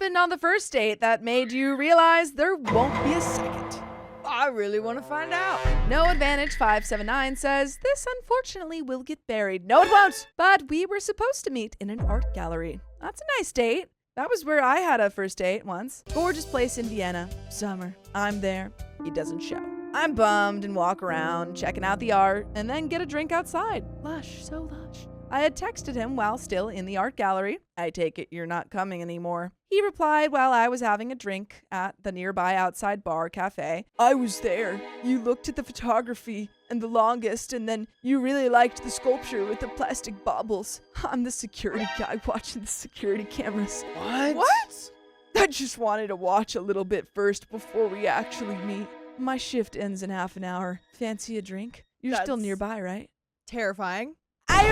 happened on the first date that made you realize there won't be a second? I really want to find out. No Advantage 579 says, this unfortunately will get buried. No, it won't. But we were supposed to meet in an art gallery. That's a nice date. That was where I had a first date once. Gorgeous place in Vienna. Summer. I'm there. He doesn't show. I'm bummed and walk around, checking out the art, and then get a drink outside. Lush, so lush. I had texted him while still in the art gallery. I take it you're not coming anymore. He replied while I was having a drink at the nearby outside bar cafe. I was there. You looked at the photography and the longest, and then you really liked the sculpture with the plastic baubles. I'm the security guy watching the security cameras. What? I just wanted to watch a little bit first before we actually meet. My shift ends in half an hour. Fancy a drink? You're still nearby, right? Terrifying. I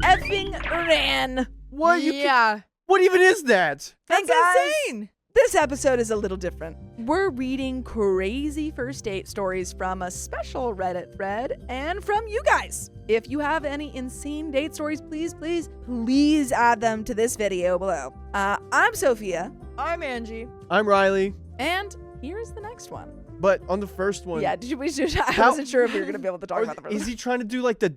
effing ran. What? Yeah. What even is that? That's insane. This episode is a little different. We're reading crazy first date stories from a special Reddit thread and from you guys. If you have any insane date stories, please add them to this video below. I'm Sophia. I'm Angie. I'm Riley. And here's the next one. But on the first one... Yeah, I wasn't sure if we were going to be able to talk about the first one. Is he trying to do like the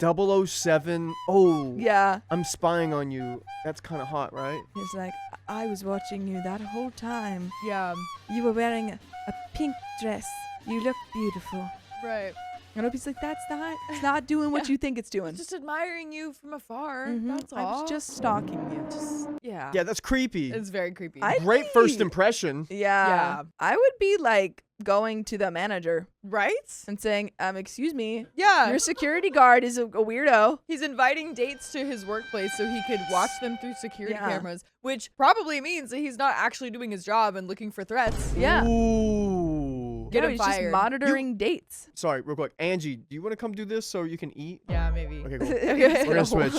007? Oh. Yeah. I'm spying on you. That's kind of hot, right? He's like, I was watching you that whole time. Yeah. You were wearing a pink dress. You look beautiful. Right. And Opie's like, it's not doing what you think it's doing. Just admiring you from afar. Mhm. That's all. I was just stalking you. Yeah. Yeah, that's creepy. It's very creepy. Great first impression. Yeah. I would be like going to the manager Right? and saying, excuse me, Yeah. your security guard is a weirdo. He's inviting dates to his workplace so he could watch them through security Yeah. cameras, which probably means that he's not actually doing his job and looking for threats. Yeah. Ooh. Get him he's just fired. monitoring dates. Sorry, real quick. Angie, do you want to come do this so you can eat? Yeah, maybe. Okay, cool. Okay. We're gonna switch.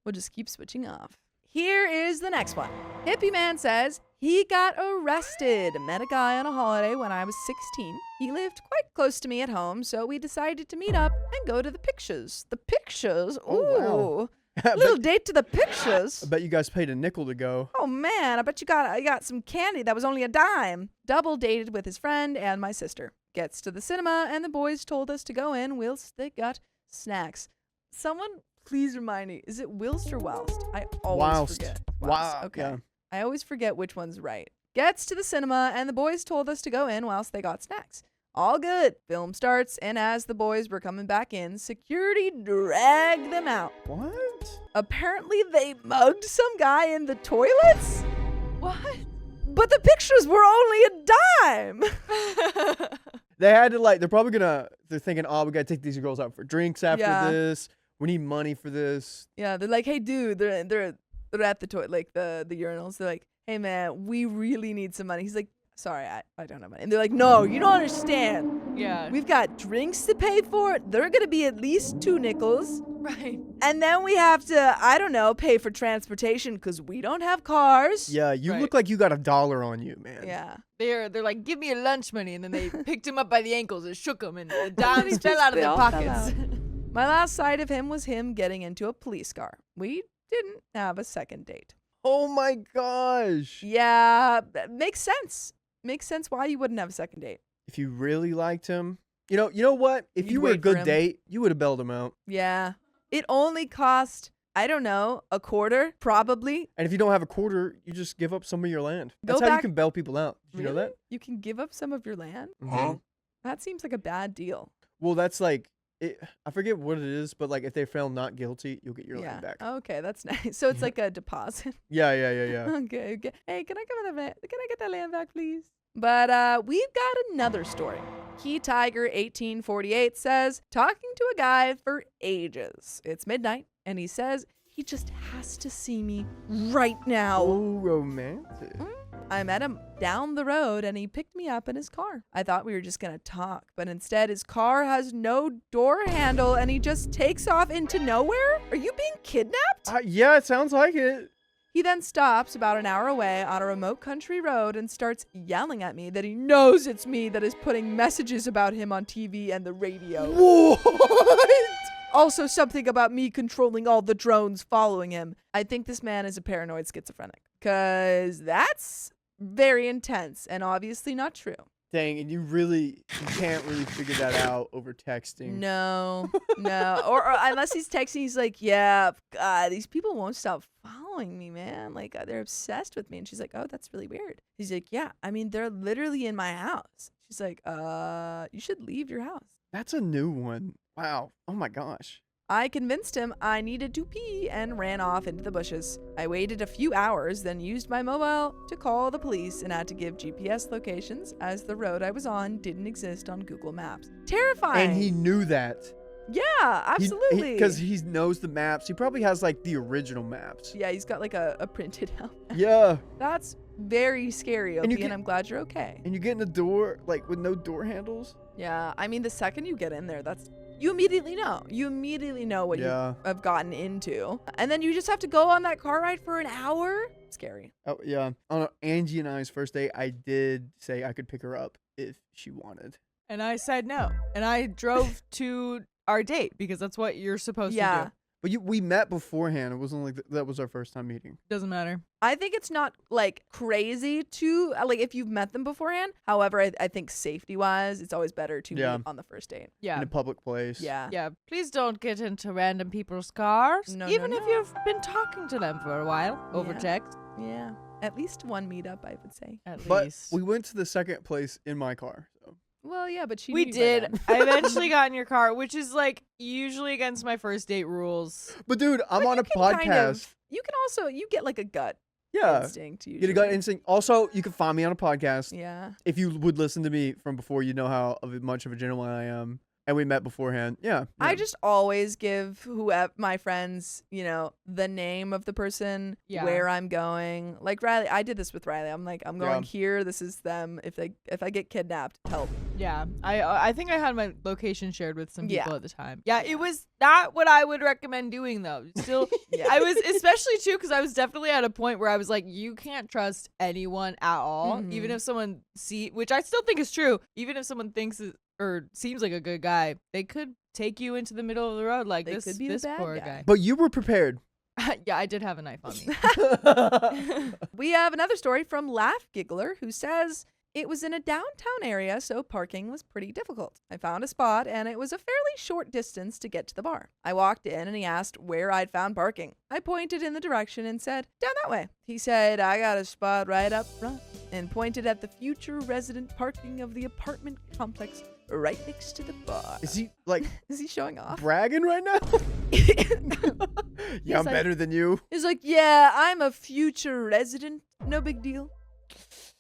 We'll just keep switching off. Here is the next one. Hippie Man says he got arrested. Met a guy on a holiday when I was 16. He lived quite close to me at home, so we decided to meet up and go to the pictures. The pictures? Ooh. Oh, wow. Little date to the pictures. I bet you guys paid a nickel to go. Oh man, I bet you got some candy that was only a dime. Double dated with his friend and my sister. Gets to the cinema and the boys told us to go in whilst they got snacks. Someone please remind me, is it whilst or whilst? I always forget. Wow. Okay. Yeah. I always forget which one's right. Gets to the cinema and the boys told us to go in whilst they got snacks. All good. Film starts, and as the boys were coming back in, security dragged them out. What? Apparently they mugged some guy in the toilets? What? But the pictures were only a dime. They had to they're thinking, oh, we gotta take these girls out for drinks after Yeah. this. We need money for this. Yeah, they're like, hey, dude, they're at the toilet, like the urinals. They're like, hey, man, we really need some money. He's like, sorry, I don't have money. And they're like, no, you don't understand. Yeah. We've got drinks to pay for. They're going to be at least 2 nickels. Right. And then we have to, I don't know, pay for transportation because we don't have cars. Yeah, you Right. look like you got $1 on you, man. Yeah. They're like, give me your lunch money, and then they picked him up by the ankles and shook him, and the And dimes he fell just- out of they their all fell pockets. My last sight of him was him getting into a police car. We didn't have a second date. Oh my gosh. Yeah, that makes sense. Makes sense why you wouldn't have a second date. If you really liked him, you know what? If You'd you were a wait for good him. date, you would have bailed him out. Yeah. It only cost, I don't know, a quarter, probably. And if you don't have a quarter, you just give up some of your land. Go That's how you back- can bail people out. Did you know Really? that? You can give up some of your land? Mhm. That seems like a bad deal. Well, that's like, I forget what it is, but like if they found not guilty, you'll get your Yeah. land back. Okay, that's nice. So it's Yeah. like a deposit. Yeah. Okay. Hey, can I get that land back, please? But we've got another story. Key Tiger 1848 says, talking to a guy for ages. It's midnight, and he says he just has to see me right now. Oh, romantic. I met him down the road and he picked me up in his car. I thought we were just gonna talk, but instead his car has no door handle and he just takes off into nowhere? Are you being kidnapped? Yeah, it sounds like it. He then stops about an hour away on a remote country road and starts yelling at me that he knows it's me that is putting messages about him on TV and the radio. What? Also something about me controlling all the drones following him. I think this man is a paranoid schizophrenic. because that's very intense and obviously not true. Dang, and you can't really figure that out over texting. No, no. Or unless he's texting, he's like, yeah, God, these people won't stop following me, man. Like, they're obsessed with me. And she's like, oh, that's really weird. He's like, yeah, I mean, they're literally in my house. She's like, you should leave your house. That's a new one. Wow. Oh my gosh. I convinced him I needed to pee and ran off into the bushes. I waited a few hours, then used my mobile to call the police and had to give GPS locations as the road I was on didn't exist on Google Maps. Terrifying. And he knew that. Yeah, absolutely. Because he knows the maps. He probably has like the original maps. Yeah, he's got like a printed out map. Yeah. That's very scary, OP, and I'm glad you're okay. And you get in the door like with no door handles. Yeah, I mean, the second you get in there, you immediately know. You immediately know what you have gotten into. And then you just have to go on that car ride for an hour. Scary. Oh, yeah. On Angie and I's first date, I did say I could pick her up if she wanted. And I said no. And I drove to our date because that's what you're supposed to do. But we met beforehand. It wasn't like that was our first time meeting. Doesn't matter. I think it's not like crazy to like if you've met them beforehand. However, I think safety wise, it's always better to meet on the first date. Yeah. In a public place. Yeah. Yeah. Please don't get into random people's cars. No, even no, if no. you've been talking to them for a while over text. Yeah. At least one meetup, I would say. At But least. we went to the second place in my car. So. Well, yeah, but We knew by did. then. I eventually got in your car, which is like usually against my first date rules. But dude, I'm But on you a can podcast. You can also, you get like a gut instinct usually. Get a gut instinct. Also, you can find me on a podcast. Yeah. If you would listen to me from before, you know how much of a gentleman I am. And we met beforehand. Yeah. I just always give whoever my friends, the name of the person, where I'm going. Like Riley, I did this with Riley. I'm like, I'm going here. This is them. If I get kidnapped, help. Yeah, I think I had my location shared with some people at the time. Yeah, it was not what I would recommend doing though. Still, I was especially too because I was definitely at a point where I was like, you can't trust anyone at all, even if someone which I still think is true. Even if someone thinks or seems like a good guy, they could take you into the middle of the road like this poor guy. But you were prepared. Yeah, I did have a knife on me. We have another story from Laugh Giggler who says, it was in a downtown area, so parking was pretty difficult. I found a spot, and it was a fairly short distance to get to the bar. I walked in, and he asked where I'd found parking. I pointed in the direction and said, down that way. He said, I got a spot right up front, and pointed at the future resident parking of the apartment complex right next to the bar. Is he like Is he showing off? bragging right now? Yeah, I'm better than you. He's like, yeah, I'm a future resident. No big deal.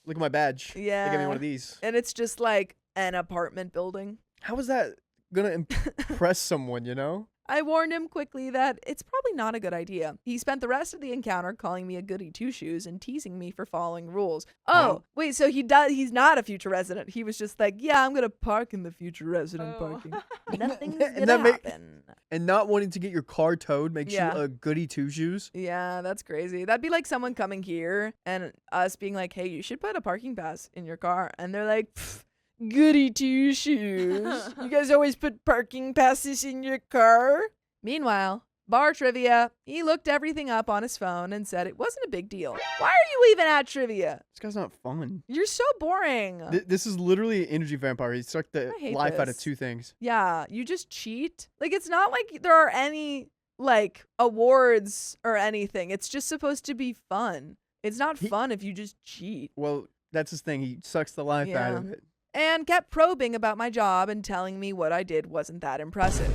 Look at my badge. Yeah. They gave me one of these. And it's just like an apartment building. How is that gonna impress someone, you know? I warned him quickly that it's probably not a good idea. He spent the rest of the encounter calling me a goody two-shoes and teasing me for following rules. Oh, wait, so he's not a future resident. He was just like, yeah, I'm going to park in the future resident parking. Nothing's going to happen. And not wanting to get your car towed makes you a goody two-shoes? Yeah, that's crazy. That'd be like someone coming here and us being like, hey, you should put a parking pass in your car. And they're like, goody two-shoes. You guys always put parking passes in your car? Meanwhile, bar trivia. He looked everything up on his phone and said it wasn't a big deal. Why are you even at trivia? This guy's not fun. You're so boring. This is literally an energy vampire. He sucked the life out of two things. Yeah, you just cheat. Like, it's not like there are any, like, awards or anything. It's just supposed to be fun. It's not fun if you just cheat. Well, that's his thing. He sucks the life out of it. And kept probing about my job and telling me what I did wasn't that impressive.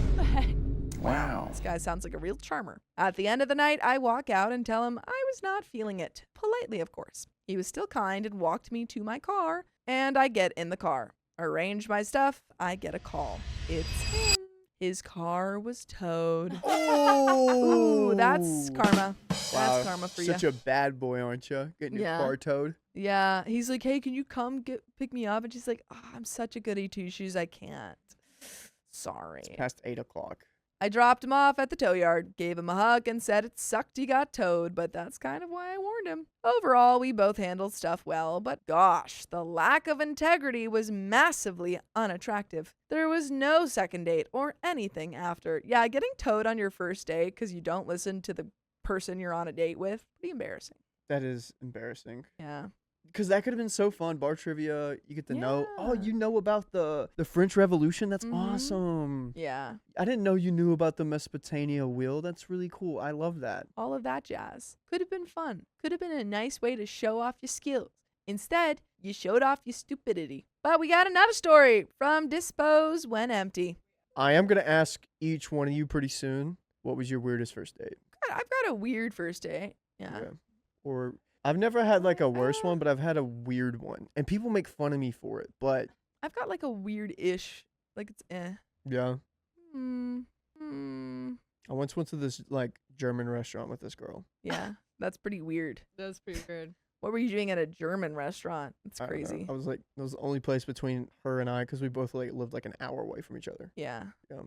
Wow. This guy sounds like a real charmer. At the end of the night, I walk out and tell him I was not feeling it. Politely, of course. He was still kind and walked me to my car, and I get in the car. Arrange my stuff, I get a call. It's him. His car was towed. Oh, ooh, that's karma. Wow. That's karma for you. Such a bad boy, aren't you? Getting your car towed. Yeah. He's like, hey, can you come pick me up? And she's like, I'm such a goody two-shoes. I can't. Sorry. It's past 8 o'clock. I dropped him off at the tow yard, gave him a hug, and said it sucked he got towed, but that's kind of why I warned him. Overall, we both handled stuff well, but gosh, the lack of integrity was massively unattractive. There was no second date or anything after. Yeah, getting towed on your first date because you don't listen to the person you're on a date with, pretty embarrassing. That is embarrassing. Yeah. Because that could have been so fun. Bar trivia, you get to know. Oh, Yeah. you know about the French Revolution? That's Mhm. awesome. Yeah. I didn't know you knew about the Mesopotamia wheel. That's really cool. I love that. All of that jazz. Could have been fun. Could have been a nice way to show off your skills. Instead, you showed off your stupidity. But we got another story from Dispose When Empty. I am going to ask each one of you pretty soon, what was your weirdest first date? I've got a weird first date. Yeah. Okay. Or I've never had like a worse one, but I've had a weird one. And people make fun of me for it, but I've got like a weird-ish. Like it's yeah. Hmm. I once went to this like German restaurant with this girl. Yeah. That's pretty weird. That's pretty weird. What were you doing at a German restaurant? It's I don't know. crazy. I was like, it was the only place between her and I because we both like lived like an hour away from each other. Yeah. Yeah.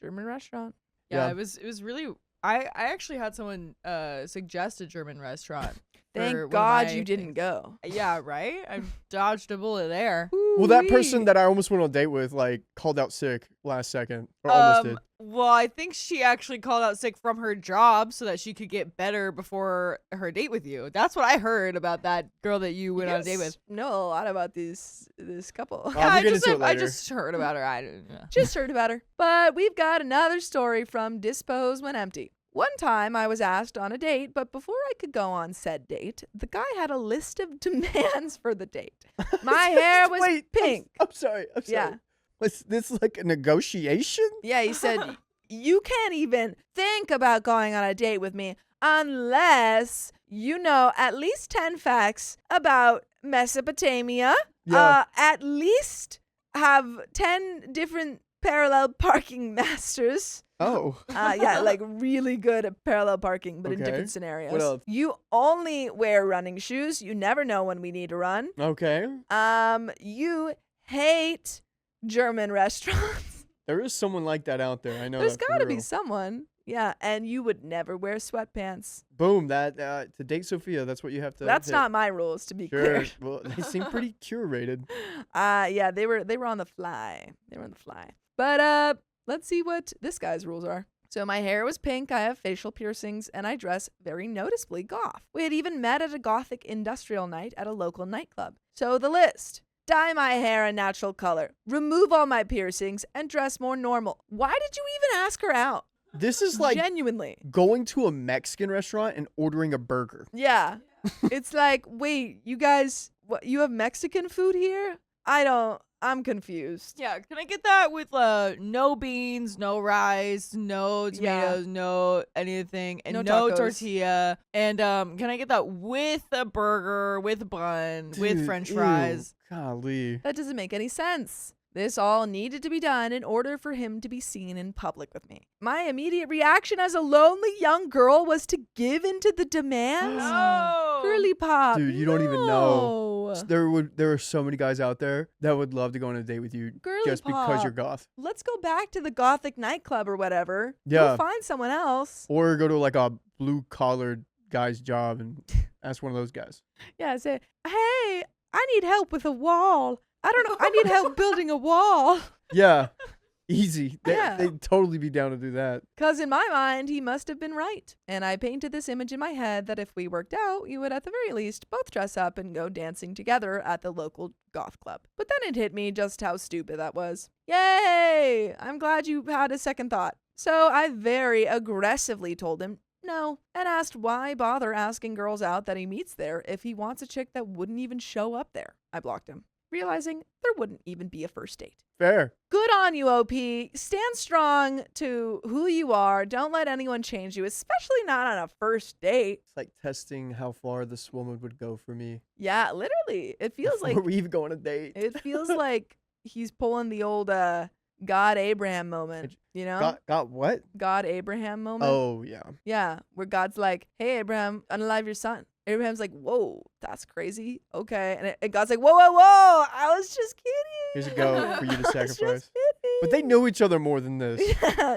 German restaurant. Yeah, Yeah. it was really. I actually had someone suggest a German restaurant. for one Thank of God my you didn't things. go. Yeah, right. I dodged a bullet there. Well, that Ooh-wee. person that I almost went on a date with like called out sick last second or almost did. Well, I think she actually called out sick from her job so that she could get better before her date with you. That's what I heard about that girl that you went on a date with. Know a lot about this couple. Oh, Yeah, we'll I get just, into it I later. just heard about her. I didn't. Yeah. Just heard about her. But we've got another story from Dispose When Empty. One time I was asked on a date, but before I could go on said date, the guy had a list of demands for the date. My hair was Wait, pink. I'm sorry. I'm sorry. Yeah. Was this like a negotiation? Yeah, he said, you can't even think about going on a date with me unless you know at least 10 facts about Mesopotamia, Yeah. at least have 10 different parallel parking masters. Oh. Yeah, like really good at parallel parking, but in Okay. different scenarios. What else? You only wear running shoes. You never know when we need to run. Okay. You hate German restaurants. There is someone like that out there. I know. There's that for got to be real. someone. Yeah, and you would never wear sweatpants. Boom. That to date Sophia, that's what you have to. That's hit. not my rules, to be Sure. clear. Well, they seem pretty curated. Yeah, they were on the fly. But let's see what this guy's rules are. So my hair was pink, I have facial piercings, and I dress very noticeably goth. We had even met at a gothic industrial night at a local nightclub. So the list: dye my hair a natural color, remove all my piercings, and dress more normal. Why did you even ask her out? This is like Genuinely. going to a Mexican restaurant and ordering a burger. Yeah. It's like, wait, you guys, what, you have Mexican food here? I'm confused. Yeah, can I get that with no beans, no rice, no tomatoes, no anything, and No no tacos. tortilla? And can I get that with a burger, with a bun, with Dude, French ew, fries? Golly. That doesn't make any sense. This all needed to be done in order for him to be seen in public with me. My immediate reaction as a lonely young girl was to give in to the demands. No. Girly pop. Dude, you don't even know. no. There are so many guys out there that would love to go on a date with you Girly just because pop. you're goth. Let's go back to the gothic nightclub or whatever. Yeah. Go find someone else. Or go to like a blue collared guy's job and ask one of those guys. Yeah, say, hey, I need help with a wall. I don't know. I need help building a wall. Yeah. Easy. Yeah. They'd totally be down to do that. Because in my mind, he must have been right. And I painted this image in my head that if we worked out, you would at the very least both dress up and go dancing together at the local goth club. But then it hit me just how stupid that was. Yay! I'm glad you had a second thought. So I very aggressively told him no and asked why bother asking girls out that he meets there if he wants a chick that wouldn't even show up there. I blocked him, realizing there wouldn't even be a first date. Fair. Good on you, OP. Stand strong to who you are. Don't let anyone change you, especially not on a first date. It's like testing how far this woman would go for me. Yeah, literally. It feels like Before we even go on a date. it feels like he's pulling the old God Abraham moment, you know? Got what? God Abraham moment. Oh, yeah. Yeah, where God's like, "Hey Abraham, unalive your son." Abraham's like, "Whoa, that's crazy." Okay. And God's like, "Whoa, whoa, whoa. I was just kidding." Here's a go for you to I was sacrifice. just kidding. But they know each other more than this.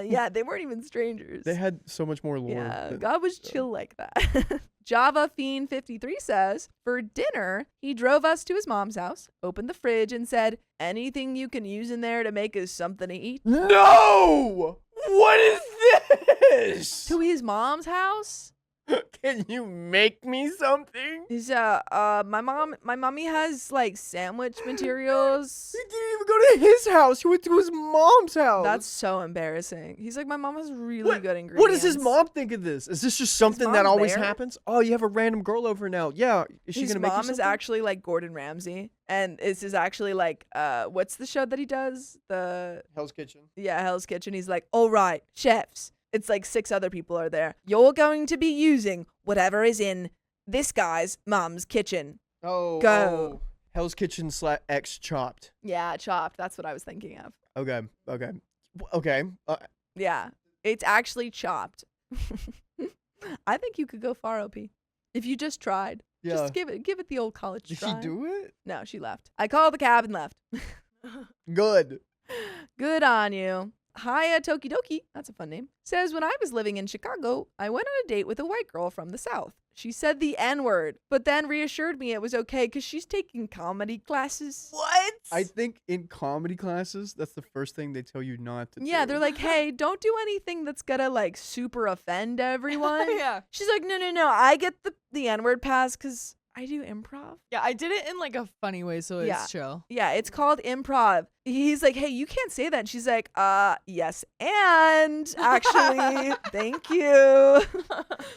Yeah, they weren't even strangers. They had so much more lore. Yeah, than- God was chill like that. Java Fiend 53 says, for dinner, he drove us to his mom's house, opened the fridge, and said, "Anything you can use in there to make us something to eat?" No! What is this? To his mom's house? Can you make me something? He's my mommy has like sandwich materials. He didn't even go to his house. He went to his mom's house. That's so embarrassing. He's like, my mom has really good ingredients. What does his mom think of this? Is this just something that mom always there? happens? Oh, you have a random girl over now. Yeah. Is she His gonna make you mom is something? actually like Gordon Ramsay, and this is actually like what's the show that he does? Hell's Kitchen. Hell's Kitchen. He's like, all right, chefs. It's like 6 other people are there. You're going to be using whatever is in this guy's mom's kitchen. Oh. Go. Oh. Hell's Kitchen /X Chopped. Yeah, chopped. That's what I was thinking of. Okay. Yeah, it's actually chopped. I think you could go far, OP. If you just tried. Yeah. Just give it the old college Did try. she do it? No, she left. I called the cab and left. Good. Good on you. Hiya Tokidoki, that's a fun name, says, when I was living in Chicago, I went on a date with a white girl from the South. She said the N-word, but then reassured me it was okay because she's taking comedy classes. What? I think in comedy classes, that's the first thing they tell you not to do. Yeah, they're like, hey, don't do anything that's gonna like super offend everyone. Yeah. She's like, no, I get the N-word pass because I do improv. Yeah, I did it in like a funny way, so Yeah. it's chill. Yeah, it's called improv. He's like, hey, you can't say that. And she's like, yes, and actually, thank you.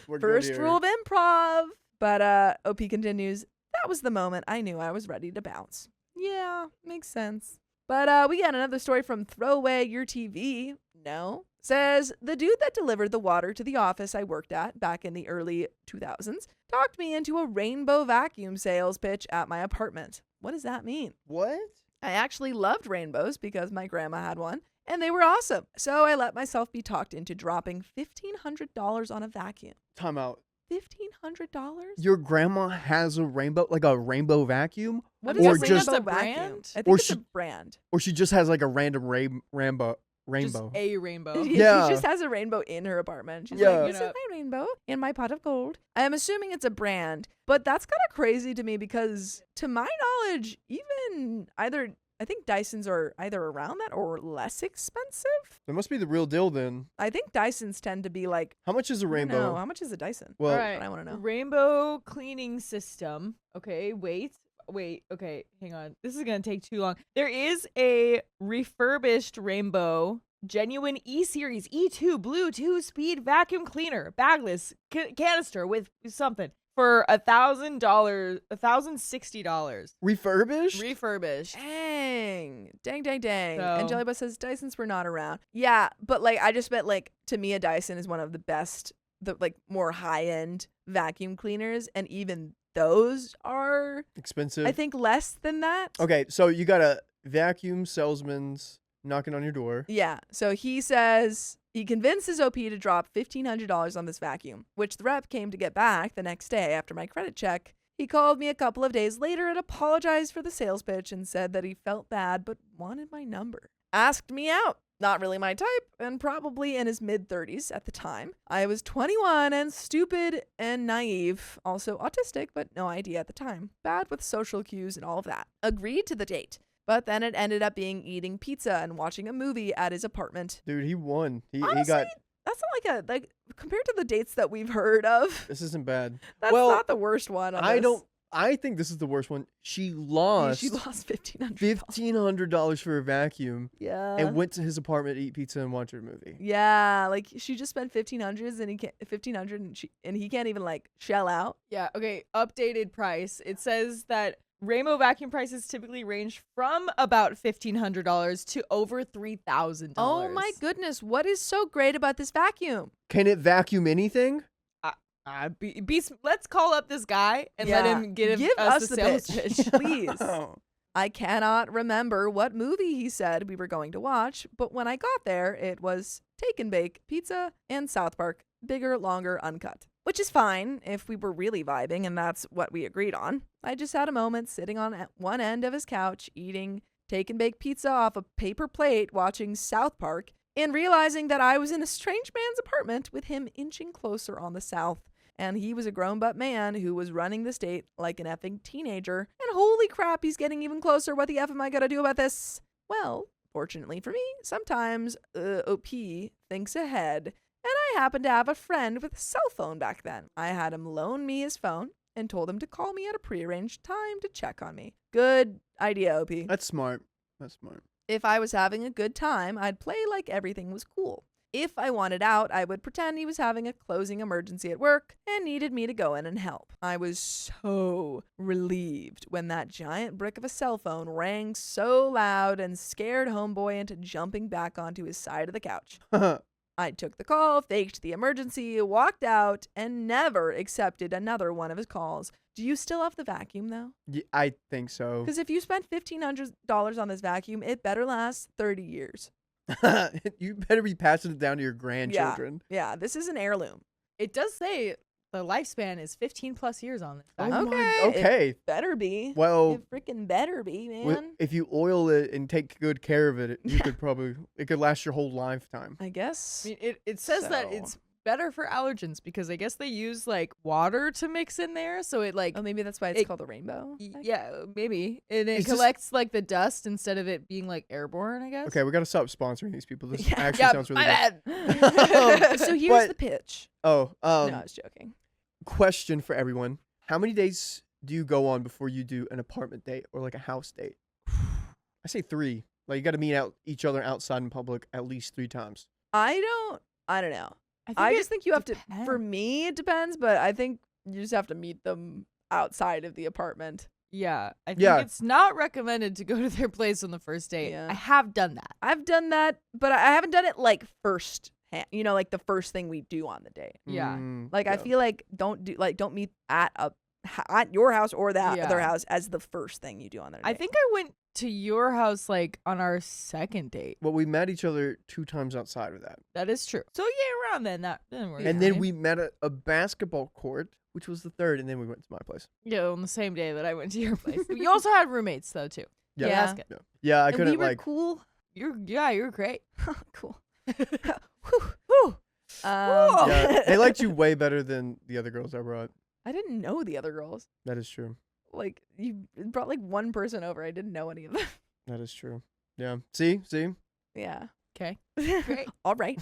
We're good First here. rule of improv. But OP continues, that was the moment I knew I was ready to bounce. Yeah, makes sense. But we got another story from Throwaway Your TV. No. Says, the dude that delivered the water to the office I worked at back in the early 2000s talked me into a rainbow vacuum sales pitch at my apartment. What does that mean? What? I actually loved rainbows because my grandma had one, and they were awesome. So I let myself be talked into dropping $1,500 on a vacuum. Time out. $1,500? Your grandma has a rainbow, like a rainbow vacuum? What or is a just- rainbow a brand? vacuum? I think Or it's she- a brand. Or she just has like a random rainbow. Just a rainbow. Yeah. She just has a rainbow in her apartment. She's Yeah. like, this is my rainbow in my pot of gold. I am assuming it's a brand, but that's kind of crazy to me because to my knowledge, even I think Dysons are either around that or less expensive. That must be the real deal then. I think Dysons tend to be like, How much is a I don't rainbow? know, how much is a Dyson? Well, All right. That's what I want to know. Rainbow cleaning system. Okay, wait. Okay, hang on. This is going to take too long. There is a refurbished rainbow genuine E-Series E2 Blue 2-speed vacuum cleaner, bagless canister with something for $1,000, $1,060. refurbished? Refurbished. Dang. And So- Jellybus says Dysons were not around. Yeah, but like I just meant like to me a Dyson is one of the best, the like more high-end vacuum cleaners, and even those are Expensive. I think less than that. Okay, so you got a vacuum salesman's knocking on your door. Yeah. So he says he convinces OP to drop $1,500 on this vacuum, which the rep came to get back the next day after my credit check. He called me a couple of days later and apologized for the sales pitch and said that he felt bad but wanted my number. Asked me out. Not really my type, and probably in his mid-30s at the time. I was 21 and stupid and naive, also autistic, but no idea at the time. Bad with social cues and all of that. Agreed to the date. But then it ended up being eating pizza and watching a movie at his apartment. Dude, he won. He Honestly, got. that's not like compared to the dates that we've heard of, This isn't bad. that's well, not the worst one. I think this is the worst one. She lost She lost $1,500. $1,500 for a vacuum Yeah. and went to his apartment to eat pizza and watch a movie. Yeah, like she just spent $1,500 and he can't even like shell out. Yeah, okay. Updated price. It says that rainbow vacuum prices typically range from about $1,500 to over $3,000. Oh my goodness, what is so great about this vacuum? Can it vacuum anything? Let's call up this guy and let him give us the sales pitch. Please. I cannot remember what movie he said we were going to watch, but when I got there, it was Take and Bake, Pizza, and South Park, bigger, longer, uncut. Which is fine if we were really vibing and that's what we agreed on. I just had a moment sitting on one end of his couch, eating Take and Bake pizza off a paper plate, watching South Park, and realizing that I was in a strange man's apartment with him inching closer on the south. And he was a grown-up man who was running the state like an effing teenager. And holy crap, he's getting even closer. What the F am I gonna do about this? Well, fortunately for me, sometimes OP thinks ahead I happened to have a friend with a cell phone back then. I had him loan me his phone and told him to call me at a prearranged time to check on me. Good idea, OP. That's smart. That's smart. If I was having a good time, I'd play like everything was cool. If I wanted out, I would pretend he was having a closing emergency at work and needed me to go in and help. I was so relieved when that giant brick of a cell phone rang so loud and scared homeboy into jumping back onto his side of the couch. I took the call, faked the emergency, walked out, and never accepted another one of his calls. Do you still have the vacuum, though? Yeah, I think so. Because if you spent $1,500 on this vacuum, it better last 30 years. You better be passing it down to your grandchildren. Yeah, this is an heirloom. It does say the lifespan is 15 plus years on this. Oh vacuum. my- okay. It better be. Well, It freaking better be, man. if you oil it and take good care of it, you could probably, it could last your whole lifetime. I guess. I mean, it says that So. it's better for allergens because I guess they use like water to mix in there, so it like Oh, maybe that's why it's called a rainbow. yeah, maybe, and it Is this- collects like the dust instead of it being like airborne, I guess. Okay, we got to stop sponsoring these people. This Yeah. actually Yeah, sounds really my good. bad. So here's But- the pitch. Oh, No, I was joking. question for everyone. How many days do you go on before you do an apartment date or like a house date? I say 3. Like you got to meet out each other outside in public at least 3 times. I don't know. I just think you have to, for depends. me, it depends, but I think you just have to meet them outside of the apartment. Yeah, I think Yeah. it's not recommended to go to their place on the first date. Yeah. I have done that. I've done that, but I haven't done it like first hand, like the first thing we do on the date. Yeah. Like I yeah. feel like don't meet at your house or that Yeah. other house as the first thing you do on their date. I think I went to your house like on our second date. Well, we met each other 2 times outside of that. That is true. So yeah, around then that didn't work. And then we met at a basketball court, which was the 3rd, and then we went to my place. on the same day that I went to your place. You also had roommates though too. Yeah. Yeah. That's good. Yeah, I and couldn't we were like cool. You're great. Cool. Whew. yeah, they liked you way better than the other girls I brought. I didn't know the other girls. That is true. Like you brought like one person over. I didn't know any of them. That is true. Yeah. See? Yeah. Okay. Great. All right.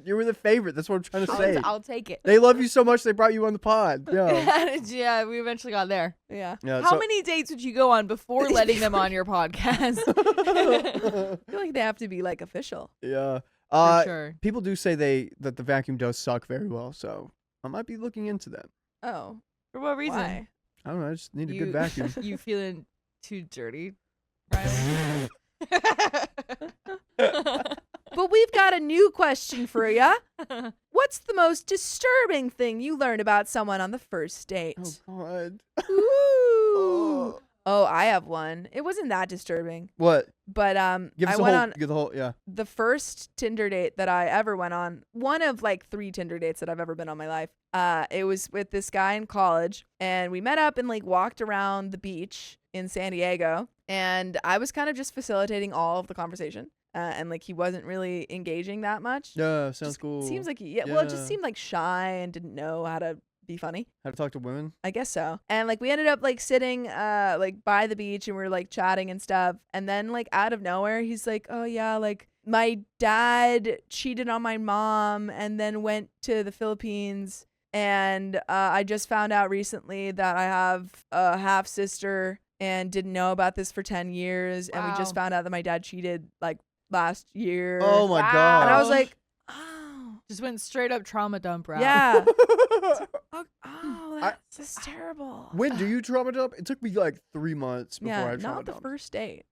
You were the favorite. That's what I'm trying to say. I'll take it. They love you so much they brought you on the pod. Yeah. Yeah, we eventually got there. Yeah. Yeah. How so- many dates would you go on before letting them on your podcast? I feel like they have to be like official. Yeah. For sure. People do say that the vacuum does suck very well, so I might be looking into that. Oh. For what reason? Why? I don't know. I just need a good vacuum. You feeling too dirty, Riley? But we've got a new question for ya. What's the most disturbing thing you learn about someone on the first date? Oh God. Ooh. Oh, I have one. It wasn't that disturbing, What? but Give us I the went whole. on Give the whole. Yeah. the first Tinder date that I ever went on. One of like 3 Tinder dates that I've ever been on in my life. It was with this guy in college, and we met up and like walked around the beach in San Diego, and I was kind of just facilitating all of the conversation. And like he wasn't really engaging that much. Yeah. Sounds Just cool. Seems like well, it just Yeah. seemed like shy and didn't know how to be funny. How to talk to women. I guess so. And like we ended up like sitting like by the beach and we were like chatting and stuff. And then like out of nowhere, he's like, "Oh yeah, like my dad cheated on my mom and then went to the Philippines. And I just found out recently that I have a half sister and didn't know about this for 10 years. And we just Wow. found out that my dad cheated like last year." Oh my Wow. God. And I was like, "Oh, Just went straight up trauma dump route. yeah." Oh, that's terrible. When do you trauma dump? It took me like 3 months before Yeah, I trauma not the dumped. first date.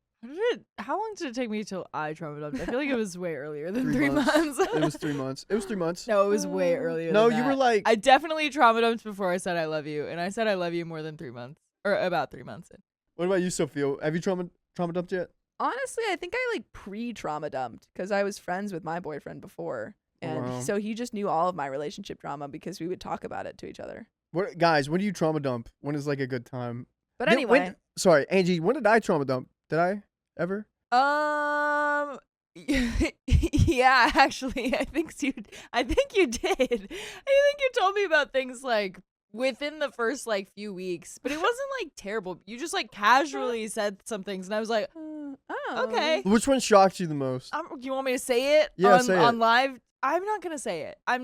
How long did it take me till I trauma dumped? I feel like it was way earlier than 3 3 months. It was 3 months. It was 3 months. No, it was way earlier. No, than you that. were like. I definitely trauma dumped before I said I love you, and I said I love you more than 3 months, or about 3 months in. What about you, Sophia? Have you trauma dumped yet? Honestly, I think I like pre-trauma dumped because I was friends with my boyfriend before. And Wow. so he just knew all of my relationship drama because we would talk about it to each other. What guys? When do you trauma dump? When is like a good time? But Did- anyway, when- sorry, Angie. When did I trauma dump? Did I ever? Yeah, actually, I think you did. I think you told me about things like within the first like few weeks, but it wasn't like terrible. You just like casually said some things, and I was like, oh, okay. Which one shocked you the most? You want me to say it? Yeah, on, say on it. live I'm not gonna say it. I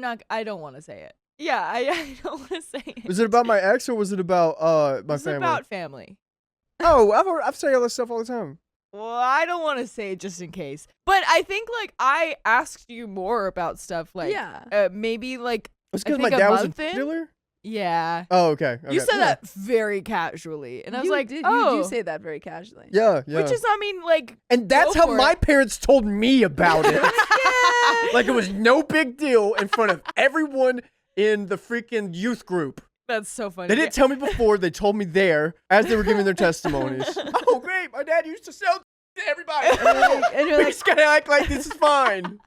don't want to say it. Yeah, I don't want to say it. Was it about my ex or was it about my It's family? about family. Oh, I've said all this stuff all the time. Well, I don't want to say it just in case. But I think like I asked you more about stuff like maybe like It's I because my think a dad was a month in? dealer. Yeah. Oh, okay. You said Yeah. that very casually, and I was You like, did, "Oh," you do say that very casually. Yeah. which is, I mean, like, and that's go how for my it. parents told me about it. Like it was no big deal in front of everyone in the freaking youth group. That's so funny. They didn't tell me before. They told me there as they were giving their testimonies. Oh, great. My dad used to sell to everybody. And you're We like, just gotta act like this is fine.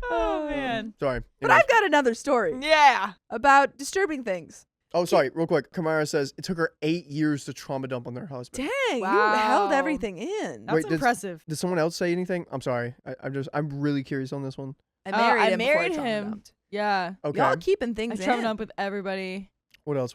Oh man. Sorry. but I've got another story Yeah. about disturbing things. Oh, sorry. Real quick. Kamara says it took her 8 years to trauma dump on their husband. Dang, you Wow. held everything in. That's Wait, did- impressive. Did someone else say anything? I'm sorry. I'm really curious on this one. I I married him. married before I trauma him. dumped. Yeah. Okay. Y'all keeping I things trauma in. dump with everybody. What else?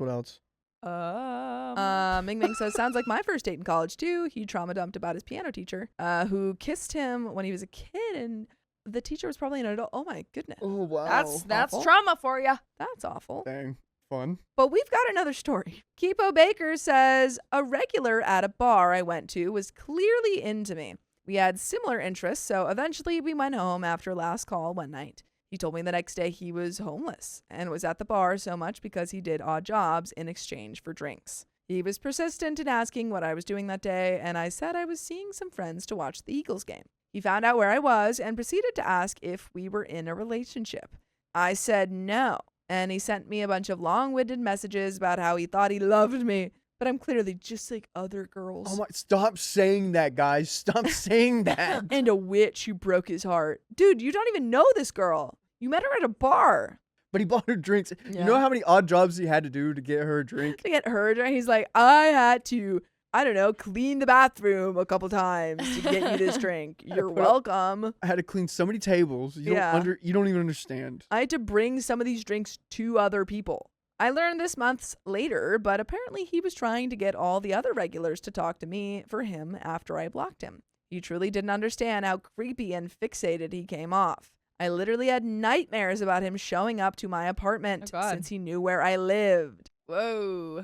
Ming Ming says, sounds like my first date in college too. He trauma dumped about his piano teacher, who kissed him when he was a kid, and the teacher was probably an adult. Oh my goodness, Oh, wow. That's Awful. trauma for you. that's awful. Dang. Fun. But we've got another story. Keepo Baker says, a regular at a bar I went to was clearly into me. We had similar interests, so eventually we went home after last call one night. He told me the next day he was homeless and was at the bar so much because he did odd jobs in exchange for drinks. He was persistent in asking what I was doing that day, and I said I was seeing some friends to watch the Eagles game. He found out where I was and proceeded to ask if we were in a relationship. I said no, and he sent me a bunch of long-winded messages about how he thought he loved me, but I'm clearly just like other girls. Oh my! Stop saying that, guys. Stop saying that. And a witch who broke his heart. Dude, you don't even know this girl. You met her at a bar. But he bought her drinks. Yeah. You know how many odd jobs he had to do to get her a drink? To get her drink, he's like, I had to, I don't know, clean the bathroom a couple times to get you this drink. You're put up- welcome. I had to clean so many tables. You Yeah. you don't even understand. I had to bring some of these drinks to other people. I learned this months later, but apparently he was trying to get all the other regulars to talk to me for him after I blocked him. He truly didn't understand how creepy and fixated he came off. I literally had nightmares about him showing up to my apartment Oh, God. since he knew where I lived. Whoa.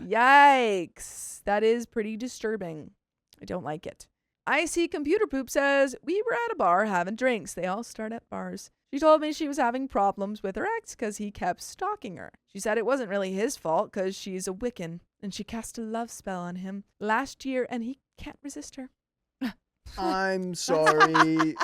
Yikes. That is pretty disturbing. I don't like it. I see Computer Poop says, we were at a bar having drinks. They all start at bars. She told me she was having problems with her ex because he kept stalking her. She said it wasn't really his fault because she's a Wiccan and she cast a love spell on him last year and he can't resist her. I'm sorry.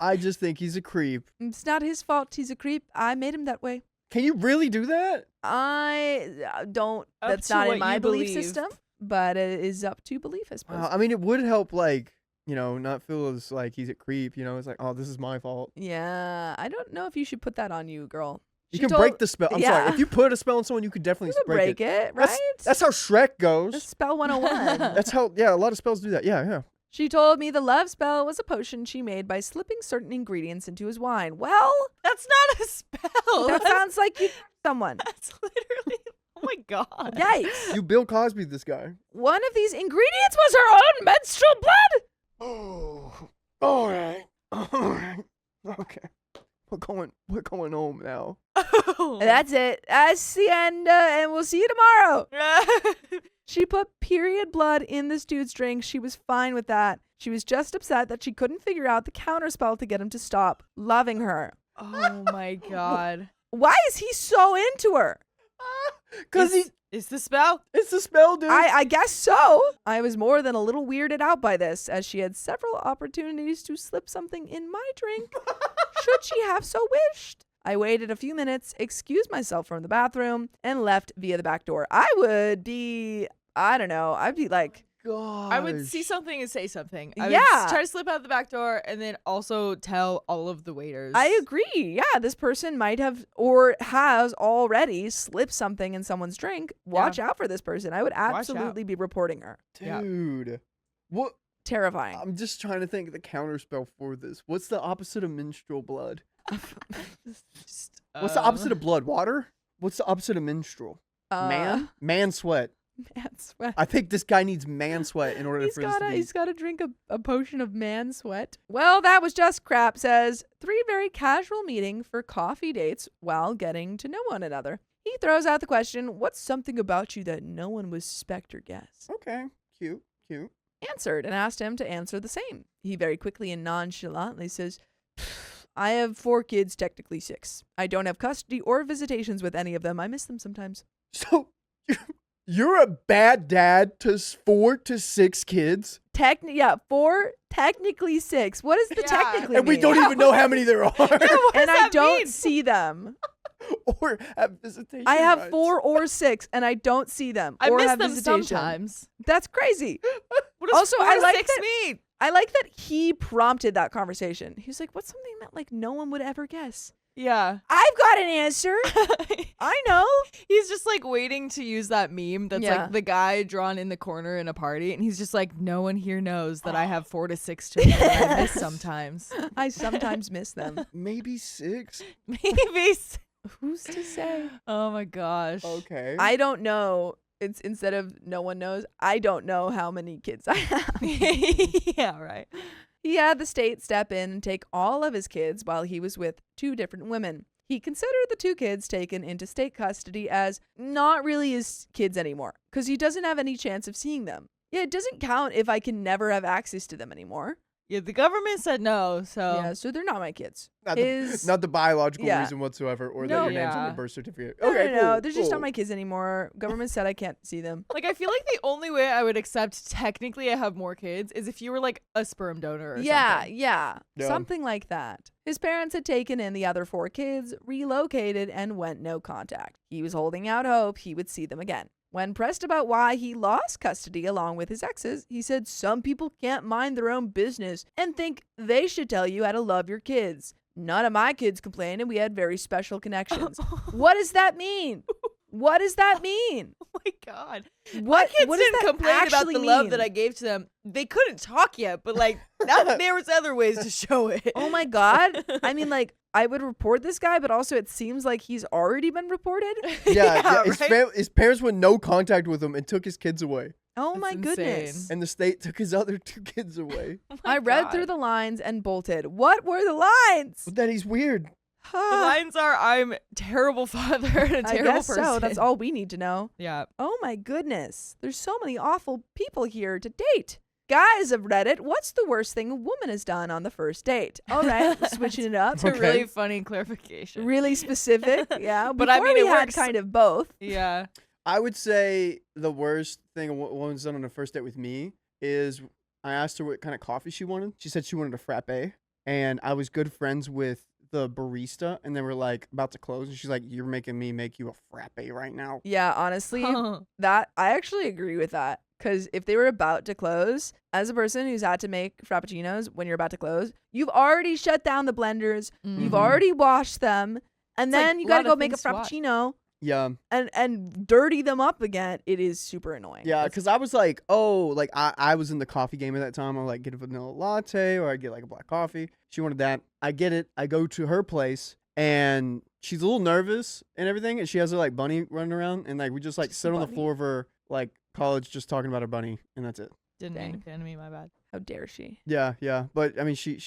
I just think he's a creep. It's not his fault. He's a creep. I made him that way. Can you really do that? I don't. Up That's to not what in my you belief believe. system, but it is up to belief, I suppose. I mean, it would help, like, you know, not feel as like he's a creep. You know, it's like, oh, this is my fault. Yeah, I don't know if you should put that on you, girl. You She can told- break the spell. I'm Yeah. sorry. If you put a spell on someone, you could definitely You could break break it, right? That's how Shrek goes. That's spell 101. That's how, yeah, a lot of spells do that. Yeah. She told me the love spell was a potion she made by slipping certain ingredients into his wine. Well, That's not a spell. that sounds like you someone. That's literally. Oh my god. Yikes. You Bill Cosby this guy. One of these ingredients was her own menstrual blood. Oh, all right. Okay. We're going home now. Oh. That's it. That's the end, and we'll see you tomorrow. She put period blood in this dude's drink. She was fine with that. She was just upset that she couldn't figure out the counterspell to get him to stop loving her. Oh my god. Why is he so into her? Because Is the spell? it's a spell, dude. I guess so. I was more than a little weirded out by this, as she had several opportunities to slip something in my drink, should she have so wished. I waited a few minutes, excused myself from the bathroom, and left via the back door. I would be, I don't know, I'd be like, God. I would see something and say something. I Yeah. would try to slip out the back door and then also tell all of the waiters. I agree. Yeah, this person might have or has already slipped something in someone's drink. Watch out for this person. I would out. absolutely be reporting her. Yeah. Dude. What? Terrifying. I'm just trying to think of the counterspell for this. What's the opposite of menstrual blood? Just, What's the opposite of blood? Water? What's the opposite of menstrual? Man sweat. Man sweat. I think this guy needs man sweat in order for this to be. He's got to drink a potion of man sweat. Well, that was just crap, says 3 very casual meeting for coffee dates while getting to know one another. He throws out the question, what's something about you that no one would suspect or guess? Okay, cute. Answered and asked him to answer the same. He very quickly and nonchalantly says, I have 4 kids, technically 6. I don't have custody or visitations with any of them. I miss them sometimes. So you're a bad dad to 4 to 6 kids? 4, technically 6. What does the technically and we mean? don't even know how many there are. And I don't see them. Or have visitation I have rights. 4 or 6, and I don't see them. I or miss have them visitation. sometimes. That's crazy. What does Also, 4 I to like 6 mean? I like that he prompted that conversation. He was like, what's something that like no one would ever guess? Yeah. I've got an answer. I know. He's just like waiting to use that meme that's Yeah. like the guy drawn in the corner in a party, and he's just like, no one here knows that I have 4 to 6 children that I miss sometimes. I sometimes miss them. Maybe 6. Maybe. Who's to say? Oh my gosh. Okay. I don't know. It's instead of no one knows, I don't know how many kids I have. Yeah, right. He had the state step in and take all of his kids while he was with 2 different women. He considered the 2 kids taken into state custody as not really his kids anymore because he doesn't have any chance of seeing them. Yeah, it doesn't count if I can never have access to them anymore. Yeah, the government said no, so. Yeah, so they're not my kids. not the biological Yeah. reason whatsoever, or that No. your name's on Yeah. the birth certificate. No, Okay, no, cool, they're just cool. not my kids anymore. Government said I can't see them. Like, I feel like the only way I would accept technically I have more kids is if you were like a sperm donor or something. Yeah, Yeah. something like that. His parents had taken in the other 4 kids, relocated, and went no contact. He was holding out hope he would see them again. When pressed about why he lost custody along with his exes, he said some people can't mind their own business and think they should tell you how to love your kids. None of my kids complained and we had very special connections. What does that mean? What does that mean? Oh my God. What Kids what does didn't that complain about actually the love mean? that I gave to them. They couldn't talk yet, but like there was other ways to show it. Oh my God. I mean, like, I would report this guy, but also it seems like he's already been reported. Yeah, right? his parents went no contact with him and took his kids away. Oh That's my goodness. insane. And the state took his other 2 kids away. Oh my I read God. through the lines and bolted. What were the lines? But that he's weird. The lines are I'm a terrible father and a I terrible guess person. so. That's all we need to know. Yeah. Oh my goodness. There's so many awful people here to date. Guys of Reddit, what's the worst thing a woman has done on the first date? All right, switching it up. It's a Okay. really funny clarification. Really specific. Yeah. But I Before mean, we it had works. kind of both. Yeah. I would say the worst thing a woman's done on a first date with me is I asked her what kind of coffee she wanted. She said she wanted a frappe. And I was good friends with the barista. And they were like about to close. And she's like, you're making me make you a frappe right now. Yeah, honestly, that I actually agree with that. Because if they were about to close, as a person who's had to make frappuccinos when you're about to close, you've already shut down the blenders, you've Mhm. already washed them, and It's like then you a got to lot go of make a things to watch. frappuccino Yeah. and dirty them up again. It is super annoying. Yeah, because I was like, oh, like I was in the coffee game at that time. I would like get a vanilla latte or I'd get like a black coffee. She wanted that. I get it. I go to her place and she's a little nervous and everything. And she has her like bunny running around. And like we just like Just sit on the bunny. floor of her like college just talking about her bunny. And that's it. Didn't Dang. mean to offend me, my bad. How dare she? Yeah, yeah. But I mean, she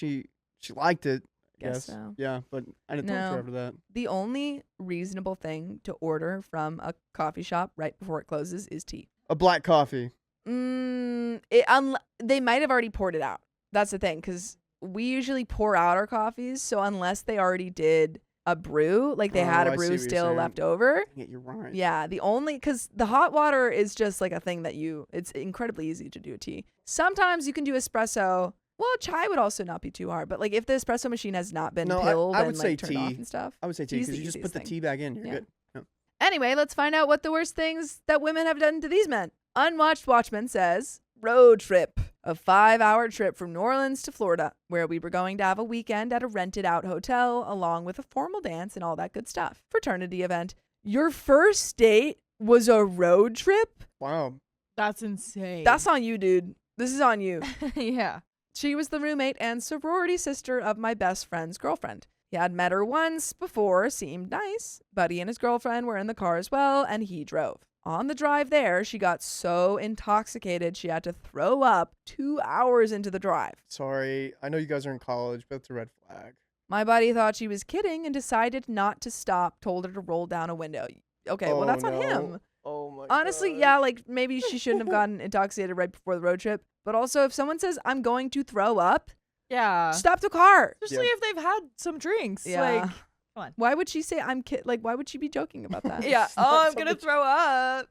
liked it. Guess Yes. so. Yeah, but I didn't talk to No. her after that. The only reasonable thing to order from a coffee shop right before it closes is tea. A black coffee. They might have already poured it out. That's the thing, because we usually pour out our coffees. So unless they already did a brew, like they had Oh, a I see brew what you're still saying. left over. Yeah, you're right. Yeah, because the hot water is just like a thing that it's incredibly easy to do a tea. Sometimes you can do espresso. Well, chai would also not be too hard, but like if the espresso machine has not been No, pilled I would and say like turned off tea. and stuff. I would say tea Tea's because the you just easiest put the thing. tea back in. You're Yeah. good. Anyway, let's find out what the worst things that women have done to these men. Unwatched Watchman says, road trip. A 5-hour trip from New Orleans to Florida, where we were going to have a weekend at a rented out hotel, along with a formal dance and all that good stuff. Fraternity event. Your first date was a road trip? Wow. That's insane. That's on you, dude. This is on you. Yeah. She was the roommate and sorority sister of my best friend's girlfriend. He had met her once before, seemed nice. Buddy and his girlfriend were in the car as well, and he drove. On the drive there, she got so intoxicated she had to throw up 2 hours into the drive. Sorry, I know you guys are in college, but it's a red flag. My buddy thought she was kidding and decided not to stop, told her to roll down a window. Okay, well, that's on him. Oh my Honestly, God. yeah, like maybe she shouldn't have gotten intoxicated right before the road trip. But also, if someone says, I'm going to throw up, Yeah. stop the car. Especially if they've had some drinks. Yeah. Like, come on. Why would she say like, why would she be joking about that? Yeah. Stop Oh, I'm something. going to throw up.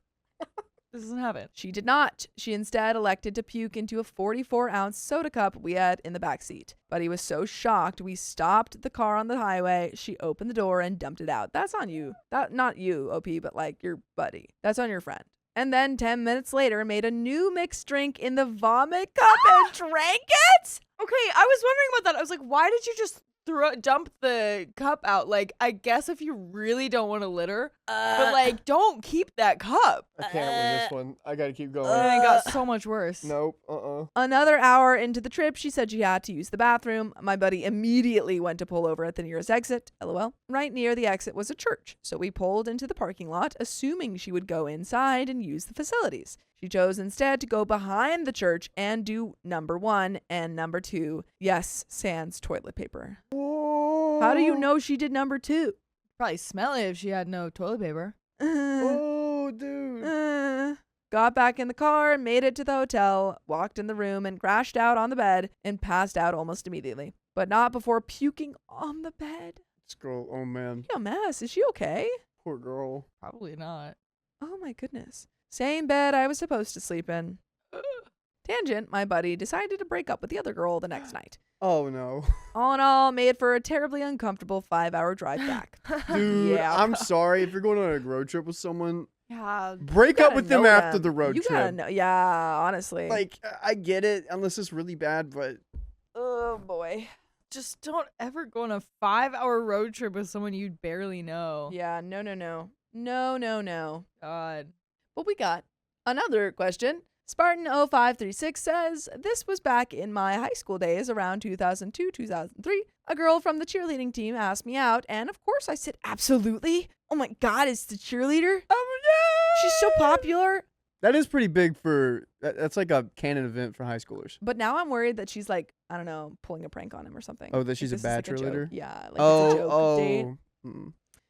This doesn't happen. She did not. She instead elected to puke into a 44-ounce soda cup we had in the back seat. But he was so shocked, we stopped the car on the highway. She opened the door and dumped it out. That's on you. Not you, OP, but like your buddy. That's on your friend. And then 10 minutes later, made a new mixed drink in the vomit cup and drank it? Okay, I was wondering about that. I was like, why did you just dump the cup out? Like, I guess if you really don't want to litter, but like, don't keep that cup. I can't win this one. I gotta keep going. And it got so much worse. Nope. Another hour into the trip, she said she had to use the bathroom. My buddy immediately went to pull over at the nearest exit. LOL. Right near the exit was a church, so we pulled into the parking lot, assuming she would go inside and use the facilities. She chose instead to go behind the church and do number 1 and number 2. Yes, sans toilet paper. Whoa. How do you know she did number 2? Probably smell it if she had no toilet paper. Oh, dude. Got back in the car, made it to the hotel, walked in the room and crashed out on the bed and passed out almost immediately. But not before puking on the bed. This girl, oh man. What a mess. Is she okay? Poor girl. Probably not. Oh my goodness. Same bed I was supposed to sleep in. Tangent, my buddy decided to break up with the other girl the next night. Oh no. All in all, made for a terribly uncomfortable 5-hour drive back. Dude, Yeah. I'm sorry. If you're going on a road trip with someone, Yeah. break up with them know after the road you trip. gotta know. Yeah, honestly. Like, I get it, unless it's really bad, but oh boy. Just don't ever go on a 5-hour road trip with someone you barely know. Yeah, no. No. God. But we got another question. Spartan0536 says, this was back in my high school days around 2002, 2003. A girl from the cheerleading team asked me out, and of course I said, absolutely. Oh my God, it's the cheerleader? Oh no! She's so popular. that is pretty big for, that's like a canon event for high schoolers. But now I'm worried that she's like, I don't know, pulling a prank on him or something. Oh, that she's a This is bad like joke. cheerleader? Yeah, like it's a joke date.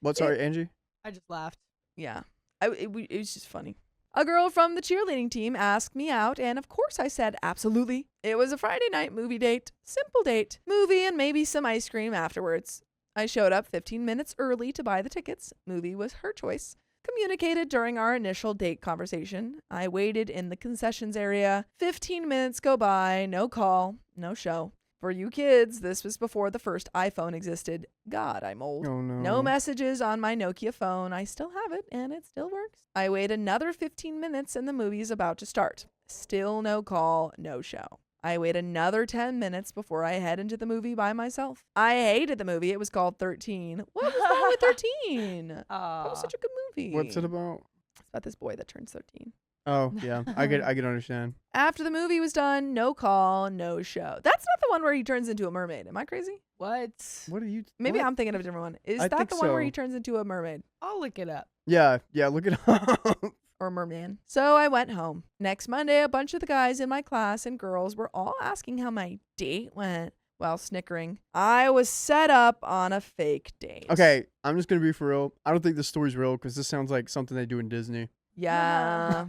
What, sorry, Angie? I just laughed. Yeah, it was just funny. A girl from the cheerleading team asked me out, and of course I said absolutely. It was a Friday night movie date. Simple date. Movie and maybe some ice cream afterwards. I showed up 15 minutes early to buy the tickets. Movie was her choice. Communicated during our initial date conversation. I waited in the concessions area. 15 minutes go by, no call, no show. For you kids, this was before the first iPhone existed. God, I'm old. Oh no. No messages on my Nokia phone. I still have it, and it still works. I wait another 15 minutes, and the movie is about to start. Still no call, no show. I wait another 10 minutes before I head into the movie by myself. I hated the movie. It was called 13. What was wrong with 13? That was such a good movie. What's it about? It's about this boy that turns 13. Oh, yeah. I could understand. After the movie was done, no call, no show. That's not the one where he turns into a mermaid. Am I crazy? What? What are you? Maybe what? I'm thinking of a different one. Is I that think the one where so. he turns into a mermaid? I'll look it up. Yeah, look it up. Or merman. So I went home. Next Monday, a bunch of the guys in my class and girls were all asking how my date went while snickering. I was set up on a fake date. Okay, I'm just going to be for real. I don't think this story's real because this sounds like something they do in Disney. Yeah.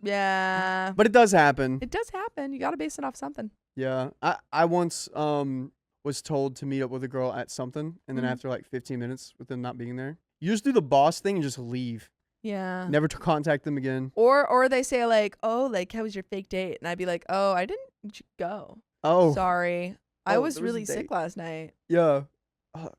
Yeah. But it does happen. It does happen. You got to base it off something. Yeah. I once was told to meet up with a girl at something, and then Mhm. after like 15 minutes with them not being there, you just do the boss thing and just leave. Yeah. Never to contact them again. Or they say like, oh, like, how was your fake date? And I'd be like, oh, I didn't go. Oh, Sorry. I Oh, was there was a really sick date. last night. yeah.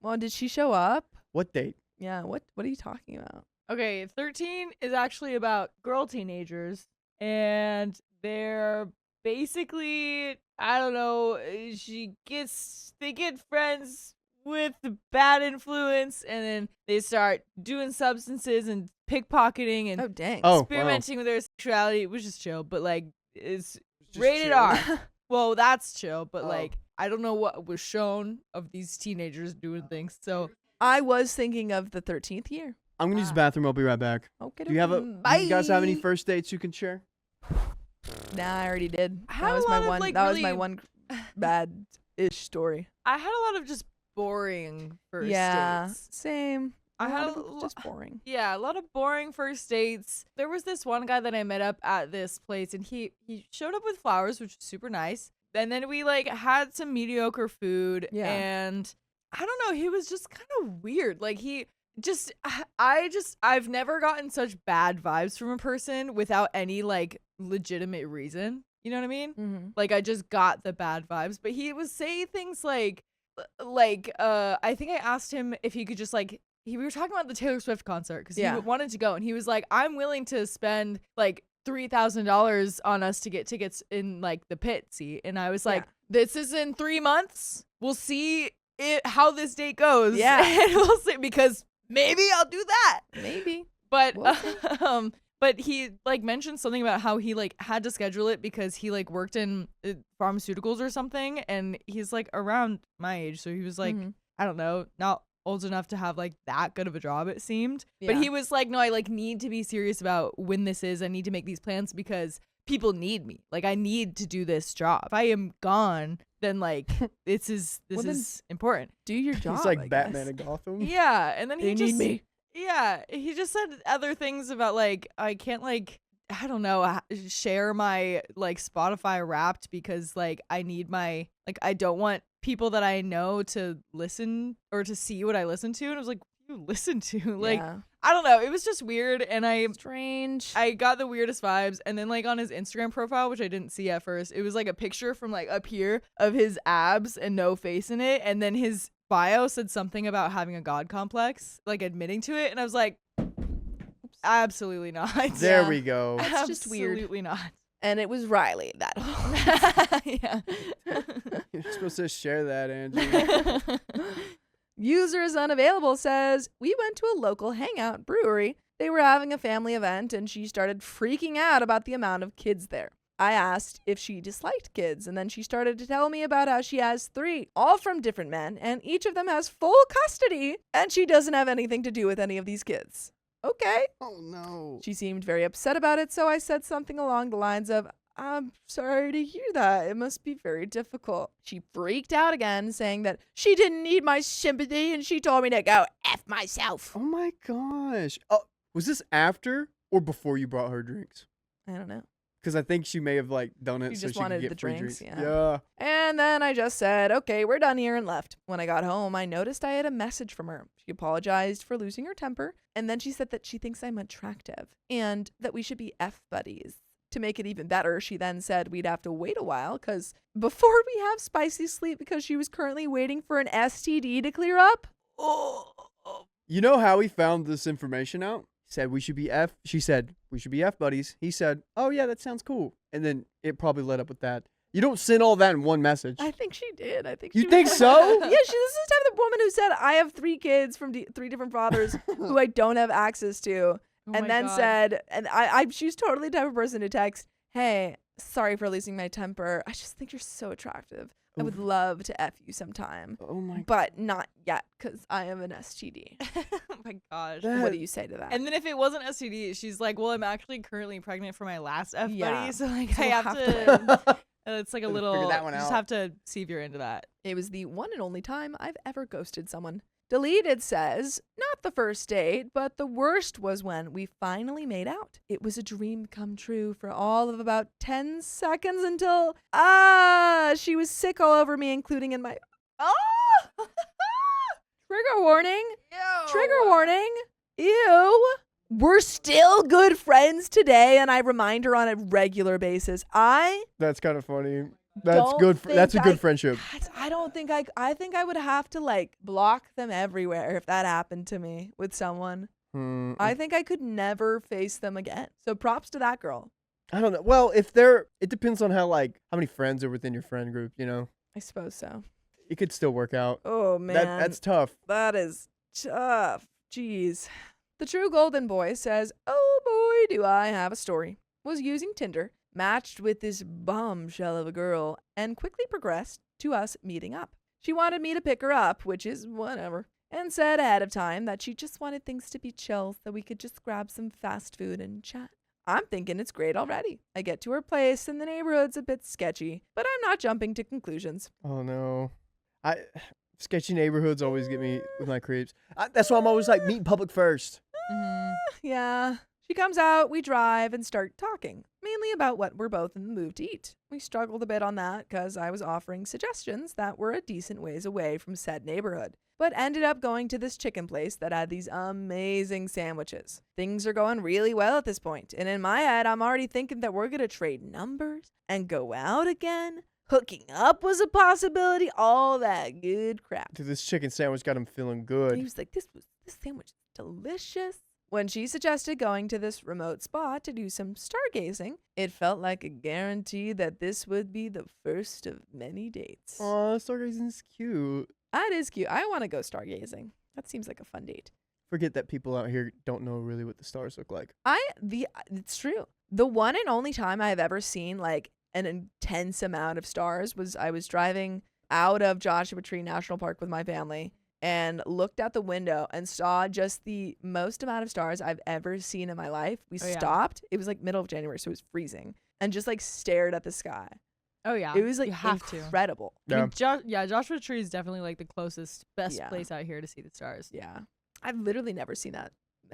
Well, did she show up? What date? Yeah. What are you talking about? Okay, 13 is actually about girl teenagers, and they're basically, I don't know, they get friends with the bad influence, and then they start doing substances and pickpocketing and Oh, dang. Oh, wow. experimenting with their sexuality, which is chill, but like it's Just rated chill. R. Well, that's chill, but Oh. like I don't know what was shown of these teenagers doing things. So I was thinking of the 13th year. I'm gonna use the bathroom. I'll be right back. Okay. Do you have you guys have any first dates you can share? Nah, I already did. I had That was a my lot of, one. like, That was my really- one bad-ish story. I had a lot of just boring first Yeah, dates. same. I A had lot a of just boring. Yeah, a lot of boring first dates. There was this one guy that I met up at this place, and he showed up with flowers, which was super nice. And then we like had some mediocre food, Yeah. and I don't know, he was just kind of weird. Like he just, I've never gotten such bad vibes from a person without any like legitimate reason. You know what I mean? Mm-hmm. Like I just got the bad vibes, but he was saying things like I think I asked him if he could just like we were talking about the Taylor Swift concert because Yeah. he wanted to go, and he was like, I'm willing to spend like $3,000 on us to get tickets in like the pit seat. And I was like, this is in 3 months. We'll see how this date goes. Yeah. And we'll see, because maybe I'll do that. Maybe. But We'll see. but he like mentioned something about how he like had to schedule it because he like worked in pharmaceuticals or something, and he's like around my age, so he was like, Mhm. I don't know, not old enough to have like that good of a job, it seemed. But Yeah. he was like, no, I like need to be serious about when this is. I need to make these plans because people need me. Like I need to do this job. If I am gone, then like this is Well, then important. Do your job. He's like I Batman guess. in Gotham. Yeah, and then They he need just me. yeah, he just said other things about like I can't like I don't know share my like Spotify Wrapped because like I need my like I don't want people that I know to listen or to see what I listen to, and I was like, you listen to like Yeah. I don't know, it was just weird, and Strange. I got the weirdest vibes. And then like on his Instagram profile, which I didn't see at first, it was like a picture from like up here of his abs and no face in it, and then his bio said something about having a god complex, like admitting to it, and I was like, absolutely not. There Yeah. we go. That's just weird. Absolutely not. And it was Riley that. Yeah. You're supposed to share that, Angie. User is unavailable says, we went to a local hangout brewery. They were having a family event and she started freaking out about the amount of kids there. I asked if she disliked kids, and then she started to tell me about how she has 3, all from different men, and each of them has full custody, and she doesn't have anything to do with any of these kids. Okay. Oh no. She seemed very upset about it, so I said something along the lines of, I'm sorry to hear that. It must be very difficult. She freaked out again, saying that she didn't need my sympathy and she told me to go F myself. Oh my gosh. Oh, was this after or before you brought her drinks? I don't know. Because I think she may have like done it She so just she could wanted get the free drinks, drinks. yeah. And then I just said, okay, we're done here, and left. When I got home, I noticed I had a message from her. She apologized for losing her temper, and then she said that she thinks I'm attractive and that we should be F buddies. To make it even better, she then said we'd have to wait a while because before we have spicy sleep because she was currently waiting for an STD to clear up. Oh. You know how he found this information out? He said we should be F. She said we should be F buddies. He said, oh yeah, that sounds cool. And then it probably led up with that. You don't send all that in one message. I think she did. I think You she think was- so? Yeah, this is the type of woman who said I have 3 kids from 3 different fathers who I don't have access to. Oh And my then God. said, and I she's totally the type of person to text, hey, sorry for losing my temper. I just think you're so attractive. I would Oof. love to F you sometime, Oh my. but not yet because I have an STD. Oh my gosh. That- What do you say to that? And then if it wasn't STD, she's like, well, I'm actually currently pregnant for my last F Yeah. buddy. So like So I we'll have have to, it's like a Gotta little, figure that one you just out. have to see if you're into that. It was the one and only time I've ever ghosted someone. Deleted says, not the first date, but the worst was when we finally made out. It was a dream come true for all of about 10 seconds until, she was sick all over me, including in my, trigger warning, trigger warning, ew. We're still good friends today, and I remind her on a regular basis. That's kind of funny. That's Don't good. That's a think good I- friendship. I don't think I think I would have to like block them everywhere if that happened to me with someone. I think I could never face them again. So props to that girl. I don't know. Well, if they're, it depends on how many friends are within your friend group. You know, I suppose so. it could still work out. Oh man. That's tough. That is tough. Jeez. The true golden boy says, oh boy, do I have a story. Was using Tinder, matched with this bombshell of a girl, and quickly progressed to us meeting up. She wanted me to pick her up, which is whatever. and said ahead of time that she just wanted things to be chill so we could just grab some fast food and chat. I'm thinking it's great already. I get to her place and the neighborhood's a bit sketchy, but I'm not jumping to conclusions. Oh no, sketchy neighborhoods always get me with my creeps. That's why I'm always like meet in public first. Yeah. She comes out, we drive and start talking, mainly about what we're both in the mood to eat. We struggled a bit on that because I was offering suggestions that were a decent ways away from said neighborhood, but ended up going to this chicken place that had these amazing sandwiches. Things are going really well at this point, and in my head, I'm already thinking that we're going to trade numbers and go out again. Hooking up was a possibility, all that good crap. Dude, this chicken sandwich got him feeling good. He was like, this sandwich is delicious. When she suggested going to this remote spot to do some stargazing, it felt like a guarantee that this would be the first of many dates. Aw, stargazing's cute. That is cute. I want to go stargazing. That seems like a fun date. Forget that people out here don't know really what the stars look like. It's true. The one and only time I have ever seen like an intense amount of stars was I was driving out of Joshua Tree National Park with my family and looked out the window and saw just the most amount of stars I've ever seen in my life. We stopped. It was like middle of January, so it was freezing, and just like stared at the sky. Oh yeah, it was like you have incredible. Yeah. I mean, Joshua Tree is definitely like the closest, best place out here to see the stars. Yeah, I've literally never seen that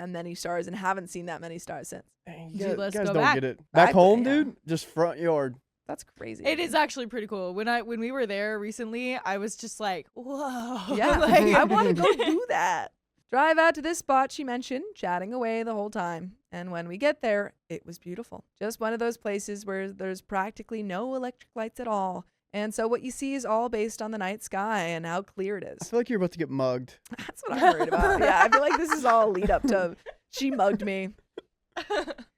many stars and haven't seen that many stars since. You let's guys go don't back. get it. Back home, yeah. dude, just front yard. That's crazy. It is actually pretty cool. When we were there recently, I was just like, whoa. Yeah, like, I want to go do that. Drive out to this spot she mentioned, chatting away the whole time. And when we get there, it was beautiful. Just one of those places where there's practically no electric lights at all. And so what you see is all based on the night sky and how clear it I is. feel like you're about to get mugged. That's what I'm worried about. Yeah, I feel like this is all lead up to she mugged me.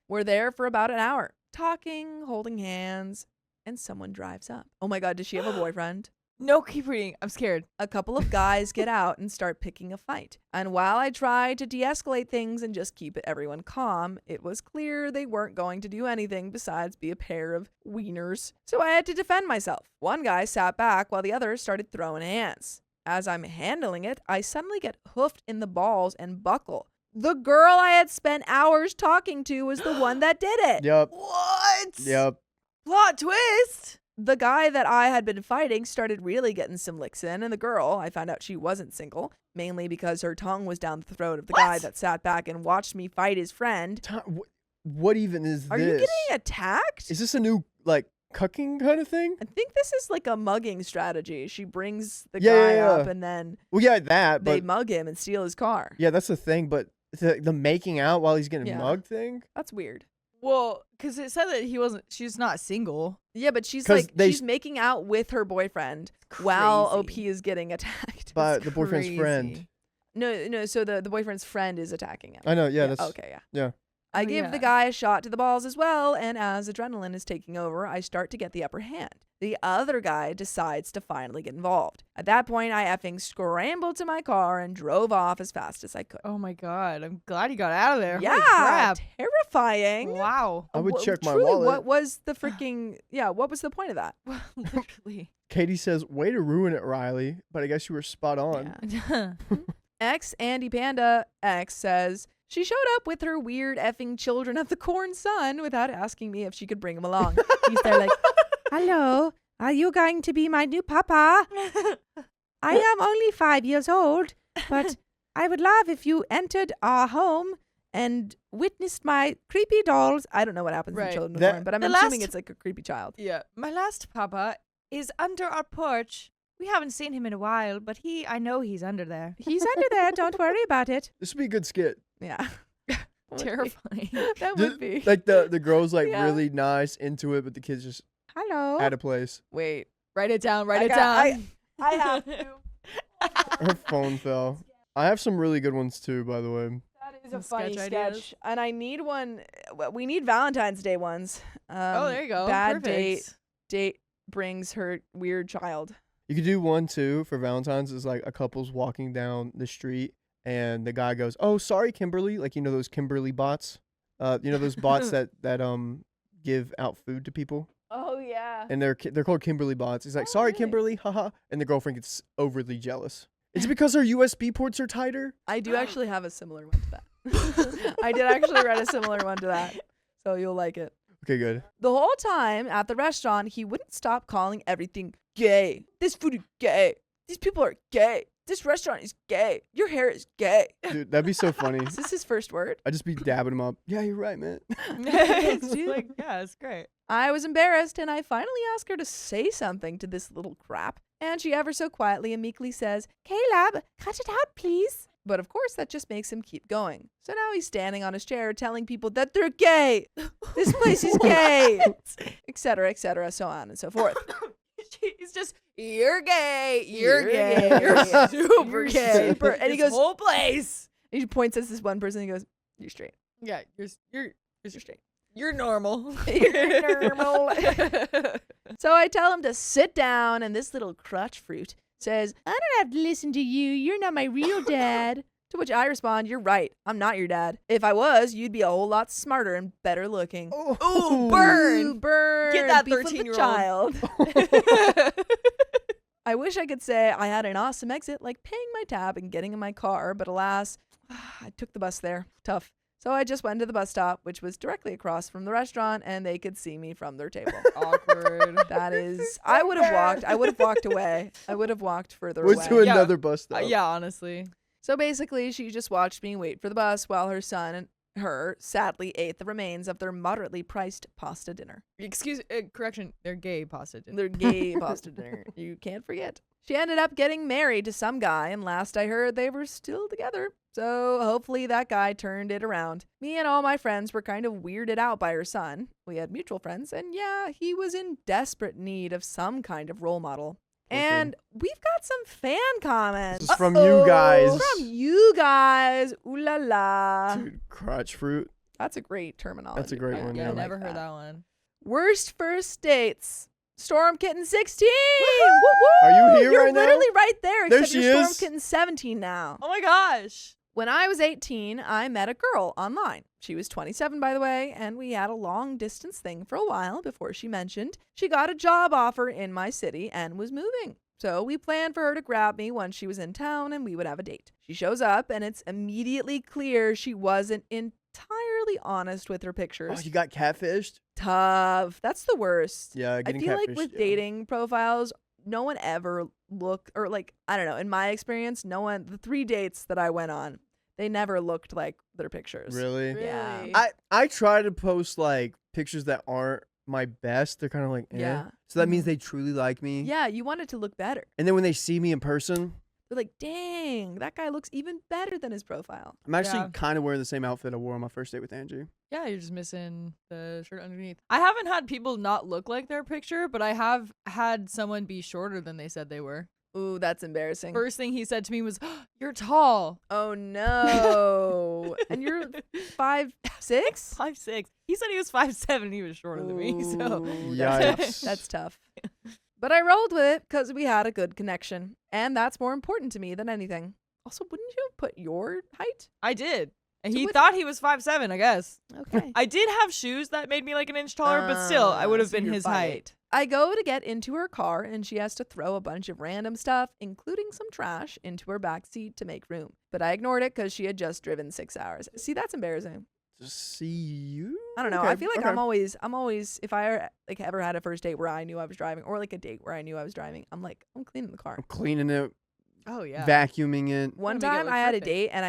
We're there for about an hour, talking, holding hands, and someone drives up. Oh my God, does she have a boyfriend? No, keep reading. I'm scared. A couple of guys get out and start picking a fight. And while I tried to de-escalate things and just keep everyone calm, it was clear they weren't going to do anything besides be a pair of wieners. So I had to defend myself. One guy sat back while the other started throwing hands. As I'm handling it, I suddenly get hoofed in the balls and buckle. The girl I had spent hours talking to was the one that did it. Yep. What? Yep. Plot twist. The guy that I had been fighting started really getting some licks in, and the girl, I found out she wasn't single, mainly because her tongue was down the throat of the guy that sat back and watched me fight his friend. What even is Are this? you getting attacked? Is this a new, like, cucking kind of thing? I think this is like a mugging strategy. She brings the guy up and then well, yeah, that, they but mug him and steal his car. yeah, that's the thing, but the making out while he's getting mugged thing? That's weird. Well, because it said that she's not single. Yeah, but she's 'Cause like, she's making out with her boyfriend while OP is getting attacked. By the boyfriend's friend. No, so the boyfriend's friend is attacking him. I know, yeah, that's... Okay, yeah. Yeah. I give the guy a shot to the balls as well, and as adrenaline is taking over, I start to get the upper hand. The other guy decides to finally get involved. At that point, I effing scrambled to my car and drove off as fast as I could. Oh my God, I'm glad you got out of there. Yeah, Holy crap. terrifying. Wow. I would check my truly, wallet. What was the freaking, what was the point of that? Literally. Katie says, way to ruin it, Riley, but I guess you were spot on. Yeah. X Andy Panda X says, she showed up with her weird effing children of the corn son without asking me if she could bring them along. He's there like, hello, are you going to be my new papa? I am only 5 years old, but I would love if you entered our home and witnessed my creepy dolls. I don't know what happens to children of the corn, but I'm assuming it's like a creepy child. Yeah. My last papa is under our porch. We haven't seen him in a while, but I know he's under there. He's under there. Don't worry about it. This would be a good skit. Yeah. Terrifying. That would be. Like the girl's like really nice into it, but the kid's just hello out of place. Wait. Write it down. Write it down. I have to. Her phone fell. I have some really good ones too, by the way. That is Some a funny sketch sketch. ideas. And I need one. We need Valentine's Day ones. Oh, there you go. Bad Perfect. date brings her weird child. You could do one too for Valentine's. Is like a couple's walking down the street and the guy goes, "Oh, sorry, Kimberly." Like, you know those Kimberly bots. You know those bots that give out food to people. Oh yeah. And they're called Kimberly bots. He's like, "Sorry, Kimberly, haha," and the girlfriend gets overly jealous. Is it because our USB ports are tighter? I do actually have a similar one to that. I did actually write a similar one to that. So you'll like it. Okay, good. The whole time at the restaurant, he wouldn't stop calling everything gay. This food is gay. These people are gay. This restaurant is gay. Your hair is gay. Dude, that'd be so funny. Is this his first word? I'd just be dabbing him up. Yeah, you're right, man. It's like, yeah, it's great. I was embarrassed, and I finally asked her to say something to this little crap. And she ever so quietly and meekly says, Caleb, cut it out, please. But of course, that just makes him keep going. So now he's standing on his chair telling people that they're gay. This place is gay. Etc., so on and so forth. He's just, you're gay. You're gay. gay. You're super You're gay. super. And he This goes, whole place. he points at this one person and he goes, you're straight. Yeah, you're Straight. You're normal. You're normal. So I tell him to sit down, and this little crotch fruit says, I don't have to listen to you. You're not my real dad. To which I respond, you're right. I'm not your dad. If I was, you'd be a whole lot smarter and better looking. Ooh, burn. Ooh, burn. Get that Beef with the 13-year-old. child. I wish I could say I had an awesome exit, like paying my tab and getting in my car, but alas, I took the bus there. Tough. So I just went to the bus stop, which was directly across from the restaurant, and they could see me from their table. Awkward. That is, I would have walked away. I would have walked further Went away. to another bus stop. Yeah, honestly. So basically, she just watched me wait for the bus while her son and her sadly ate the remains of their moderately priced pasta dinner. Correction, they're gay pasta dinner. Their gay pasta dinner. You can't forget. She ended up getting married to some guy, and last I heard, they were still together. So hopefully that guy turned it around. Me and all my friends were kind of weirded out by her son. We had mutual friends, and yeah, he was in desperate need of some kind of role model. And we've got some fan comments. This is from you guys. From you guys. Ooh la la. Dude, crotch fruit. That's a great terminology. That's a great one. Yeah, Yeah, I never like heard that one. Worst first dates. Storm Kitten 16. Are you here You're right now? literally right there. There Except she you're is. Storm Kitten 17 now. Oh my gosh. When I was 18, I met a girl online. She was 27, by the way, and we had a long distance thing for a while before she mentioned she got a job offer in my city and was moving. So we planned for her to grab me once she was in town and we would have a date. She shows up and it's immediately clear she wasn't entirely honest with her pictures. Oh, you got catfished? Tough. That's the worst. Yeah, I getting feel like catfished, with yeah. dating profiles, no one ever looked, or like, I don't know, in my experience, the 3 dates that I went on, they never looked like their pictures. Really? Yeah. Really? I try to post like pictures that aren't my best. They're kind of like, eh. Yeah. So that means they truly like me. Yeah, you want it to look better. And then when they see me in person, They're like, dang, that guy looks even better than his profile. I'm actually Yeah. kind of wearing the same outfit I wore on my first date with Angie. Yeah, you're just missing the shirt underneath. I haven't had people not look like their picture, but I have had someone be shorter than they said they were. Ooh, that's embarrassing. First thing he said to me was, "You're tall." Oh no. And you're 5'6"? 5'6". He said he was 5'7". He was shorter than me. So Ooh, Yikes. that's tough. But I rolled with it because we had a good connection. And that's more important to me than anything. Also, wouldn't you have put your height? I did. And So he what- thought he was 5'7", I guess. Okay. I did have shoes that made me like an inch taller, but still, I would have so been you're his 5'8". height. I go to get into her car and she has to throw a bunch of random stuff, including some trash, into her back seat to make room. But I ignored it because she had just driven 6 hours. See, that's embarrassing. See you? I don't know. Okay, I feel like okay. I'm always, if I like ever had a first date where I knew I was driving, or like a date where I knew I was driving, I'm cleaning the car. I'm cleaning it, Oh, yeah. vacuuming it. One Wanna make it time look I had a perfect. date and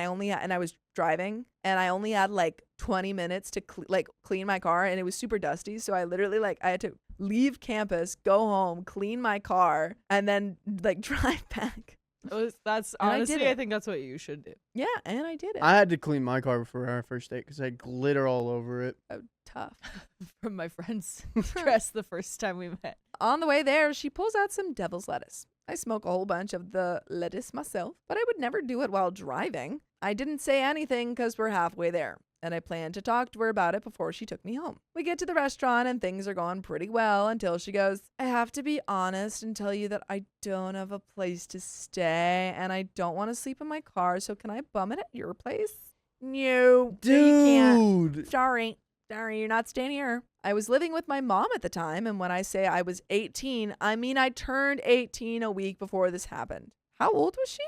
I was driving and I only had like 20 minutes to clean my car and it was super dusty. So I literally I had to leave campus, go home, clean my car, and then drive back. That's And I did honestly, it. I think that's what you should do. Yeah, and I did it. I had to clean my car before our first date because I had glitter all over it. Oh, tough. From my friend's dress the first time we met. On the way there, she pulls out some devil's lettuce. I smoke a whole bunch of the lettuce myself, but I would never do it while driving. I didn't say anything because we're halfway there, and I planned to talk to her about it before she took me home. We get to the restaurant and things are going pretty well until she goes, I have to be honest and tell you that I don't have a place to stay and I don't want to sleep in my car, so can I bum it at your place? No, you can't. Dude. Sorry, you're not staying here. I was living with my mom at the time, and when I say I was 18, I mean I turned 18 a week before this happened. How old was she?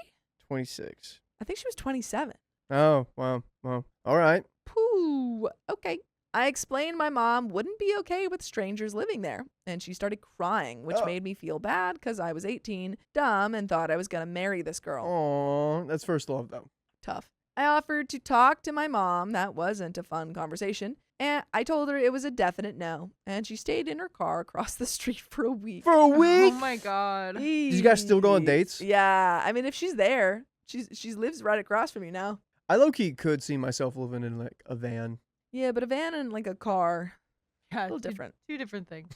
26. I think she was 27. Oh, wow. Well, all right. Pooh. Okay. I explained my mom wouldn't be okay with strangers living there, and she started crying, which made me feel bad because I was 18, dumb, and thought I was going to marry this girl. Aw, that's first love, though. Tough. I offered to talk to my mom. That wasn't a fun conversation. And I told her it was a definite no. And she stayed in her car across the street for a week. For a week? Oh my God. Did you guys still go on dates? Yeah. I mean, if she's there, she lives right across from you now. I low-key could see myself living in like a van. Yeah, but a van and like a car, Yeah, a little different. Two different things.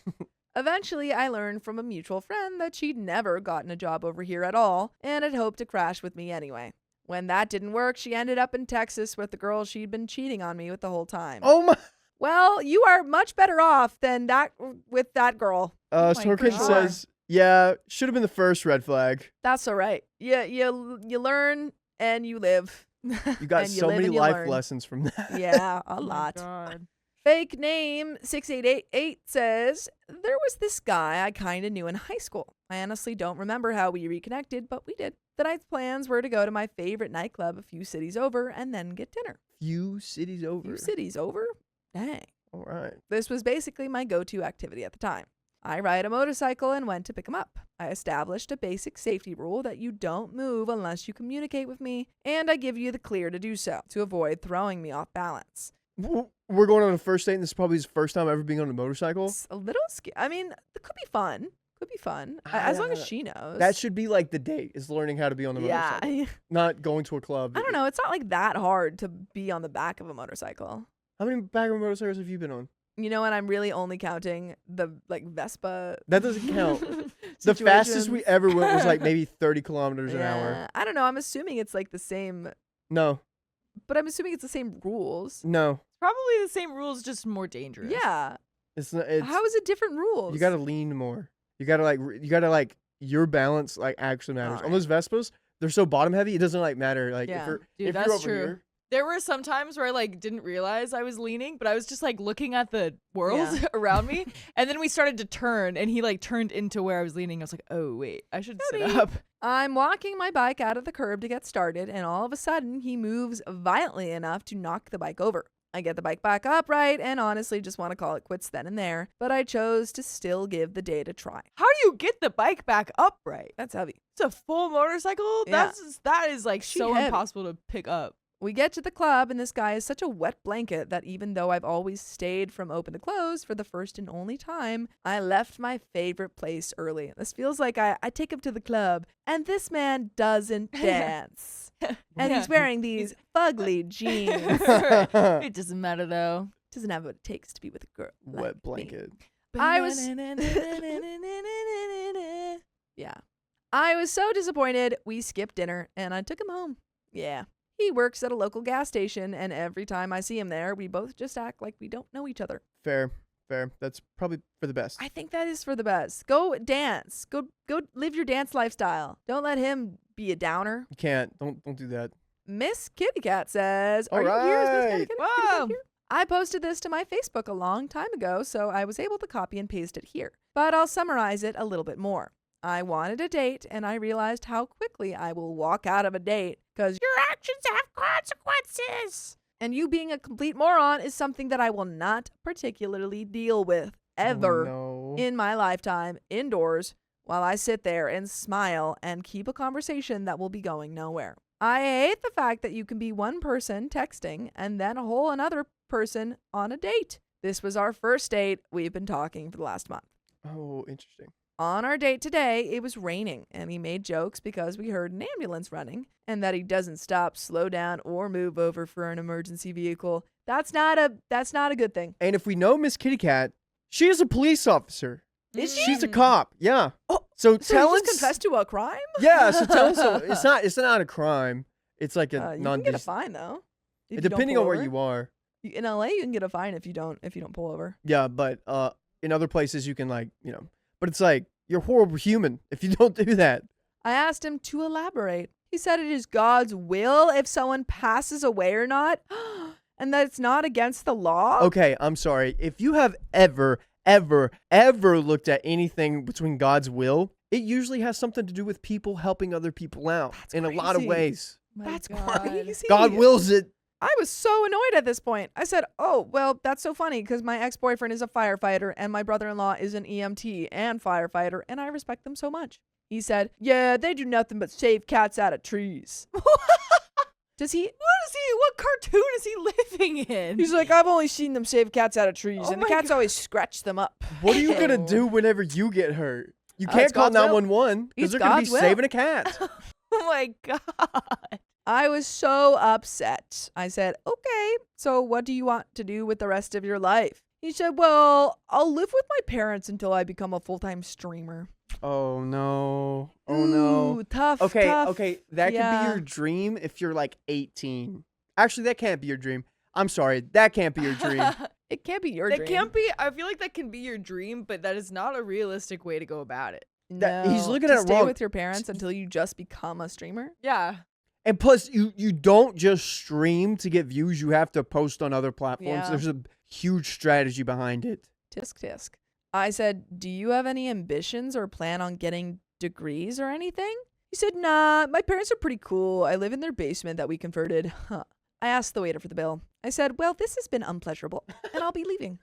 Eventually, I learned from a mutual friend that she'd never gotten a job over here at all and had hoped to crash with me anyway. When that didn't work, she ended up in Texas with the girl she'd been cheating on me with the whole time. Oh my. Well, you are much better off than that with that girl. Sorkin says, yeah, should have been the first red flag. That's all right. You learn and you live. You got so many life lessons from that. Yeah, a lot. God. Fake name 6888 says, there was this guy I kind of knew in high school. I honestly don't remember how we reconnected, but we did. The night's plans were to go to my favorite nightclub a few cities over and then get dinner. Few cities over. Few cities over? Dang. All right. This was basically my go-to activity at the time. I ride a motorcycle and went to pick him up. I established a basic safety rule that you don't move unless you communicate with me, and I give you the clear to do so to avoid throwing me off balance. We're going on a first date, and this is probably his first time ever being on a motorcycle. It's a little scary. I mean, it could be fun. Could be fun. As long as she knows. That should be like the date, is learning how to be on the motorcycle. Yeah. Not going to a club. I don't know. It's not like that hard to be on the back of a motorcycle. How many back of motorcycles have you been on? You know what? I'm really only counting the like Vespa. That doesn't count. The fastest we ever went was like maybe 30 kilometers an hour. I don't know. I'm assuming it's like the same. No. But I'm assuming it's the same rules. No. Probably the same rules, just more dangerous. Yeah. It's not. How is it different rules? You gotta lean more. You gotta like your balance like actually matters. All On right. those Vespas, they're so bottom heavy. It doesn't like matter. Like Yeah. Dude, if that's you're over true. here, There were some times where I like didn't realize I was leaning, but I was just like looking at the world around me. And then we started to turn and he like turned into where I was leaning. I was like, oh wait, I should sit up. I'm walking my bike out of the curb to get started, and all of a sudden he moves violently enough to knock the bike over. I get the bike back upright and honestly just want to call it quits then and there, but I chose to still give the date a try. How do you get the bike back upright? That's heavy. It's a full motorcycle? Yeah. That is like She so heavy. impossible to pick up. We get to the club, and this guy is such a wet blanket that even though I've always stayed from open to close for the first and only time, I left my favorite place early. This feels like I take him to the club, and this man doesn't dance. And he's wearing these fugly jeans. It doesn't matter though. Doesn't have what it takes to be with a girl. like wet me. blanket. I was Yeah. I was so disappointed. We skipped dinner and I took him home. Yeah. He works at a local gas station, and every time I see him there, we both just act like we don't know each other. Fair. That's probably for the best. I think that is for the best. Go dance. Go live your dance lifestyle. Don't let him be a downer. You can't. Don't do that. Miss Kitty Cat says, All are you here? Is Miss Kitty right. Cat Whoa. here? I posted this to my Facebook a long time ago, so I was able to copy and paste it here. But I'll summarize it a little bit more. I wanted a date, and I realized how quickly I will walk out of a date because your actions have consequences. And you being a complete moron is something that I will not particularly deal with ever Oh, no. in my lifetime indoors while I sit there and smile and keep a conversation that will be going nowhere. I hate the fact that you can be one person texting and then a whole another person on a date. This was our first date. We've been talking for the last month. Oh, interesting. On our date today, it was raining, and he made jokes because we heard an ambulance running and that he doesn't stop, slow down, or move over for an emergency vehicle. That's not a good thing. And if we know Miss Kitty Cat, she is a police officer. Is she? She's a cop. Yeah. Oh, So So tell you us. just confessed to a crime? Yeah. So tell us. It's not a crime. It's like a You non. can get a fine though. if you don't Depending pull on where over. you are. In LA, you can get a fine if you don't pull over. Yeah, but in other places you can but it's like you're a horrible human if you don't do that. I asked him to elaborate. He said it is God's will if someone passes away or not, and that it's not against the law. Okay, I'm sorry. If you have ever looked at anything between God's will it usually has something to do with people helping other people out That's in a lot of crazy. ways. That's God. crazy. God wills it. I was so annoyed at this point. I said, oh, well, that's so funny because my ex-boyfriend is a firefighter and my brother-in-law is an EMT and firefighter, and I respect them so much. He said, yeah, they do nothing but save cats out of trees. Does he? What cartoon is he living in? He's like, I've only seen them save cats out of trees, Oh and the my cats God. always scratch them up. What are you going to do whenever you get hurt? You It's can't call God's will. 911 because It's they're going to be God's will. saving a cat. Oh my God. I was so upset. I said, okay, so what do you want to do with the rest of your life? He said, well, I'll live with my parents until I become a full-time streamer. Oh, no. Oh, no. Ooh, tough, Okay, tough. okay. That could Yeah. be your dream if you're like 18. Actually, that can't be your dream. I'm sorry. That can't be your dream. It can't be your That dream. can't be. I feel like that can be your dream, but that is not a realistic way to go about it. He's looking to at it stay wrong. with your parents until you just become a streamer. Yeah. And plus, you don't just stream to get views. You have to post on other platforms. Yeah. There's a huge strategy behind it. Tisk tisk. I said, do you have any ambitions or plan on getting degrees or anything? He said, nah, my parents are pretty cool. I live in their basement that we converted. Huh. I asked the waiter for the bill. I said, well, this has been unpleasurable and I'll be leaving.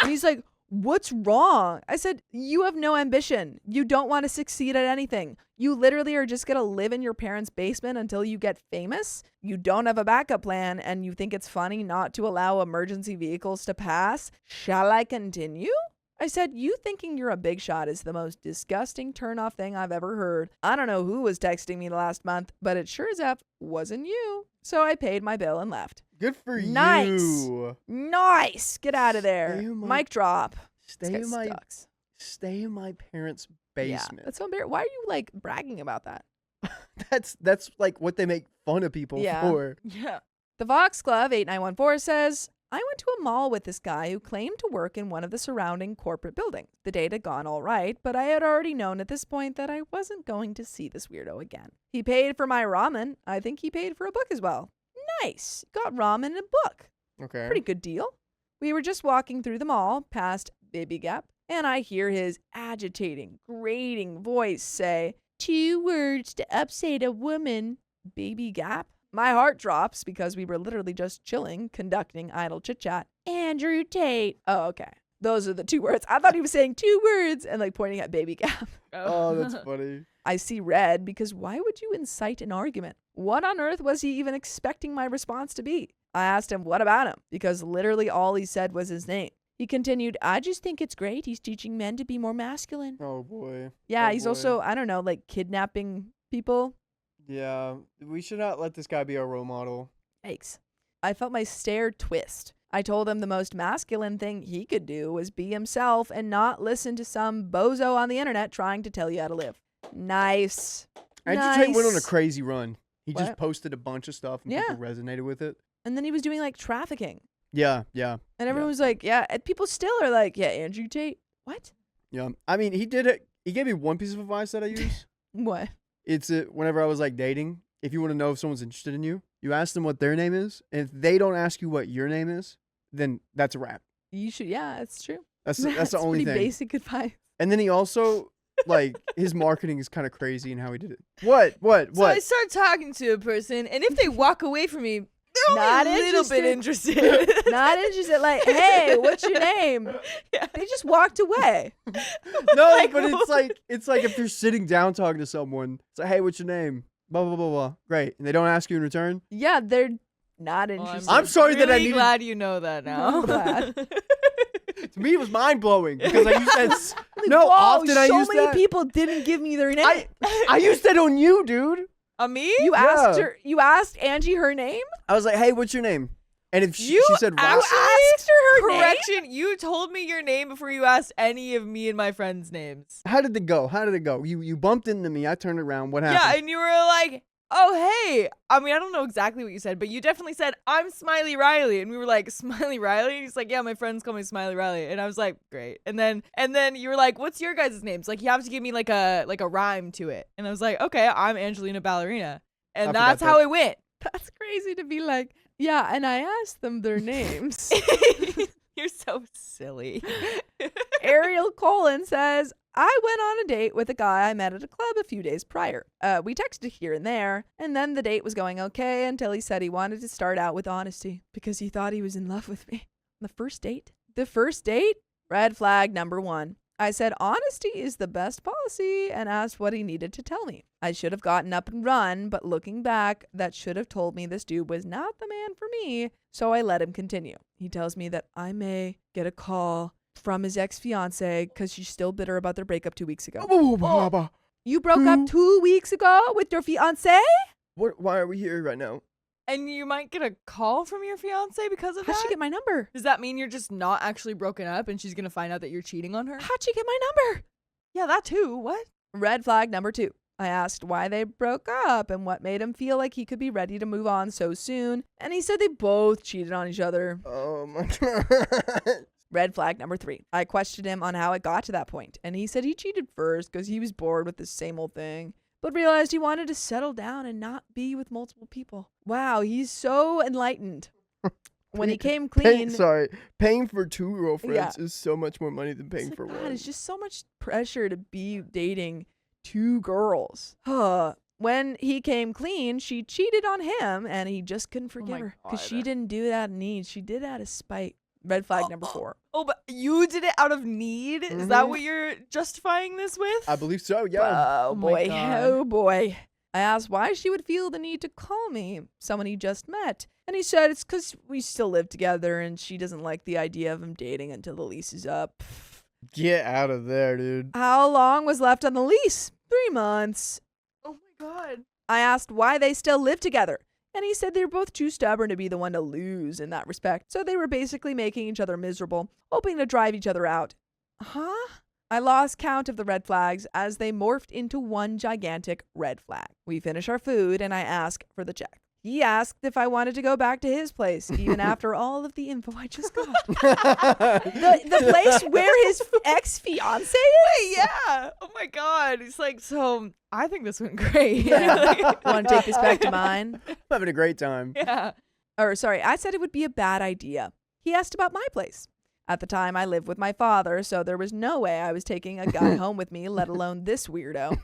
And he's like, what's wrong? I said, you have no ambition. You don't want to succeed at anything. You literally are just going to live in your parents' basement until you get famous. You don't have a backup plan and you think it's funny not to allow emergency vehicles to pass. Shall I continue? I said, you thinking you're a big shot is the most disgusting turn-off thing I've ever heard. I don't know who was texting me last month, but it sure as F wasn't you. So I paid my bill and left. Good for Nice. you. Nice. Get out of there. Stay in my- Mic drop. Stay This in guy my sucks. stay in my parents' Yeah, basement. that's so embarrassing. Why are you like bragging about that? That's like what they make fun of people Yeah. for. Yeah. The Vox Club 8914 says, I went to a mall with this guy who claimed to work in one of the surrounding corporate buildings. The date had gone all right, but I had already known at this point that I wasn't going to see this weirdo again. He paid for my ramen. I think he paid for a book as well. Nice. Got ramen and a book. Okay. Pretty good deal. We were just walking through the mall past Baby Gap, and I hear his agitating, grating voice say, 2 words to upset a woman. Baby Gap? My heart drops because we were literally just chilling, conducting idle chit-chat. Andrew Tate. Oh, okay. Those are the 2 words. I thought he was saying 2 words and like pointing at Baby Gap. Oh, that's funny. I see red because why would you incite an argument? What on earth was he even expecting my response to be? I asked him, what about him? Because literally all he said was his name. He continued, I just think it's great. He's teaching men to be more masculine. Oh boy. Yeah, Oh, he's boy. also, I don't know, like kidnapping people. Yeah, we should not let this guy be our role model. Yikes. I felt my stare twist. I told him the most masculine thing he could do was be himself and not listen to some bozo on the internet trying to tell you how to live. Nice. Andrew Tate went on a Nice. crazy run. He just What? posted a bunch of stuff and Yeah. people resonated with it. And then he was doing like trafficking. Yeah, yeah, And everyone was like, yeah. And people still are like, yeah, Andrew Tate. What? yeah. I mean, he did it. He gave me one piece of advice that I use. What? It's whenever I was like dating, if you want to know if someone's interested in you, you ask them what their name is. And if they don't ask you what your name is, then that's a wrap. You should, yeah, it's true. That's the only pretty thing. basic advice. And then he also like his marketing is kind of crazy in how he did it. What? So I start talking to a person, and if they walk away from me, they're Not only a little bit interested. interested. Not interested. Like, hey, what's your name? Yeah. They just walked away. No, Like, but it's like if you're sitting down talking to someone, it's like, hey, what's your name? Blah blah blah blah. Great, and they don't ask you in return. Yeah, they're not Well, interested. I'm sorry that I really needed- glad you know that now. I'm glad. To me, it was mind blowing because I used that. Like, No, whoa, often I so use many that. people didn't give me their name. I used that on you, dude. Me? You asked Yeah. her. You asked Angie her name. I was like, hey, what's your name? And if she said You Ross, asked her her name. Correction, you told me your name before you asked any of me and my friends' names. how did it go? How did it go? You bumped into me. I turned around. What happened? Yeah, and you were like, oh, hey. I mean, I don't know exactly what you said, but you definitely said, I'm Smiley Riley. And we were like, Smiley Riley? And he's like, yeah, my friends call me Smiley Riley. And I was like, great. And then you were like, what's your guys' names? Like, you have to give me like a rhyme to it. And I was like, okay, I'm Angelina Ballerina. And I that's forgot how that. it went. That's crazy to be like, yeah, and I asked them their names. You're so silly. Ariel Colin says, I went on a date with a guy I met at a club a few days prior. We texted here and there, and then the date was going okay until he said he wanted to start out with honesty because he thought he was in love with me. The first date? The first date? Red flag number 1. I said honesty is the best policy and asked what he needed to tell me. I should have gotten up and run, but looking back, that should have told me this dude was not the man for me, so I let him continue. He tells me that I may get a call from his ex-fiance because she's still bitter about their breakup 2 weeks ago. You broke up 2 weeks ago with your fiance? Why are we here right now? And you might get a call from your fiance because of that? How'd she get my number? Does that mean you're just not actually broken up and she's going to find out that you're cheating on her? How'd she get my number? Yeah, that too. What? Red flag number 2. I asked why they broke up and what made him feel like he could be ready to move on so soon, and he said they both cheated on each other. Oh my God. Red flag number 3. I questioned him on how it got to that point, and he said he cheated first because he was bored with the same old thing, but realized he wanted to settle down and not be with multiple people. Wow, he's so enlightened. When he came clean... Paying for 2 girlfriends is so much more money than paying for God, one. it's just so much pressure to be dating 2 girls. When he came clean, she cheated on him, and he just couldn't forgive her because she didn't do it out of need. She did it out of spite. Red flag number 4. Oh, but you did it out of need? Mm-hmm. Is that what you're justifying this with? I believe so, yeah. Oh, boy. Oh, boy. I asked why she would feel the need to call me, someone he just met. And he said it's because we still live together and she doesn't like the idea of him dating until the lease is up. Get out of there, dude. How long was left on the lease? 3 months. Oh, my God. I asked why they still live together. And he said they were both too stubborn to be the one to lose in that respect. So they were basically making each other miserable, hoping to drive each other out. Huh? I lost count of the red flags as they morphed into one gigantic red flag. We finish our food and I ask for the check. He asked if I wanted to go back to his place, even after all of the info I just got. the place where his ex-fiance is? Wait, yeah. Oh, my God. He's like, so I think this went great. Yeah. Want to take this back to mine? I'm having a great time. Yeah. I said it would be a bad idea. He asked about my place. At the time, I lived with my father, so there was no way I was taking a guy home with me, let alone this weirdo.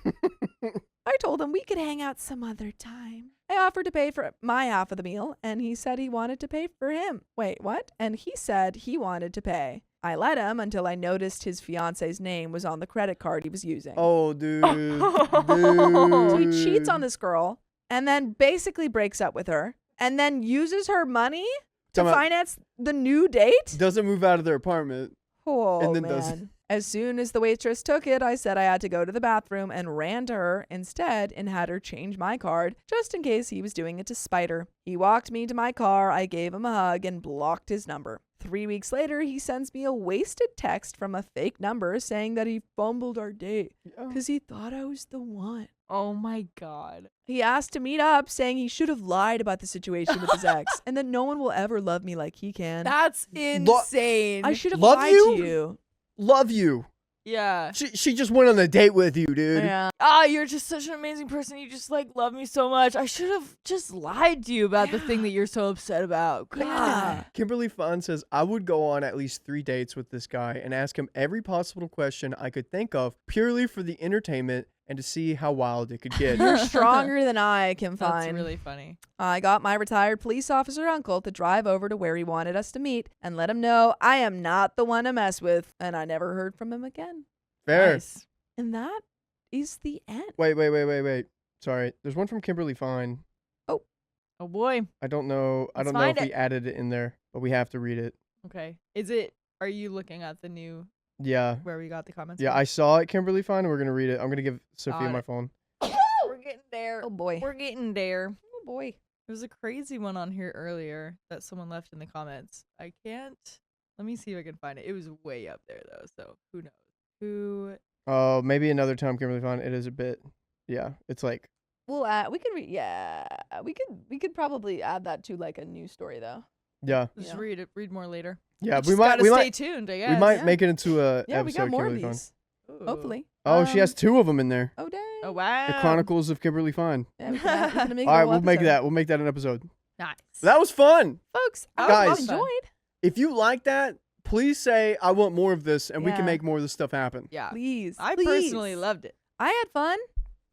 I told him we could hang out some other time. I offered to pay for my half of the meal, and he said he wanted to pay for him. Wait, what? And he said he wanted to pay. I let him until I noticed his fiance's name was on the credit card he was using. Oh, dude. So he cheats on this girl, and then basically breaks up with her, and then uses her money to finance the new date? Doesn't move out of their apartment. Oh, and then man. doesn't. As soon as the waitress took it, I said I had to go to the bathroom and ran to her instead and had her change my card just in case he was doing it to spite her. He walked me to my car, I gave him a hug and blocked his number. 3 weeks later, he sends me a wasted text from a fake number saying that he fumbled our date because he thought I was the one. Oh, my God. He asked to meet up, saying he should have lied about the situation with his ex and that no one will ever love me like he can. That's insane. I should have Love lied you? to you. Love you. Yeah. She just went on a date with you, dude. Yeah. You're just such an amazing person. You just love me so much. I should have just lied to you about the thing that you're so upset about. Yeah. Kimberly Fun says, I would go on at least 3 dates with this guy and ask him every possible question I could think of purely for the entertainment and to see how wild it could get. You're stronger than I can find. That's really funny. I got my retired police officer uncle to drive over to where he wanted us to meet and let him know I am not the one to mess with, and I never heard from him again. Fair. Nice. And that is the end. Wait. Sorry. There's one from Kimberly Fine. Oh boy. I don't know. I don't know if we added it in there, but we have to read it. Okay. Are you looking at the new Yeah. where we got the comments? Yeah, from? I saw it, Kimberly Fine, and we're going to read it. I'm going to give Sophia Got my it. phone. We're getting there. Oh boy. We're getting there. Oh boy. There was a crazy one on here earlier that someone left in the comments. Let me see if I can find it. It was way up there though, so who knows? Oh, maybe another time, Kimberly Fine. It is a bit. Yeah, it's like. We'll we could read. Yeah, we could probably add that to like a news story though. Yeah. Just read it. Read more later. Yeah, We might we stay might tuned. I guess. we might make it into a Yeah, episode. we got more of Kimberly Fine. these. Ooh. Hopefully. Oh, she has 2 of them in there. Oh dang. Oh wow. The Chronicles of Kimberly Fine. Yeah, we can make All right, a whole we'll make episode. that. We'll make that an episode. Nice. That was fun. Folks, I Guys. hope you enjoyed. If you like that, please say I want more of this, and we Yeah. can make more of this stuff happen. Yeah. Please. I please. personally loved it. I had fun.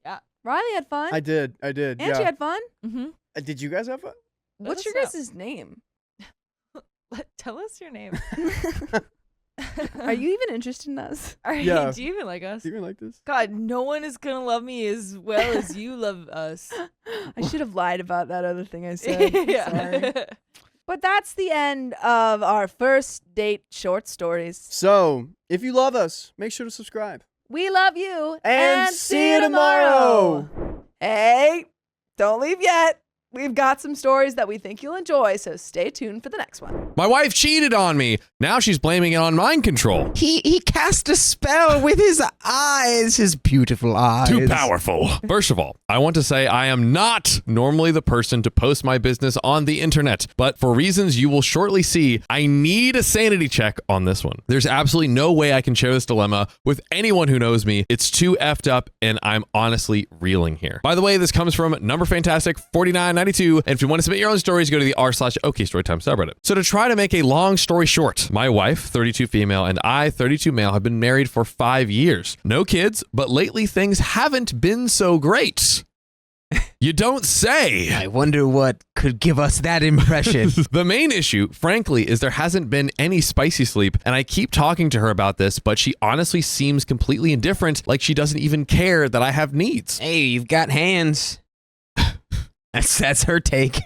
Yeah. Riley had fun. I did. Angie Yeah. had fun. Mm-hmm. Did you guys have fun? What's your us guys' name? Tell us your name. Are you even interested in us? Yeah. Do you even like us? Do you even like this? God, no one is gonna love me as well as you love us. I should have lied about that other thing I said. Sorry. yeah. But that's the end of our first date short stories. So, if you love us, make sure to subscribe. We love you. And see you tomorrow. Hey, don't leave yet. We've got some stories that we think you'll enjoy, so stay tuned for the next one. My wife cheated on me. Now she's blaming it on mind control. He cast a spell with his eyes, his beautiful eyes. Too powerful. First of all, I want to say I am not normally the person to post my business on the internet, but for reasons you will shortly see, I need a sanity check on this one. There's absolutely no way I can share this dilemma with anyone who knows me. It's too effed up, and I'm honestly reeling here. By the way, this comes from NumberFantastic4992, and if you want to submit your own stories, go to the r/OK Storytime subreddit. So to try to make a long story short, my wife, 32 female, and I, 32 male, have been married for 5 years. No kids, but lately things haven't been so great. You don't say. I wonder what could give us that impression. The main issue, frankly, is there hasn't been any spicy sleep, and I keep talking to her about this, but she honestly seems completely indifferent, like she doesn't even care that I have needs. Hey, you've got hands. That's her take.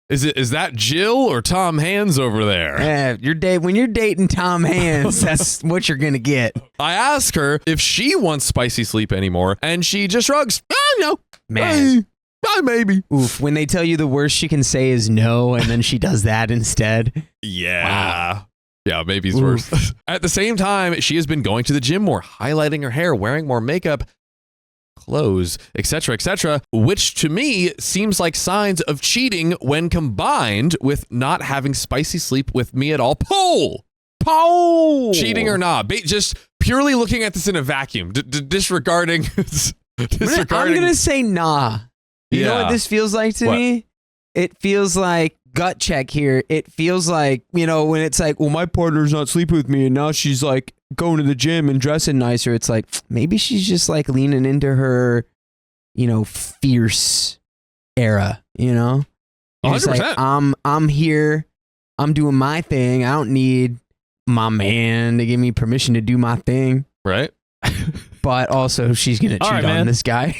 Is that Jill or Tom Hands over there? Yeah, when you're dating Tom Hands, that's what you're gonna get. I ask her if she wants spicy sleep anymore, and she just shrugs. Oh, no. Man. Maybe. Oof, when they tell you the worst she can say is no, and then she does that instead. Yeah. Wow. Yeah, maybe it's worse. At the same time, she has been going to the gym more, highlighting her hair, wearing more makeup, clothes, etc., which to me seems like signs of cheating when combined with not having spicy sleep with me at all. Poll! Cheating or not? Just purely looking at this in a vacuum, disregarding. I'm gonna say nah. You know what this feels like to me? It feels like gut check here. It feels like, when it's like, well, my partner's not sleeping with me, and now she's like going to the gym and dressing nicer. It's like, maybe she's just like leaning into her, fierce era, You're just 100%. like, I'm here. I'm doing my thing. I don't need my man to give me permission to do my thing. Right? But also, she's going to cheat on this guy.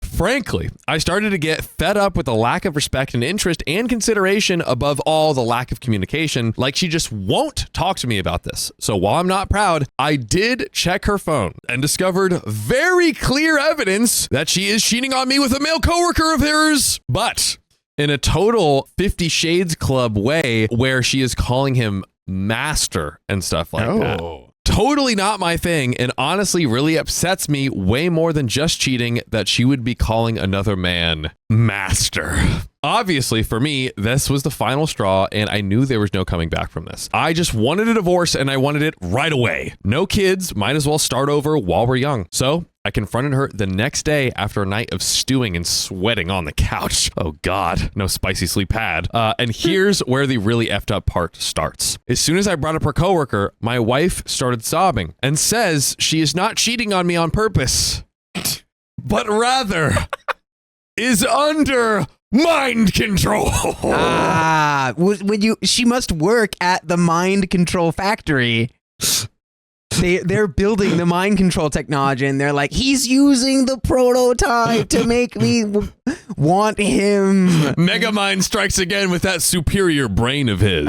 Frankly, I started to get fed up with the lack of respect and interest and consideration, above all, the lack of communication. Like she just won't talk to me about this. So while I'm not proud, I did check her phone and discovered very clear evidence that she is cheating on me with a male coworker of hers. But in a total 50 Shades Club way, where she is calling him master and stuff like that. Totally not my thing, and honestly really upsets me way more than just cheating that she would be calling another man master. Obviously, for me, this was the final straw, and I knew there was no coming back from this. I just wanted a divorce, and I wanted it right away. No kids, might as well start over while we're young. So I confronted her the next day after a night of stewing and sweating on the couch. Oh God, no spicy sleep had. And here's where the really effed up part starts. As soon as I brought up her coworker, my wife started sobbing and says she is not cheating on me on purpose, but rather is under mind control. She must work at the mind control factory. They're building the mind control technology, and they're like, he's using the prototype to make me want him. Megamind strikes again with that superior brain of his.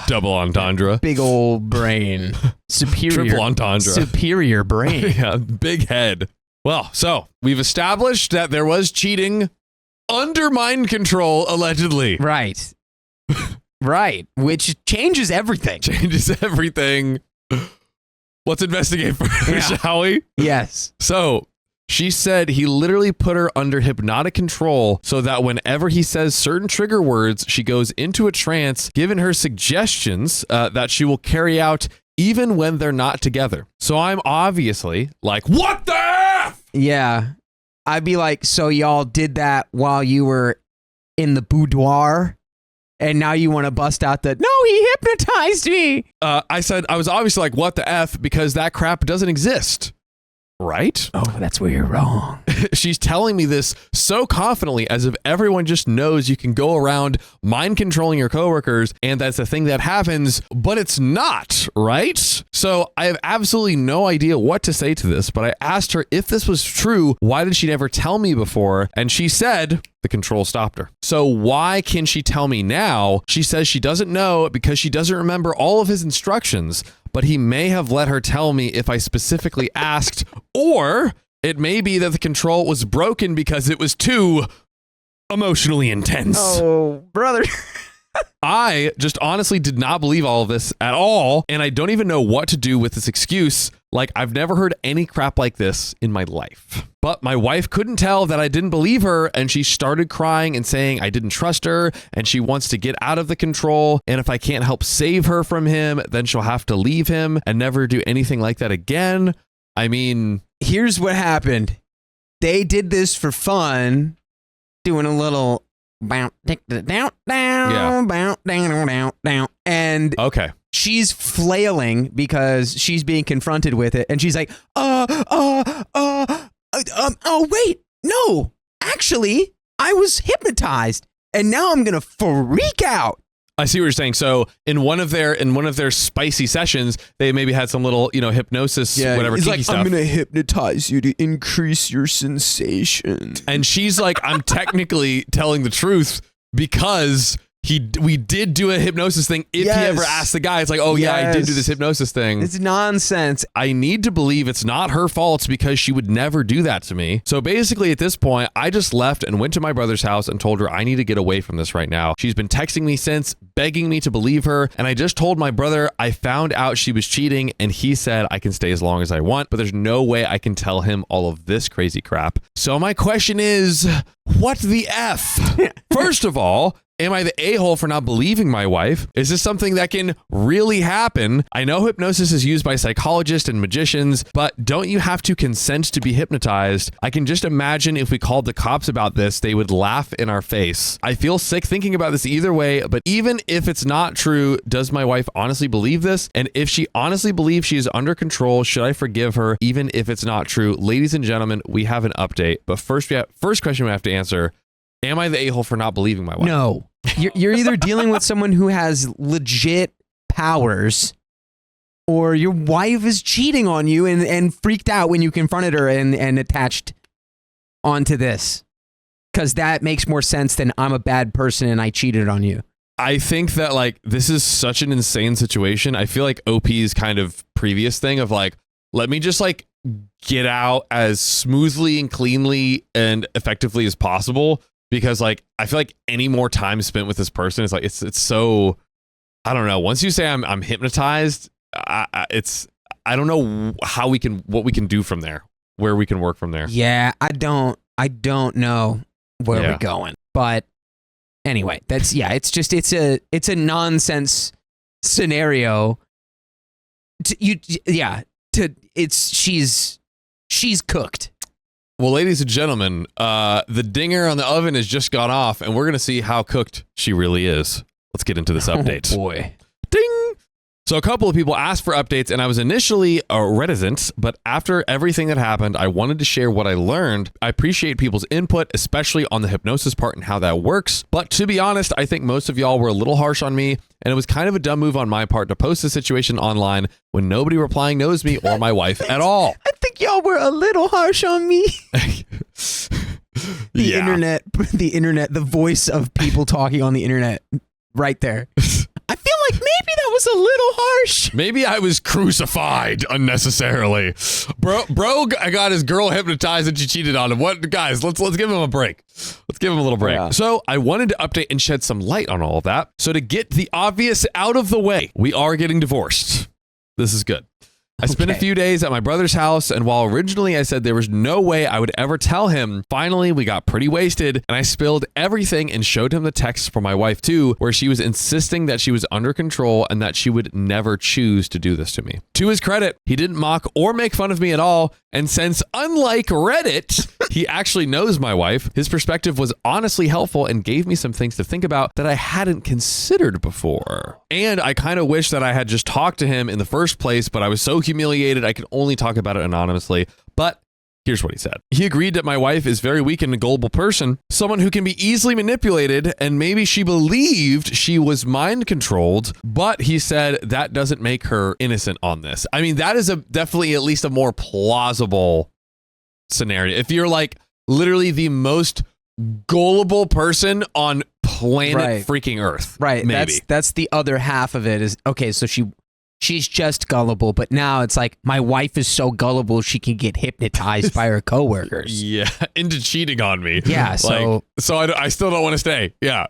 Double entendre. Big old brain. Superior. Triple entendre. Superior brain. Yeah, big head. Well, so we've established that there was cheating under mind control, allegedly. Right. Right. Which changes everything. Changes everything. Let's investigate further, shall we? Yes. So she said he literally put her under hypnotic control so that whenever he says certain trigger words, she goes into a trance, giving her suggestions that she will carry out even when they're not together. So I'm obviously like, what the F? Yeah. I'd be like, so y'all did that while you were in the boudoir and now you want to bust out the, no, he hypnotized me. I said, I was obviously like, what the F? Because that crap doesn't exist. Right? Oh, that's where you're wrong. She's telling me this so confidently as if everyone just knows you can go around mind controlling your coworkers and that's a thing that happens, but it's not, right? So I have absolutely no idea what to say to this, but I asked her if this was true, why did she never tell me before? And she said the control stopped her. So why can she tell me now? She says she doesn't know because she doesn't remember all of his instructions, but he may have let her tell me if I specifically asked, or it may be that the control was broken because it was too emotionally intense. Oh, brother. I just honestly did not believe all of this at all, and I don't even know what to do with this excuse. Like, I've never heard any crap like this in my life. But my wife couldn't tell that I didn't believe her, and she started crying and saying I didn't trust her, and she wants to get out of the control, and if I can't help save her from him, then she'll have to leave him and never do anything like that again. I mean... Here's what happened. They did this for fun, doing a little... Bounce, down, down, and okay, she's flailing because she's being confronted with it, and she's like, oh wait, no, actually, I was hypnotized, and now I'm gonna freak out. I see what you're saying. So in one of their spicy sessions, they maybe had some little, hypnosis, whatever, he's kinky like, stuff. I'm gonna hypnotize you to increase your sensation. And she's like, I'm technically telling the truth because we did do a hypnosis thing. If he ever asked the guy, it's like, oh yeah, I did do this hypnosis thing. It's nonsense. I need to believe it's not her fault because she would never do that to me. So basically at this point, I just left and went to my brother's house and told her I need to get away from this right now. She's been texting me since, begging me to believe her. And I just told my brother I found out she was cheating and he said I can stay as long as I want, but there's no way I can tell him all of this crazy crap. So my question is, what the F? First of all, am I the a-hole for not believing my wife? Is this something that can really happen? I know hypnosis is used by psychologists and magicians, but don't you have to consent to be hypnotized? I can just imagine if we called the cops about this, they would laugh in our face. I feel sick thinking about this either way, but even if it's not true, does my wife honestly believe this? And if she honestly believes she is under control, should I forgive her even if it's not true? Ladies and gentlemen, we have an update, but first question we have to answer, am I the a-hole for not believing my wife? No. You're either dealing with someone who has legit powers or your wife is cheating on you and freaked out when you confronted her and attached onto this. Because that makes more sense than I'm a bad person and I cheated on you. I think that this is such an insane situation. I feel like OP's kind of previous thing of let me just get out as smoothly and cleanly and effectively as possible. Because I feel like any more time spent with this person is it's so, I don't know. Once you say I'm hypnotized, I don't know what we can do from there, where we can work from there. Yeah, I don't know where we're going. But anyway, it's a nonsense scenario. She's cooked. Well, ladies and gentlemen, the dinger on the oven has just gone off, and we're going to see how cooked she really is. Let's get into this update. Oh, boy. Ding! So a couple of people asked for updates, and I was initially reticent, but after everything that happened, I wanted to share what I learned. I appreciate people's input, especially on the hypnosis part and how that works. But to be honest, I think most of y'all were a little harsh on me, and it was kind of a dumb move on my part to post the situation online when nobody replying knows me or my wife at all. I think y'all were a little harsh on me. The internet, the voice of people talking on the internet right there. I feel like maybe that was a little harsh. Maybe I was crucified unnecessarily. Bro got his girl hypnotized and she cheated on him. What, guys, let's give him a break. Let's give him a little break. Yeah. So I wanted to update and shed some light on all of that. So to get the obvious out of the way, we are getting divorced. This is good. I spent a few days at my brother's house, and while originally I said there was no way I would ever tell him, finally we got pretty wasted, and I spilled everything and showed him the text from my wife too, where she was insisting that she was under control and that she would never choose to do this to me. To his credit, he didn't mock or make fun of me at all, and since unlike Reddit, He actually knows my wife. His perspective was honestly helpful and gave me some things to think about that I hadn't considered before. And I kind of wish that I had just talked to him in the first place, but I was so humiliated I could only talk about it anonymously. But here's what he said. He agreed that my wife is very weak and a gullible person, someone who can be easily manipulated, and maybe she believed she was mind controlled, but he said that doesn't make her innocent on this. I mean, that is definitely at least a more plausible scenario. If you're like literally the most gullible person on planet freaking Earth. Right. Maybe. That's the other half of it is, okay, so she's just gullible, but now it's like my wife is so gullible she can get hypnotized by her coworkers. Yeah, into cheating on me. Yeah, so I still don't want to stay. Yeah.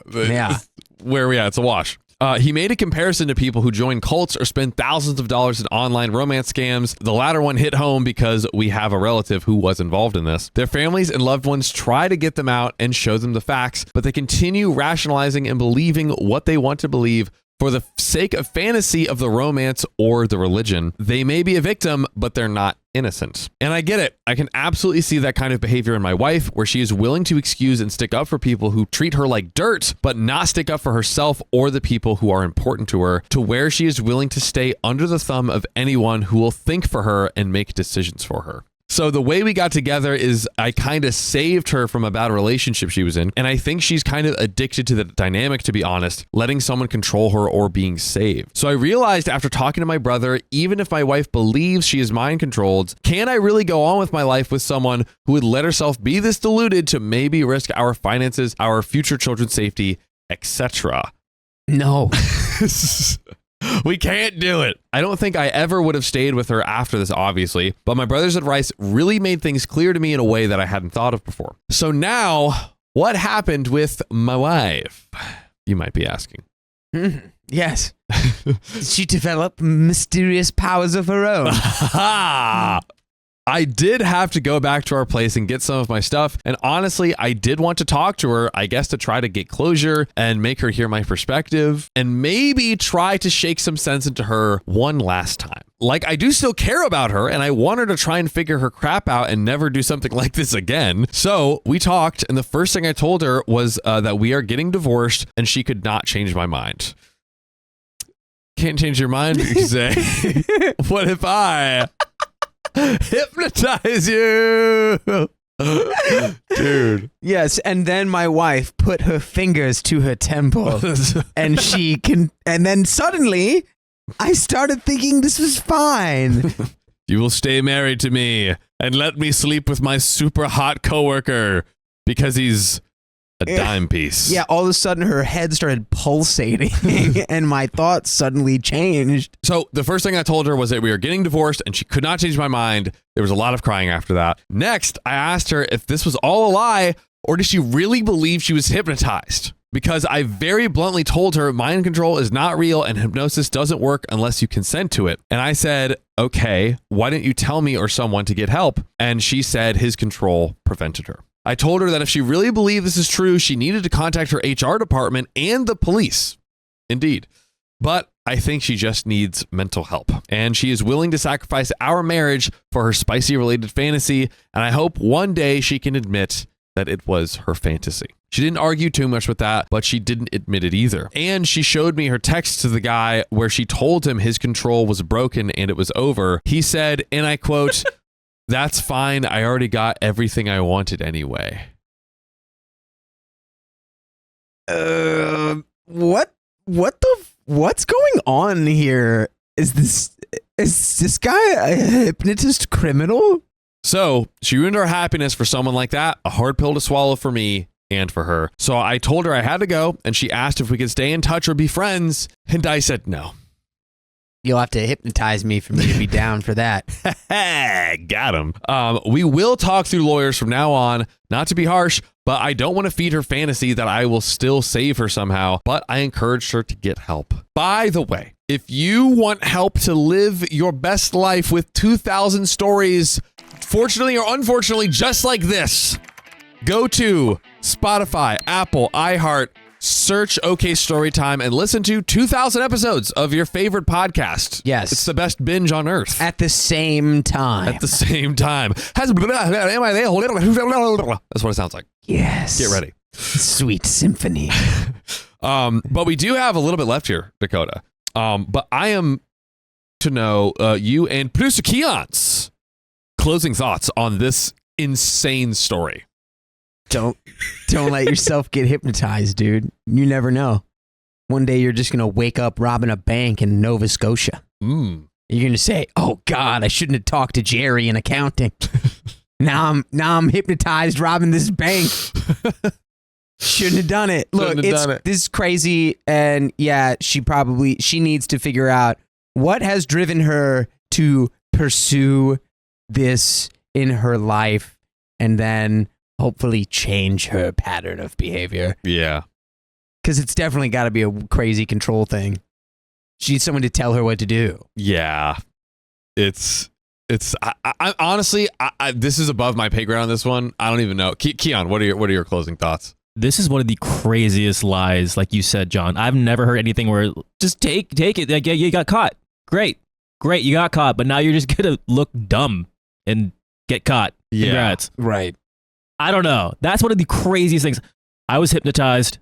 Where are we at? It's a wash. He made a comparison to people who join cults or spend thousands of dollars in online romance scams. The latter one hit home because we have a relative who was involved in this. Their families and loved ones try to get them out and show them the facts, but they continue rationalizing and believing what they want to believe for the sake of fantasy of the romance or the religion. They may be a victim, but they're not innocent. And I get it. I can absolutely see that kind of behavior in my wife, where she is willing to excuse and stick up for people who treat her like dirt, but not stick up for herself or the people who are important to her, to where she is willing to stay under the thumb of anyone who will think for her and make decisions for her. So the way we got together is I kind of saved her from a bad relationship she was in. And I think she's kind of addicted to the dynamic, to be honest, letting someone control her or being saved. So I realized after talking to my brother, even if my wife believes she is mind controlled, can I really go on with my life with someone who would let herself be this deluded to maybe risk our finances, our future children's safety, etc.? No. We can't do it. I don't think I ever would have stayed with her after this, obviously, but my brother's advice really made things clear to me in a way that I hadn't thought of before. So now, what happened with my wife? You might be asking. Yes. Did she develop mysterious powers of her own? I did have to go back to our place and get some of my stuff. And honestly, I did want to talk to her, I guess, to try to get closure and make her hear my perspective and maybe try to shake some sense into her one last time. Like, I do still care about her and I want her to try and figure her crap out and never do something like this again. So we talked, and the first thing I told her was that we are getting divorced and she could not change my mind. Can't change your mind, you say? What if I hypnotize you? Dude. Yes, and then my wife put her fingers to her temples and then suddenly I started thinking this was fine. You will stay married to me and let me sleep with my super hot coworker because he's a dime piece. Yeah, all of a sudden her head started pulsating and my thoughts suddenly changed. So the first thing I told her was that we were getting divorced and she could not change my mind. There was a lot of crying after that. Next, I asked her if this was all a lie or did she really believe she was hypnotized? Because I very bluntly told her mind control is not real and hypnosis doesn't work unless you consent to it. And I said, okay, why didn't you tell me or someone to get help? And she said his control prevented her. I told her that if she really believed this is true, she needed to contact her HR department and the police. Indeed. But I think she just needs mental help. And she is willing to sacrifice our marriage for her spicy related fantasy. And I hope one day she can admit that it was her fantasy. She didn't argue too much with that, but she didn't admit it either. And she showed me her text to the guy where she told him his control was broken and it was over. He said, and I quote, "That's fine. I already got everything I wanted anyway." What's going on here? Is this guy a hypnotist criminal? So she ruined our happiness for someone like that. A hard pill to swallow for me and for her. So I told her I had to go, and she asked if we could stay in touch or be friends, and I said no. You'll have to hypnotize me for me to be down for that. Got him. We will talk through lawyers from now on, not to be harsh, but I don't want to feed her fantasy that I will still save her somehow, but I encouraged her to get help. By the way, if you want help to live your best life with 2,000 stories, fortunately or unfortunately, just like this, go to Spotify, Apple, iHeart, search OK Storytime and listen to 2,000 episodes of your favorite podcast. Yes. It's the best binge on earth. At the same time. At the same time. That's what it sounds like. Yes. Get ready. Sweet symphony. But we do have a little bit left here, Dakota. But I am to know you and producer Keon's closing thoughts on this insane story. Don't let yourself get hypnotized, dude. You never know. One day you're just gonna wake up robbing a bank in Nova Scotia. You're gonna say, "Oh God, I shouldn't have talked to Jerry in accounting." Now I'm hypnotized robbing this bank. Shouldn't have done it. Look, this is crazy, and yeah, she needs to figure out what has driven her to pursue this in her life, and then hopefully change her pattern of behavior. Yeah. Because it's definitely got to be a crazy control thing. She needs someone to tell her what to do. Yeah. I honestly, this is above my pay ground on this one. I don't even know. Keon, what are your closing thoughts? This is one of the craziest lies, like you said, John. I've never heard anything where just take it. Like, yeah, you got caught. Great, you got caught, but now you're just gonna look dumb and get caught. Yeah, congrats. Right. I don't know. That's one of the craziest things. I was hypnotized.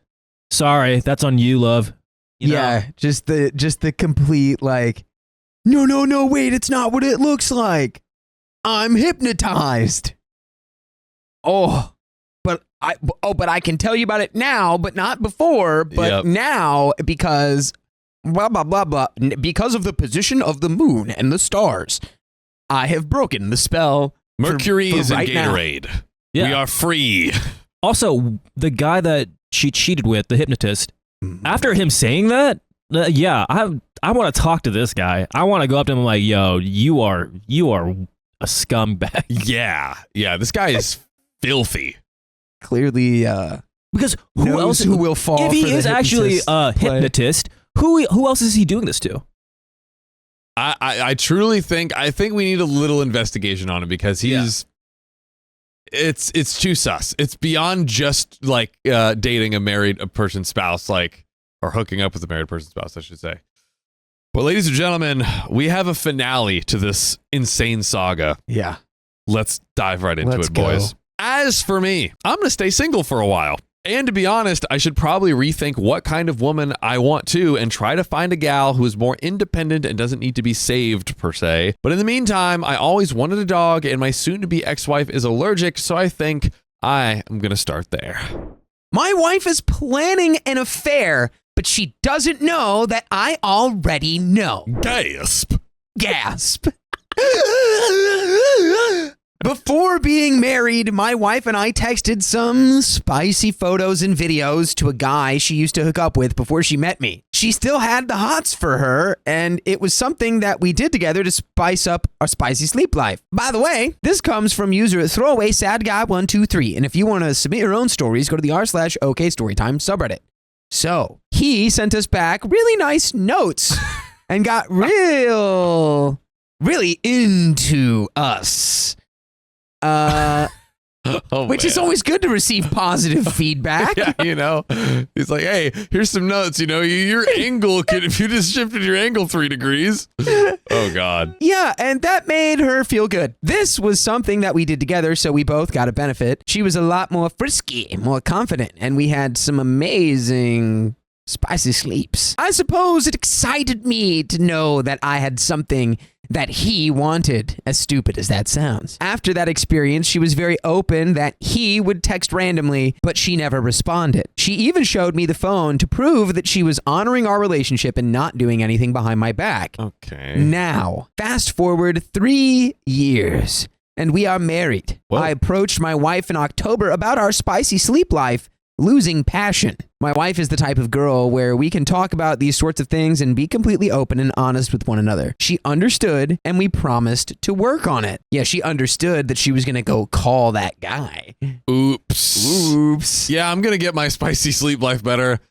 Sorry, that's on you, love. You know? just the complete like, no, wait, it's not what it looks like. I'm hypnotized. But I can tell you about it now, but not before. But now, because blah blah blah blah, because of the position of the moon and the stars, I have broken the spell. Mercury is right in Gatorade. Yeah. We are free. Also, the guy that she cheated with, the hypnotist, after him saying that, I want to talk to this guy. I want to go up to him and like, yo, you are a scumbag. Yeah. This guy is filthy. Clearly, because who else will fall? If he is actually a hypnotist, who else is he doing this to? I truly think we need a little investigation on him because it's too sus. It's beyond just like dating a person's spouse, like, or hooking up with a married person's spouse, I should say. But ladies and gentlemen, we have a finale to this insane saga. Yeah. Let's dive right into it, boys. As for me, I'm going to stay single for a while. And to be honest, I should probably rethink what kind of woman I want to and try to find a gal who is more independent and doesn't need to be saved, per se. But in the meantime, I always wanted a dog, and my soon-to-be ex-wife is allergic, so I think I am going to start there. My wife is planning an affair, but she doesn't know that I already know. Gasp. Before being married, my wife and I texted some spicy photos and videos to a guy she used to hook up with before she met me. She still had the hots for her, and it was something that we did together to spice up our spicy sleep life. By the way, this comes from user throwaway sad guy 123, and if you want to submit your own stories, go to the r/OK Storytime subreddit. So he sent us back really nice notes and got really into us. Which is always good to receive positive feedback. Yeah, he's like, hey, here's some notes. Your angle if you just shifted your angle 3 degrees. Oh, God. Yeah, and that made her feel good. This was something that we did together, so we both got a benefit. She was a lot more frisky, more confident, and we had some amazing spicy sleeps. I suppose it excited me to know that I had something that he wanted, as stupid as that sounds. After that experience, she was very open that he would text randomly, but she never responded. She even showed me the phone to prove that she was honoring our relationship and not doing anything behind my back. Okay. Now, fast forward 3 years, and we are married. Whoa. I approached my wife in October about our spicy sleep life, losing passion. My wife is the type of girl where we can talk about these sorts of things and be completely open and honest with one another. She understood, and we promised to work on it. Yeah, she understood that she was going to go call that guy. Oops. Yeah, I'm going to get my spicy sleep life better.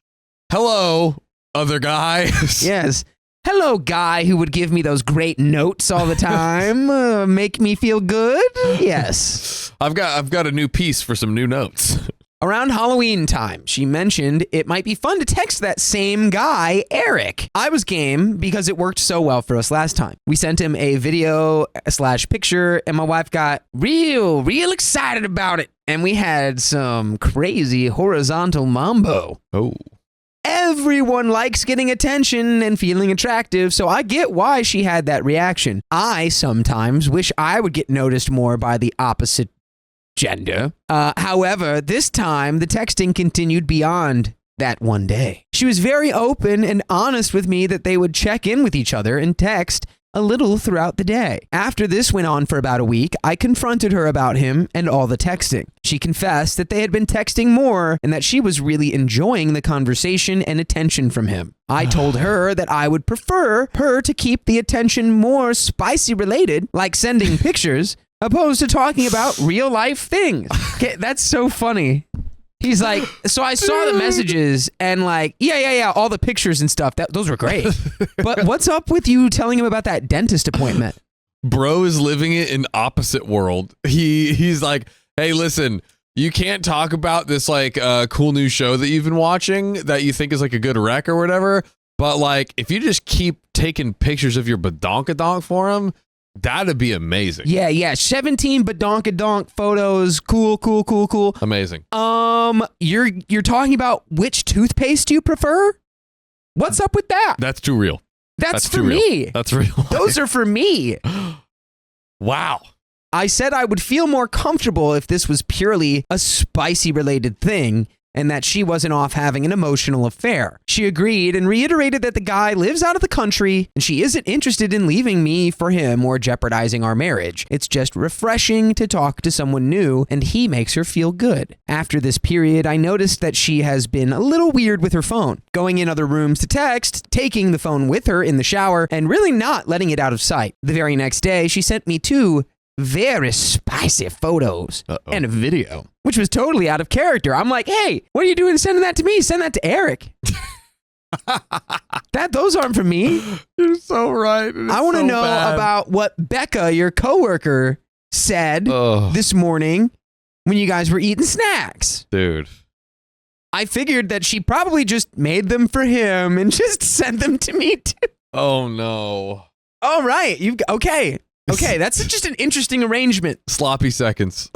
Hello, other guy. Yes. Hello, guy who would give me those great notes all the time. Make me feel good? Yes. I've got a new piece for some new notes. Around Halloween time, she mentioned it might be fun to text that same guy, Eric. I was game because it worked so well for us last time. We sent him a video/picture, and my wife got real excited about it. And we had some crazy horizontal mambo. Oh. Everyone likes getting attention and feeling attractive, so I get why she had that reaction. I sometimes wish I would get noticed more by the opposite gender. However, this time the texting continued beyond that one day. She was very open and honest with me that they would check in with each other and text a little throughout the day. After this went on for about a week, I confronted her about him and all the texting. She confessed that they had been texting more and that she was really enjoying the conversation and attention from him. I told her that I would prefer her to keep the attention more spicy related, like sending pictures, opposed to talking about real life things. Okay, that's so funny. He's like, so I saw the messages and like, yeah, all the pictures and stuff. Those were great. But what's up with you telling him about that dentist appointment? Bro is living it in opposite world. He's like, hey, listen, you can't talk about this like cool new show that you've been watching that you think is like a good rec or whatever. But like, if you just keep taking pictures of your badonkadonk for him, that'd be amazing. Yeah. 17 badonkadonk photos. Cool. Amazing. You're talking about which toothpaste you prefer? What's up with that? That's too real. That's for me. Real. That's real. Those are for me. Wow. I said I would feel more comfortable if this was purely a spicy related thing and that she wasn't off having an emotional affair. She agreed and reiterated that the guy lives out of the country and she isn't interested in leaving me for him or jeopardizing our marriage. It's just refreshing to talk to someone new and he makes her feel good. After this period, I noticed that she has been a little weird with her phone, going in other rooms to text, taking the phone with her in the shower, and really not letting it out of sight. The very next day, she sent me 2 very spicy photos and a video, which was totally out of character. I'm like, hey, what are you doing sending that to me? Send that to Eric. Those aren't for me. You're so right. I want to know about what Becca, your coworker, said this morning when you guys were eating snacks. Dude. I figured that she probably just made them for him and just sent them to me too. Oh no. All right. Okay, that's just an interesting arrangement. Sloppy seconds.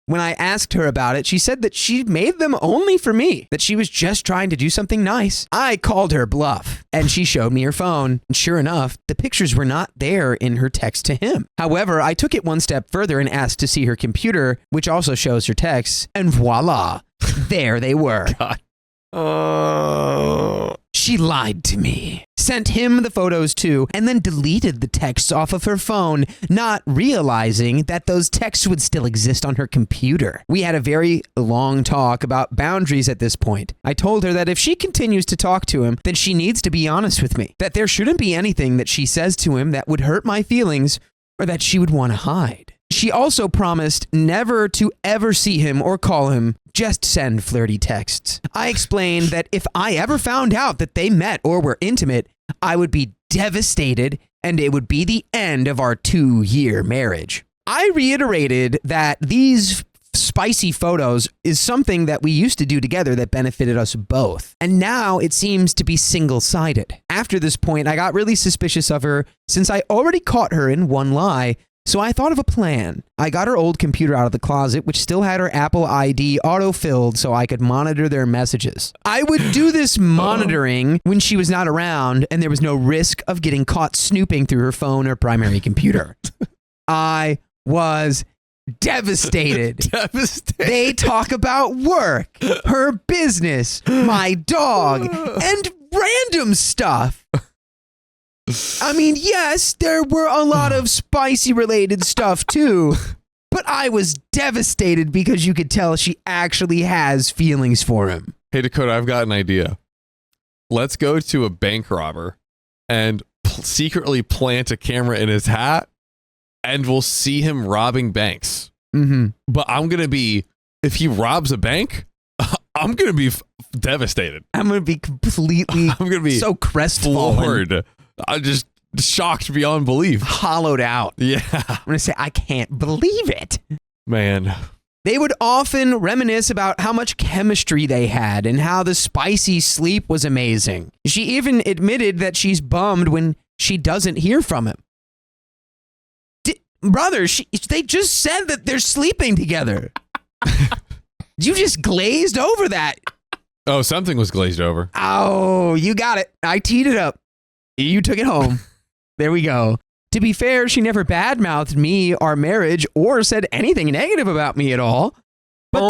When I asked her about it, she said that she made them only for me, that she was just trying to do something nice. I called her bluff, and she showed me her phone, and sure enough, the pictures were not there in her text to him. However, I took it one step further and asked to see her computer, which also shows her texts, and voila, there they were. God. She lied to me, sent him the photos too, and then deleted the texts off of her phone, not realizing that those texts would still exist on her computer. We had a very long talk about boundaries at this point. I told her that if she continues to talk to him, then she needs to be honest with me, that there shouldn't be anything that she says to him that would hurt my feelings or that she would want to hide. She also promised never to ever see him or call him, just send flirty texts. I explained that if I ever found out that they met or were intimate, I would be devastated and it would be the end of our 2-year marriage. I reiterated that these spicy photos is something that we used to do together that benefited us both. And now it seems to be single-sided. After this point, I got really suspicious of her since I already caught her in one lie. So I thought of a plan. I got her old computer out of the closet, which still had her Apple ID auto-filled so I could monitor their messages. I would do this monitoring when she was not around and there was no risk of getting caught snooping through her phone or primary computer. I was devastated. They talk about work, her business, my dog, and random stuff. I mean, yes, there were a lot of spicy related stuff too, but I was devastated because you could tell she actually has feelings for him. Hey, Dakota, I've got an idea. Let's go to a bank robber and secretly plant a camera in his hat and we'll see him robbing banks. Mm-hmm. But I'm going to be, if he robs a bank, I'm going to be devastated. I'm going to be completely I'm going to be so crestfallen. Floored. I'm just shocked beyond belief. Hollowed out. Yeah. I'm going to say, I can't believe it. Man. They would often reminisce about how much chemistry they had and how the spicy sleep was amazing. She even admitted that she's bummed when she doesn't hear from him. Brother, they just said that they're sleeping together. You just glazed over that. Oh, something was glazed over. Oh, you got it. I teed it up. You took it home. There we go. To be fair, she never badmouthed me, our marriage, or said anything negative about me at all. But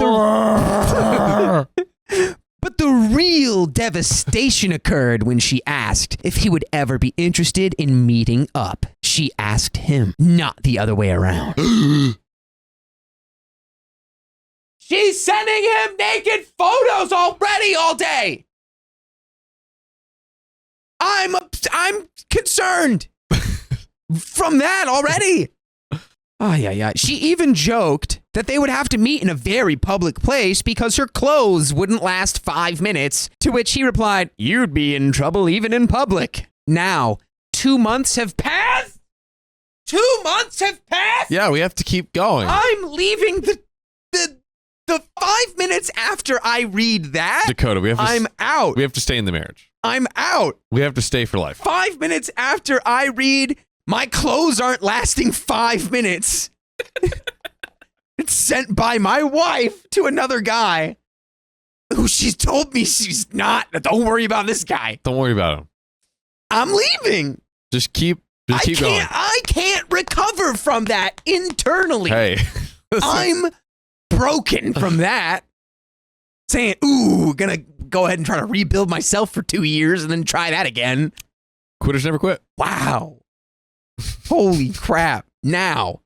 the real devastation occurred when she asked if he would ever be interested in meeting up. She asked him, not the other way around. She's sending him naked photos already all day. I'm concerned from that already. Oh, yeah. She even joked that they would have to meet in a very public place because her clothes wouldn't last 5 minutes, to which he replied, you'd be in trouble even in public. Now, 2 months have passed? 2 months have passed? Yeah, we have to keep going. I'm leaving the 5 minutes after I read that. Dakota, I'm out. We have to stay in the marriage. I'm out. We have to stay for life. 5 minutes after I read, my clothes aren't lasting 5 minutes. It's sent by my wife to another guy who she's told me she's not. Don't worry about this guy. Don't worry about him. I'm leaving. Just keep going. I can't recover from that internally. Hey. I'm broken from that. Saying, ooh, gonna go ahead and try to rebuild myself for 2 years and then try that again. Quitters never quit. Wow. Holy crap. Now,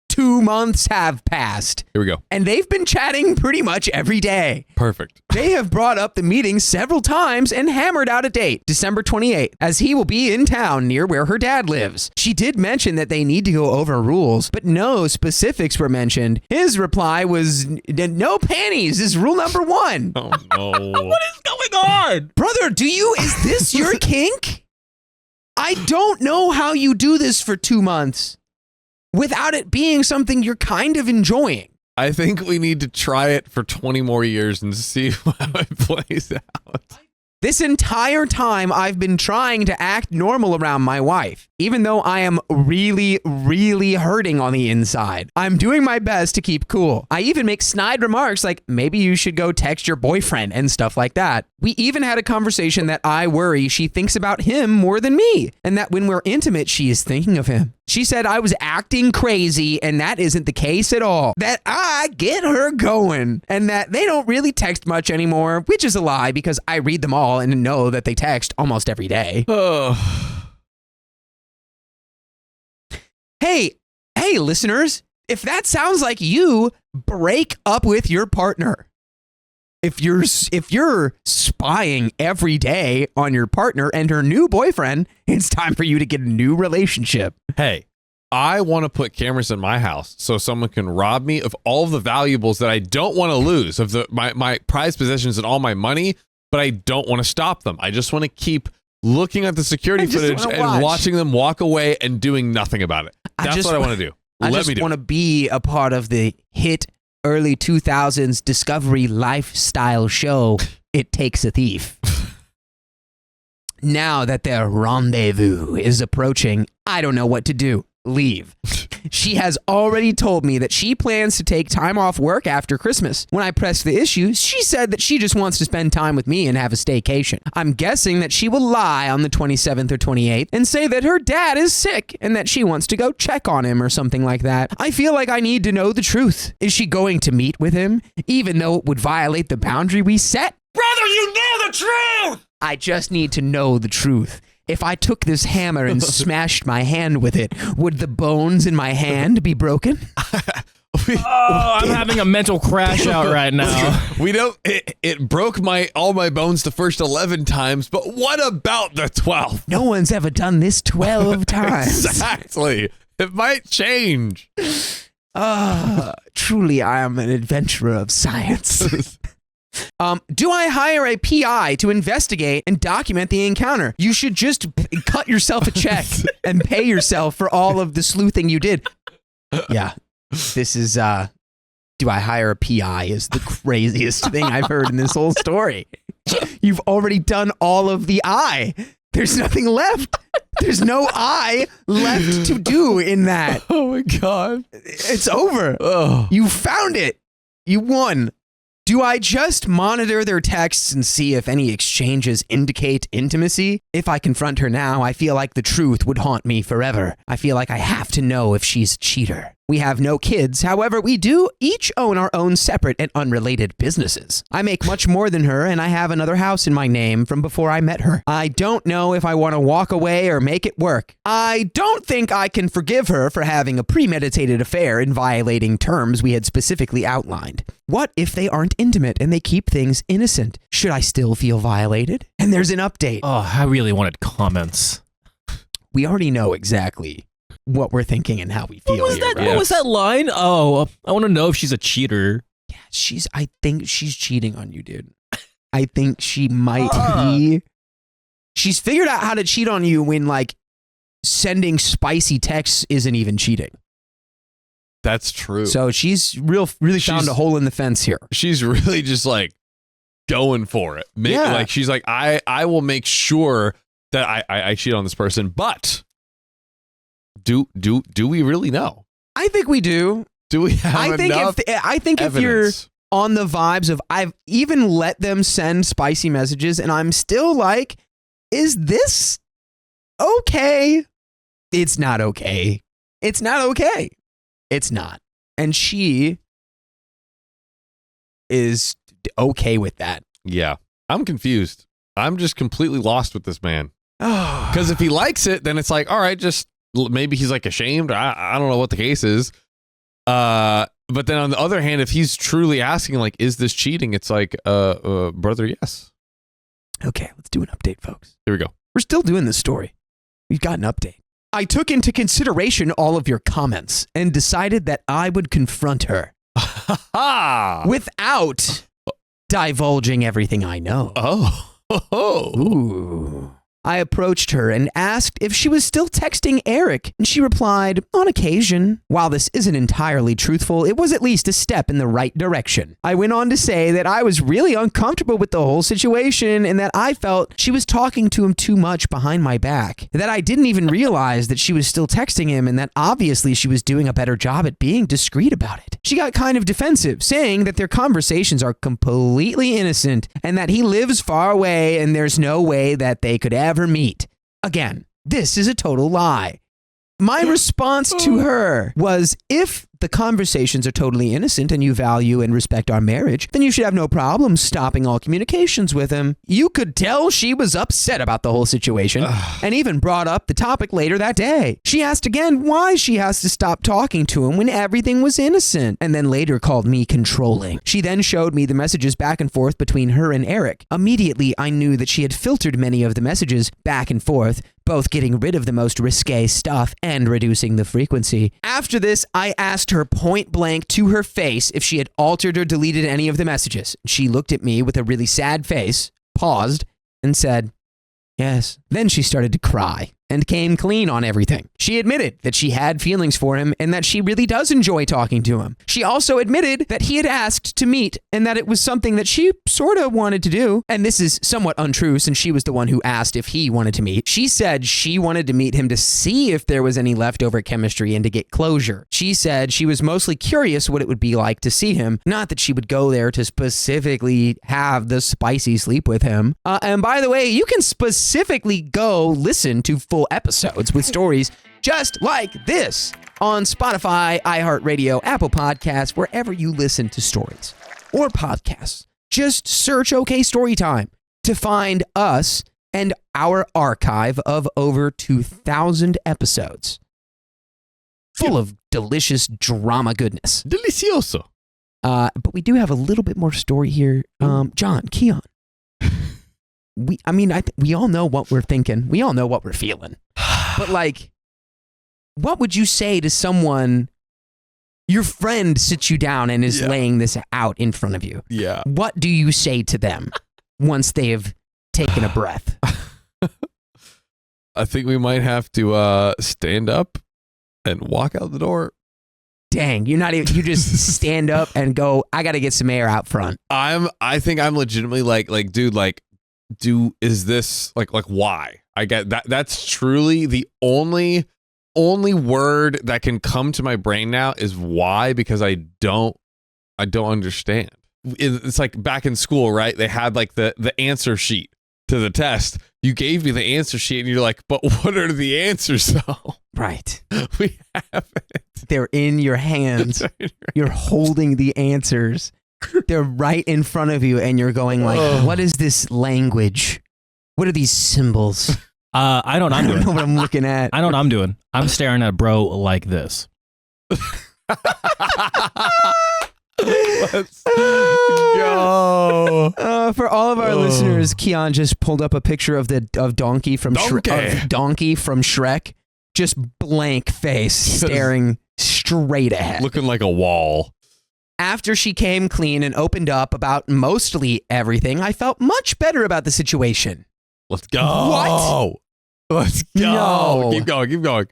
2 months have passed. Here we go. And they've been chatting pretty much every day. Perfect. They have brought up the meeting several times and hammered out a date, December 28th, as he will be in town near where her dad lives. She did mention that they need to go over rules, but no specifics were mentioned. His reply was, no panties is rule number 1. Oh, no. What is going on? Brother, is this your kink? I don't know how you do this for 2 months without it being something you're kind of enjoying. I think we need to try it for 20 more years and see how it plays out. This entire time, I've been trying to act normal around my wife, even though I am really, really hurting on the inside. I'm doing my best to keep cool. I even make snide remarks like, maybe you should go text your boyfriend and stuff like that. We even had a conversation that I worry she thinks about him more than me, and that when we're intimate, she is thinking of him. She said I was acting crazy, and that isn't the case at all. That I get her going, and that they don't really text much anymore, which is a lie because I read them all and know that they text almost every day. Hey, listeners, if that sounds like you, break up with your partner. If you're spying every day on your partner and her new boyfriend, it's time for you to get a new relationship. Hey, I want to put cameras in my house so someone can rob me of all of the valuables that I don't want to lose, of my prized possessions and all my money, but I don't want to stop them. I just want to keep looking at the security footage and watching them walk away and doing nothing about it. That's what I want to do. I just want to be a part of the hit early 2000s Discovery lifestyle show, It Takes a Thief. Now that their rendezvous is approaching, I don't know what to do. Leave. She has already told me that she plans to take time off work after Christmas. When I pressed the issue, she said that she just wants to spend time with me and have a staycation. I'm guessing that she will lie on the 27th or 28th and say that her dad is sick and that she wants to go check on him or something like that. I feel like I need to know the truth. Is she going to meet with him, even though it would violate the boundary we set? Brother, you know the truth! I just need to know the truth. If I took this hammer and smashed my hand with it, would the bones in my hand be broken? I'm having a mental crash out right now. It broke all my bones the first 11 times, but what about the 12th? No one's ever done this 12 times. Exactly. It might change. Truly, I am an adventurer of science. Do I hire a PI to investigate and document the encounter? You should just cut yourself a check and pay yourself for all of the sleuthing you did. Yeah, this is Do I hire a PI is the craziest thing I've heard in this whole story. You've already done all of the I. There's nothing left. There's no I left to do in that. Oh my God. It's over. Oh. You found it. You won. Do I just monitor their texts and see if any exchanges indicate intimacy? If I confront her now, I feel like the truth would haunt me forever. I feel like I have to know if she's a cheater. We have no kids, however, we do each own our own separate and unrelated businesses. I make much more than her, and I have another house in my name from before I met her. I don't know if I want to walk away or make it work. I don't think I can forgive her for having a premeditated affair and violating terms we had specifically outlined. What if they aren't intimate and they keep things innocent? Should I still feel violated? And there's an update. Oh, I really wanted comments. We already know exactly what we're thinking and how we feel. What was here, that? right? What was that line? Oh, I want to know if she's a cheater. Yeah, I think she's cheating on you, dude. I think she might be. She's figured out how to cheat on you when, like, sending spicy texts isn't even cheating. That's true. So she's really found a hole in the fence here. She's really just like going for it. Like she's like, I will make sure that I cheat on this person, but do we really know? I think we do. Do we have enough I think if you're on the vibes of, I've even let them send spicy messages and I'm still like, is this okay? It's not okay. It's not okay. It's not. And she is okay with that. Yeah. I'm confused. I'm just completely lost with this man. Because if he likes it, then it's like, all right, just maybe he's like ashamed. I don't know what the case is. But then on the other hand, if he's truly asking, like, is this cheating? It's like, brother, yes. Okay, let's do an update, folks. Here we go. We're still doing this story. We've got an update. I took into consideration all of your comments and decided that I would confront her without divulging everything I know. Ooh. I approached her and asked if she was still texting Eric, and she replied, on occasion. While this isn't entirely truthful, it was at least a step in the right direction. I went on to say that I was really uncomfortable with the whole situation and that I felt she was talking to him too much behind my back, that I didn't even realize that she was still texting him and that obviously she was doing a better job at being discreet about it. She got kind of defensive, saying that their conversations are completely innocent and that he lives far away and there's no way that they could ever meet. Again, this is a total lie. My response to her was, if the conversations are totally innocent and you value and respect our marriage, then you should have no problem stopping all communications with him. You could tell she was upset about the whole situation and even brought up the topic later that day. She asked again why she has to stop talking to him when everything was innocent, and then later called me controlling. She then showed me the messages back and forth between her and Eric. Immediately, I knew that she had filtered many of the messages back and forth, both getting rid of the most risque stuff and reducing the frequency. After this, I asked her point blank to her face if she had altered or deleted any of the messages. She looked at me with a really sad face, paused, and said, yes. Then she started to cry and came clean on everything. She admitted that she had feelings for him and that she really does enjoy talking to him. She also admitted that he had asked to meet and that it was something that she sort of wanted to do. And this is somewhat untrue since she was the one who asked if he wanted to meet. She said she wanted to meet him to see if there was any leftover chemistry and to get closure. She said she was mostly curious what it would be like to see him, not that she would go there to specifically have the spicy sleep with him. And by the way, you can specifically go listen to full episodes with stories just like this on Spotify, iHeartRadio, Apple Podcasts, wherever you listen to stories or podcasts. Just search OK Storytime to find us and our archive of over 2,000 episodes full of delicious drama goodness. Delicioso. But we do have a little bit more story here. John, Keon. We all know what we're thinking. We all know what we're feeling. But like, what would you say to someone, your friend sits you down and is laying this out in front of you? Yeah. What do you say to them once they have taken a breath? I think we might have to stand up and walk out the door. dang, you're not even, you just stand up and go, I got to get some air out front. I think I'm legitimately like, dude, like, is this like why? I get that. That's truly the only word that can come to my brain now is why, because I don't understand. It's like back in school, right? They had like the answer sheet to the test. You gave me the answer sheet and you're like, but what are the answers though? Right. We haven't. They're in your hands. You're holding the answers. They're right in front of you and you're going like, what is this language? What are these symbols? I know what I'm doing. I don't know what I'm looking at. I know what I'm doing. I'm staring at a bro like this. Let's go. For all of our listeners, Keon just pulled up a picture of Donkey from Shrek, just blank face, staring straight ahead, looking like a wall. After she came clean and opened up about mostly everything, I felt much better about the situation. Let's go. What? Let's go. No. Keep going.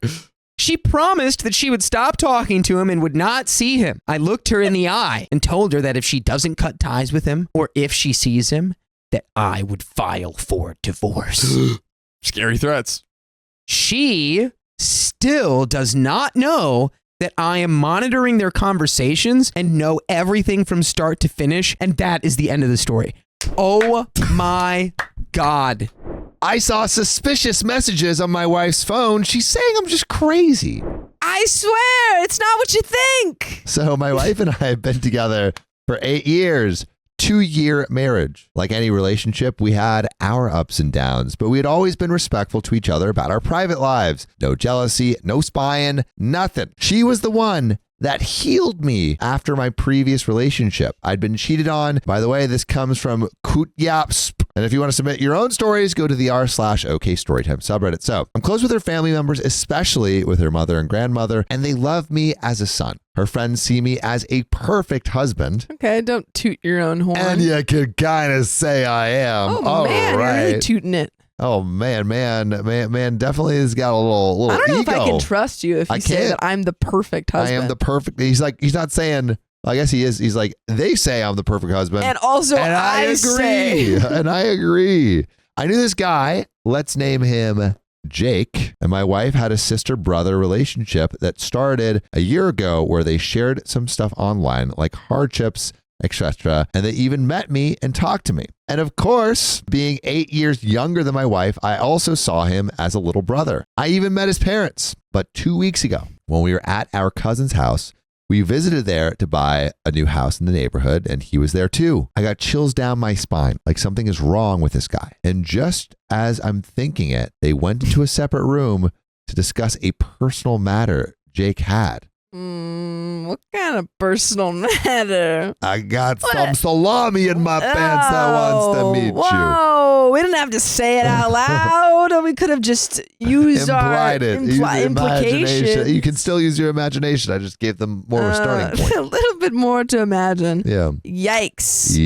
She promised that she would stop talking to him and would not see him. I looked her in the eye and told her that if she doesn't cut ties with him, or if she sees him, that I would file for divorce. Scary threats. She still does not know that I am monitoring their conversations and know everything from start to finish, and that is the end of the story. Oh my God. I saw suspicious messages on my wife's phone. She's saying I'm just crazy. I swear, it's not what you think. So my wife and I have been together for 8 years, 2-year marriage. Like any relationship, we had our ups and downs, but we had always been respectful to each other about our private lives. No jealousy, no spying, nothing. She was the one that healed me after my previous relationship. I'd been cheated on. By the way, this comes from Kutyapsp. And if you want to submit your own stories, go to the r/OK Storytime subreddit. So I'm close with her family members, especially with her mother and grandmother, and they love me as a son. Her friends see me as a perfect husband. Okay, don't toot your own horn. And you could kind of say I am. Oh, man, right. you're really tooting it. Oh, man, definitely has got a little I don't know ego. if I can trust you if you say that I'm the perfect husband. I am the perfect. He's not saying, I guess he is. He's like, they say I'm the perfect husband. And also, and I agree. say. And I agree. I knew this guy. Let's name him Jake. And my wife had a sister-brother relationship that started a year ago where they shared some stuff online, like hardships, etc. And they even met me and talked to me. And of course, being 8 years younger than my wife, I also saw him as a little brother. I even met his parents. But 2 weeks ago, when we were at our cousin's house, we visited there to buy a new house in the neighborhood, and he was there too. I got chills down my spine, like something is wrong with this guy. And just as I'm thinking it, they went into a separate room to discuss a personal matter Jake had. What kind of personal matter? I got some salami in my pants that wants to meet you. Whoa, we didn't have to say it out loud. We could have just used Implied our it. Use the implication. You can still use your imagination. I just gave them more of a starting point. A little bit more to imagine. Yeah. Yikes.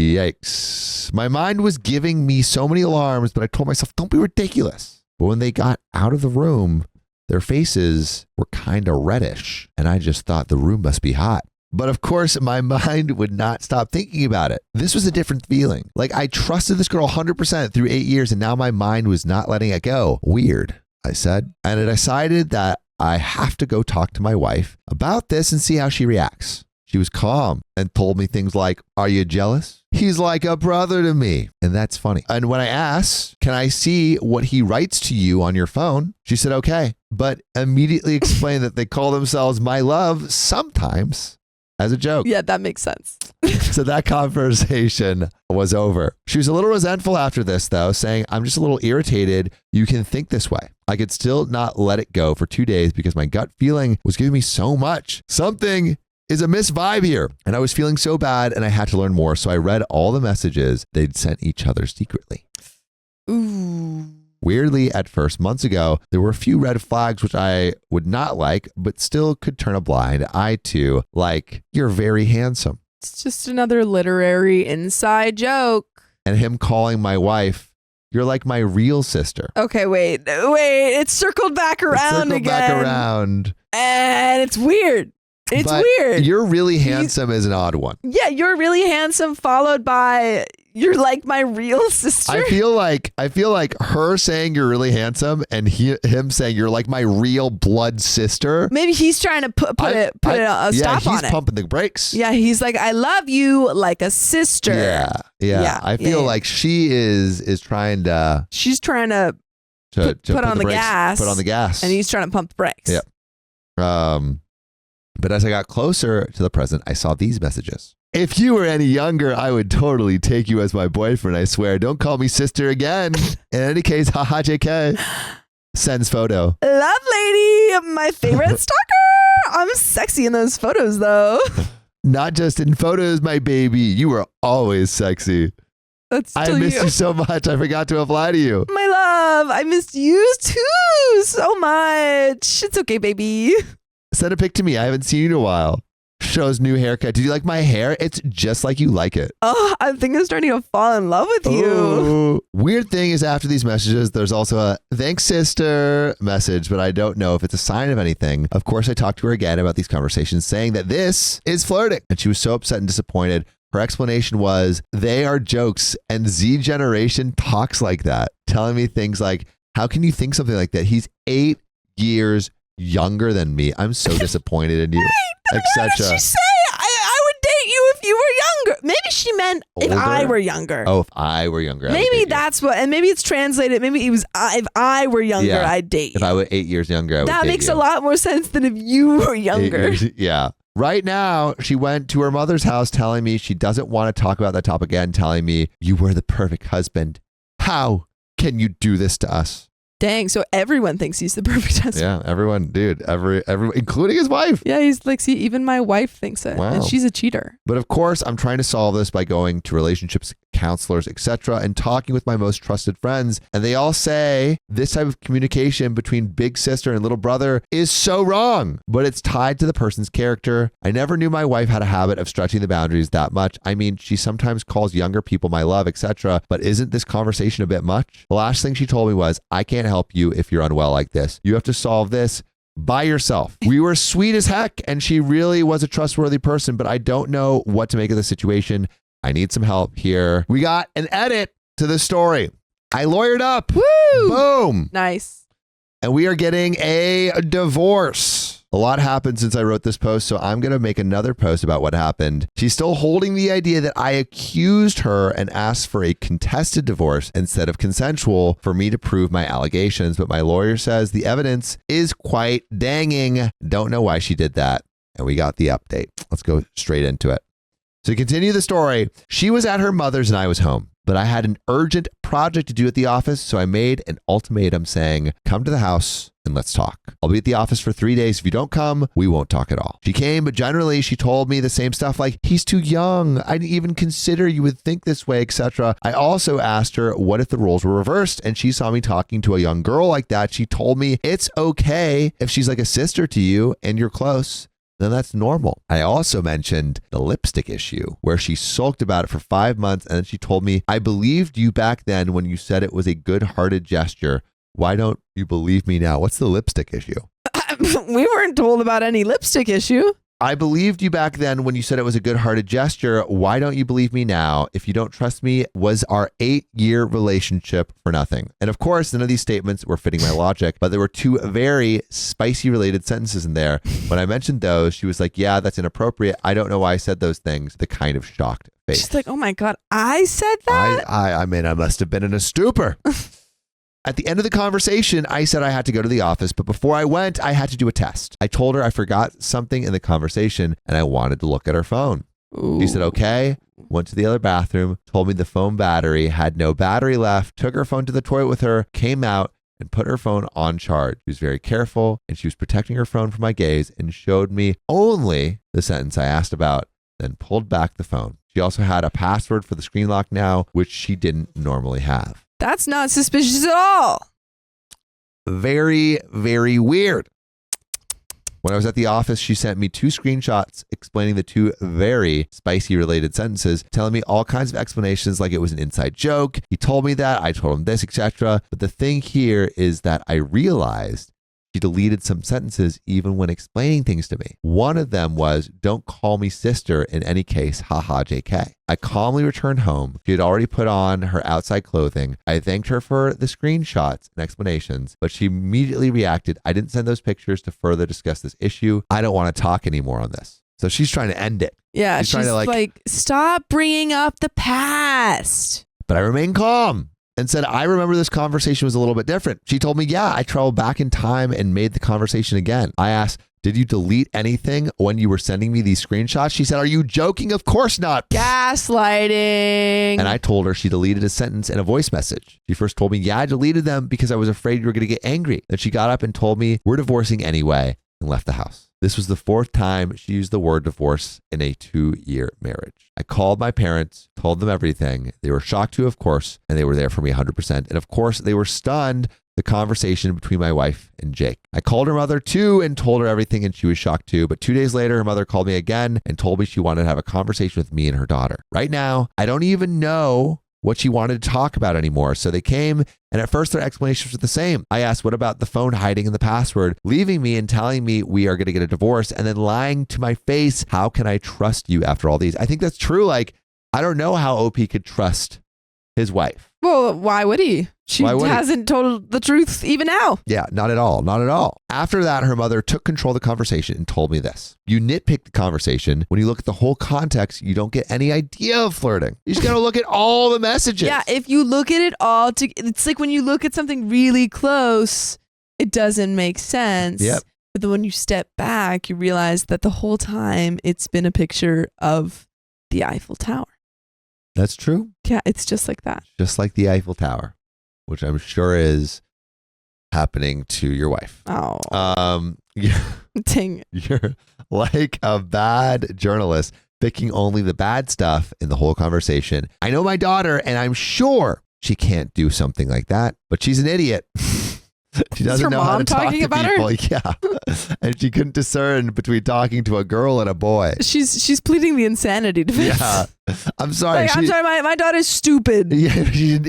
My mind was giving me so many alarms, but I told myself, don't be ridiculous. But when they got out of the room, their faces were kind of reddish, and I just thought the room must be hot. But of course, my mind would not stop thinking about it. This was a different feeling. Like I trusted this girl 100% through 8 years, and now my mind was not letting it go. Weird, I said. And I decided that I have to go talk to my wife about this and see how she reacts. She was calm and told me things like, are you jealous? He's like a brother to me. And that's funny. And when I asked, can I see what he writes to you on your phone? She said, okay, but immediately explained that they call themselves my love sometimes as a joke. Yeah, that makes sense. So that conversation was over. She was a little resentful after this, though, saying, I'm just a little irritated. You can think this way. I could still not let it go for 2 days because my gut feeling was giving me so much. Something is a misvibe here. And I was feeling so bad and I had to learn more. So I read all the messages they'd sent each other secretly. Ooh. Weirdly, at first, months ago, there were a few red flags which I would not like, but still could turn a blind eye to, like, you're very handsome. It's just another literary inside joke. And him calling my wife, you're like my real sister. Okay, wait. It's circled back around again. Back around. And it's weird. It's But weird. You're really handsome is an odd one. Yeah, you're really handsome, followed by you're like my real sister. I feel like her saying you're really handsome and him saying you're like my real blood sister. Maybe he's trying to put a stop on it. He's pumping the brakes. Yeah, he's like, I love you like a sister. Yeah. I feel like she is trying to. She's trying to put on the gas. Put on the gas. And he's trying to pump the brakes. Yep. But as I got closer to the present, I saw these messages. If you were any younger, I would totally take you as my boyfriend, I swear. Don't call me sister again. In any case, haha, JK. Sends photo. Love lady, my favorite stalker. I'm sexy in those photos, though. Not just in photos, my baby. You were always sexy. I missed you so much. I forgot to apply to you. My love, I missed you too so much. It's okay, baby. Send a pic to me. I haven't seen you in a while. Shows new haircut. Did you like my hair? It's just like you like it. Oh, I think I'm starting to fall in love with you. Ooh. Weird thing is after these messages, there's also a thanks sister message, but I don't know if it's a sign of anything. Of course, I talked to her again about these conversations saying that this is flirting. And she was so upset and disappointed. Her explanation was, they are jokes and Z generation talks like that. Telling me things like, how can you think something like that? He's 8 years younger than me. I'm so disappointed in you. Wait, what did she say? I would date you if you were younger. Maybe she meant if I were younger. Oh, if I were younger. Maybe that's what, and maybe it's translated. Maybe it was if I were younger, I'd date you. If I were 8 years younger, I would date you. That makes a lot more sense than if you were younger. Yeah. Right now, she went to her mother's house telling me she doesn't want to talk about that topic again, telling me, you were the perfect husband. How can you do this to us? Dang, so everyone thinks he's the perfect husband. Yeah, everyone, dude, everyone, including his wife. Yeah, he's like, see, even my wife thinks it, and she's a cheater. But of course, I'm trying to solve this by going to relationships counselors, etc., and talking with my most trusted friends. And they all say this type of communication between big sister and little brother is so wrong, but it's tied to the person's character. I never knew my wife had a habit of stretching the boundaries that much. I mean, she sometimes calls younger people my love, etc., but isn't this conversation a bit much? The last thing she told me was, I can't help you if you're unwell like this. You have to solve this by yourself. We were sweet as heck, and she really was a trustworthy person, but I don't know what to make of the situation. I need some help here. We got an edit to the story. I lawyered up. Woo! Boom. Nice. And we are getting a divorce. A lot happened since I wrote this post, so I'm going to make another post about what happened. She's still holding the idea that I accused her and asked for a contested divorce instead of consensual for me to prove my allegations, but my lawyer says the evidence is quite danging. Don't know why she did that. And we got the update. Let's go straight into it. To continue the story, she was at her mother's and I was home, but I had an urgent project to do at the office, so I made an ultimatum saying, come to the house and let's talk. I'll be at the office for 3 days. If you don't come, we won't talk at all. She came, but generally she told me the same stuff like, he's too young. I didn't even consider you would think this way, etc. I also asked her, what if the roles were reversed? And she saw me talking to a young girl like that. She told me it's okay if she's like a sister to you and you're close. Then that's normal. I also mentioned the lipstick issue where she sulked about it for 5 months and then she told me, I believed you back then when you said it was a good-hearted gesture. Why don't you believe me now? What's the lipstick issue? We weren't told about any lipstick issue. I believed you back then when you said it was a good-hearted gesture. Why don't you believe me now? If you don't trust me, was our 8-year relationship for nothing? And of course, none of these statements were fitting my logic, but there were 2 very spicy related sentences in there. When I mentioned those, she was like, yeah, that's inappropriate. I don't know why I said those things. The kind of shocked face. She's like, oh my God, I said that? I mean, I must have been in a stupor. At the end of the conversation, I said I had to go to the office, but before I went, I had to do a test. I told her I forgot something in the conversation and I wanted to look at her phone. Ooh. She said, okay, went to the other bathroom, told me the phone battery had no battery left, took her phone to the toilet with her, came out and put her phone on charge. She was very careful and she was protecting her phone from my gaze and showed me only the sentence I asked about, then pulled back the phone. She also had a password for the screen lock now, which she didn't normally have. That's not suspicious at all. Very, very weird. When I was at the office, she sent me 2 screenshots explaining the 2 very spicy related sentences, telling me all kinds of explanations like it was an inside joke. He told me that, I told him this, etc. But the thing here is that I realized She deleted some sentences even when explaining things to me. One of them was, "Don't call me sister in any case, haha JK." I calmly returned home. She had already put on her outside clothing. I thanked her for the screenshots and explanations, but she immediately reacted, "I didn't send those pictures to further discuss this issue. I don't want to talk anymore on this." So she's trying to end it. Yeah, she's trying to like, stop bringing up the past. But I remained calm and said, "I remember this conversation was a little bit different." She told me, "Yeah, I traveled back in time and made the conversation again." I asked, "Did you delete anything when you were sending me these screenshots?" She said, "Are you joking? Of course not." Gaslighting. And I told her she deleted a sentence in a voice message. She first told me, "Yeah, I deleted them because I was afraid you were going to get angry." Then she got up and told me, "We're divorcing anyway," and left the house. This was the 4th time she used the word divorce in a 2-year marriage. I called my parents, told them everything. They were shocked too, of course, and they were there for me 100%. And of course, they were stunned the conversation between my wife and Jake. I called her mother too and told her everything, and she was shocked too. But 2 days later, her mother called me again and told me she wanted to have a conversation with me and her daughter. Right now, I don't even know what she wanted to talk about anymore. So they came, and at first their explanations were the same. I asked, "What about the phone hiding in the password, leaving me and telling me we are going to get a divorce, and then lying to my face? How can I trust you after all these?" I think that's true. Like, I don't know how OP could trust his wife. Well, why would he? She hasn't told the truth even now. Yeah, not at all. Not at all. After that, her mother took control of the conversation and told me this. "You nitpick the conversation. When you look at the whole context, you don't get any idea of flirting. You just got to look at all the messages." Yeah, if you look at it all, it's like when you look at something really close, it doesn't make sense. Yep. But then when you step back, you realize that the whole time it's been a picture of the Eiffel Tower. That's true. Yeah, it's just like that. Just like the Eiffel Tower, which I'm sure is happening to your wife. Oh. Dang it. You're like a bad journalist, picking only the bad stuff in the whole conversation. I know my daughter, and I'm sure she can't do something like that, but she's an idiot. She doesn't know how to talk to people. Yeah. And she couldn't discern between talking to a girl and a boy. She's pleading the insanity defense. Yeah. I'm sorry. Like, I'm sorry, my daughter's stupid. Yeah, you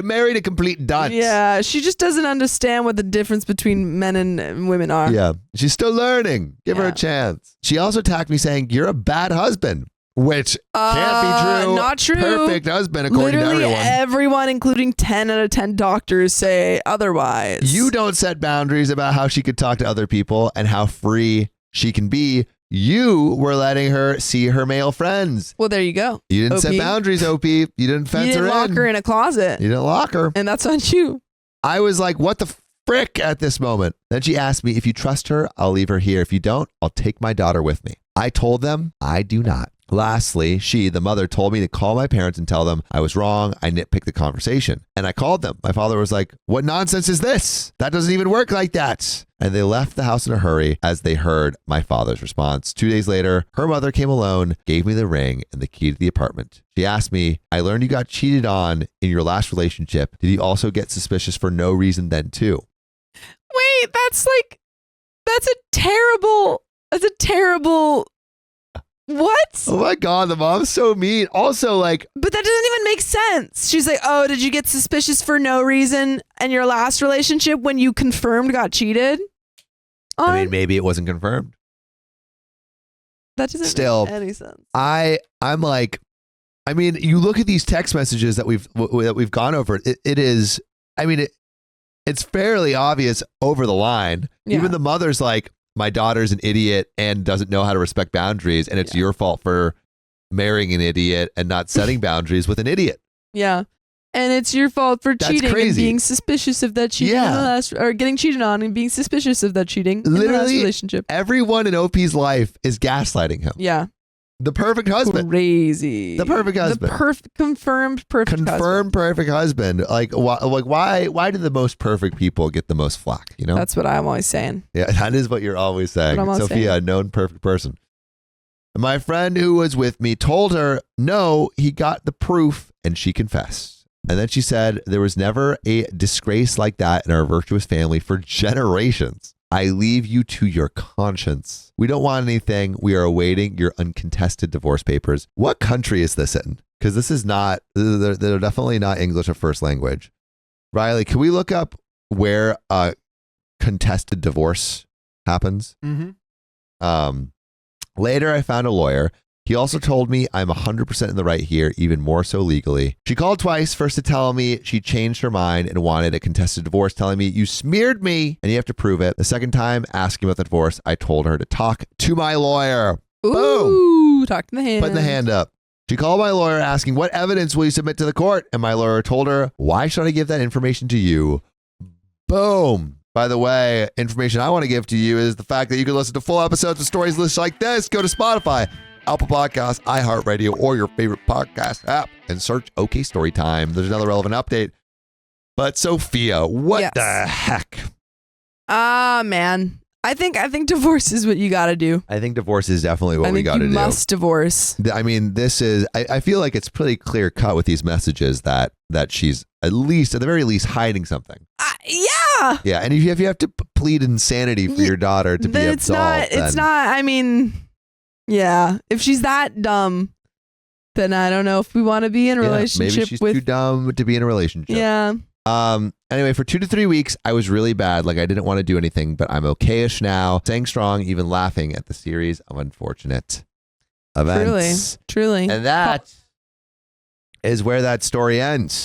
married a complete dunce. Yeah, she just doesn't understand what the difference between men and women are. Yeah. She's still learning. Give her a chance. She also attacked me saying, "You're a bad husband." Which can't be true. Not true. Perfect husband, according to everyone. Everyone, including 10 out of 10 doctors, say otherwise. You don't set boundaries about how she could talk to other people and how free she can be. You were letting her see her male friends. Well, there you go. You didn't OP. set boundaries, OP. You didn't fence her in. You didn't lock her in a closet. You didn't lock her. And that's on you. I was like, what the frick at this moment? Then she asked me, "If you trust her, I'll leave her here. If you don't, I'll take my daughter with me." I told them I do not. Lastly, she, the mother, told me to call my parents and tell them I was wrong. I nitpicked the conversation. And I called them. My father was like, "What nonsense is this? That doesn't even work like that." And they left the house in a hurry as they heard my father's response. 2 days later, her mother came alone, gave me the ring and the key to the apartment. She asked me, "I learned you got cheated on in your last relationship. Did you also get suspicious for no reason then too?" Wait, that's a terrible, what? Oh my God, the mom's so mean. Also, like, but that doesn't even make sense. She's like, "Oh, did you get suspicious for no reason in your last relationship when you confirmed got cheated?" I mean, maybe it wasn't confirmed. That doesn't Still, make any sense. I'm like, I mean, you look at these text messages that we've gone over. It is, I mean, it's fairly obvious over the line. Yeah. Even the mother's like, "My daughter's an idiot and doesn't know how to respect boundaries, and it's your fault for marrying an idiot and not setting boundaries with an idiot." Yeah. And it's your fault for cheating and being suspicious of that cheating in the last, or getting cheated on and being suspicious of that cheating in the last relationship. Everyone in OP's life is gaslighting him. Yeah. The perfect husband. Crazy. The perfect husband. Confirmed perfect husband. Like why do the most perfect people get the most flack, you know? That's what I'm always saying. Yeah, that is what you're always saying. Sophia, a known perfect person. My friend who was with me told her, "No, he got the proof," and she confessed. And then she said, "There was never a disgrace like that in our virtuous family for generations. I leave you to your conscience. We don't want anything. We are awaiting your uncontested divorce papers." What country is this in? Because this is not, they're definitely not English a first language. Riley, can we look up where contested divorce happens. Later, I found a lawyer. He also told me I'm 100% in the right here, even more so legally. She called twice, first to tell me she changed her mind and wanted a contested divorce, telling me, you smeared me and you have to prove it. The second time, asking about the divorce, I told her to talk to my lawyer. Ooh, Boom. talk to the hand. Putting the hand up. She called my lawyer asking, what evidence will you submit to the court? And my lawyer told her, why should I give that information to you? Boom. By the way, information I want to give to you is the fact that you can listen to full episodes of stories lists like this. Go to Spotify, Apple Podcasts, iHeartRadio, or your favorite podcast app and search OK Storytime. There's another relevant update. But Sophia, what the heck? Man. I think divorce is what you got to do. I think divorce is definitely what we got to do. You must divorce. I mean, this is, I feel like it's pretty clear cut with these messages that she's at the very least hiding something. Yeah. Yeah. And if you have to plead insanity for your daughter to be absolved. It's not, I mean, yeah. If she's that dumb, then I don't know if we want to be in a relationship maybe she's too dumb to be in a relationship. Yeah. Anyway, for 2 to 3 weeks, I was really bad. Like I didn't want to do anything, but I'm okay-ish now. Staying strong, even laughing at the series of unfortunate events. Truly. And that is where that story ends.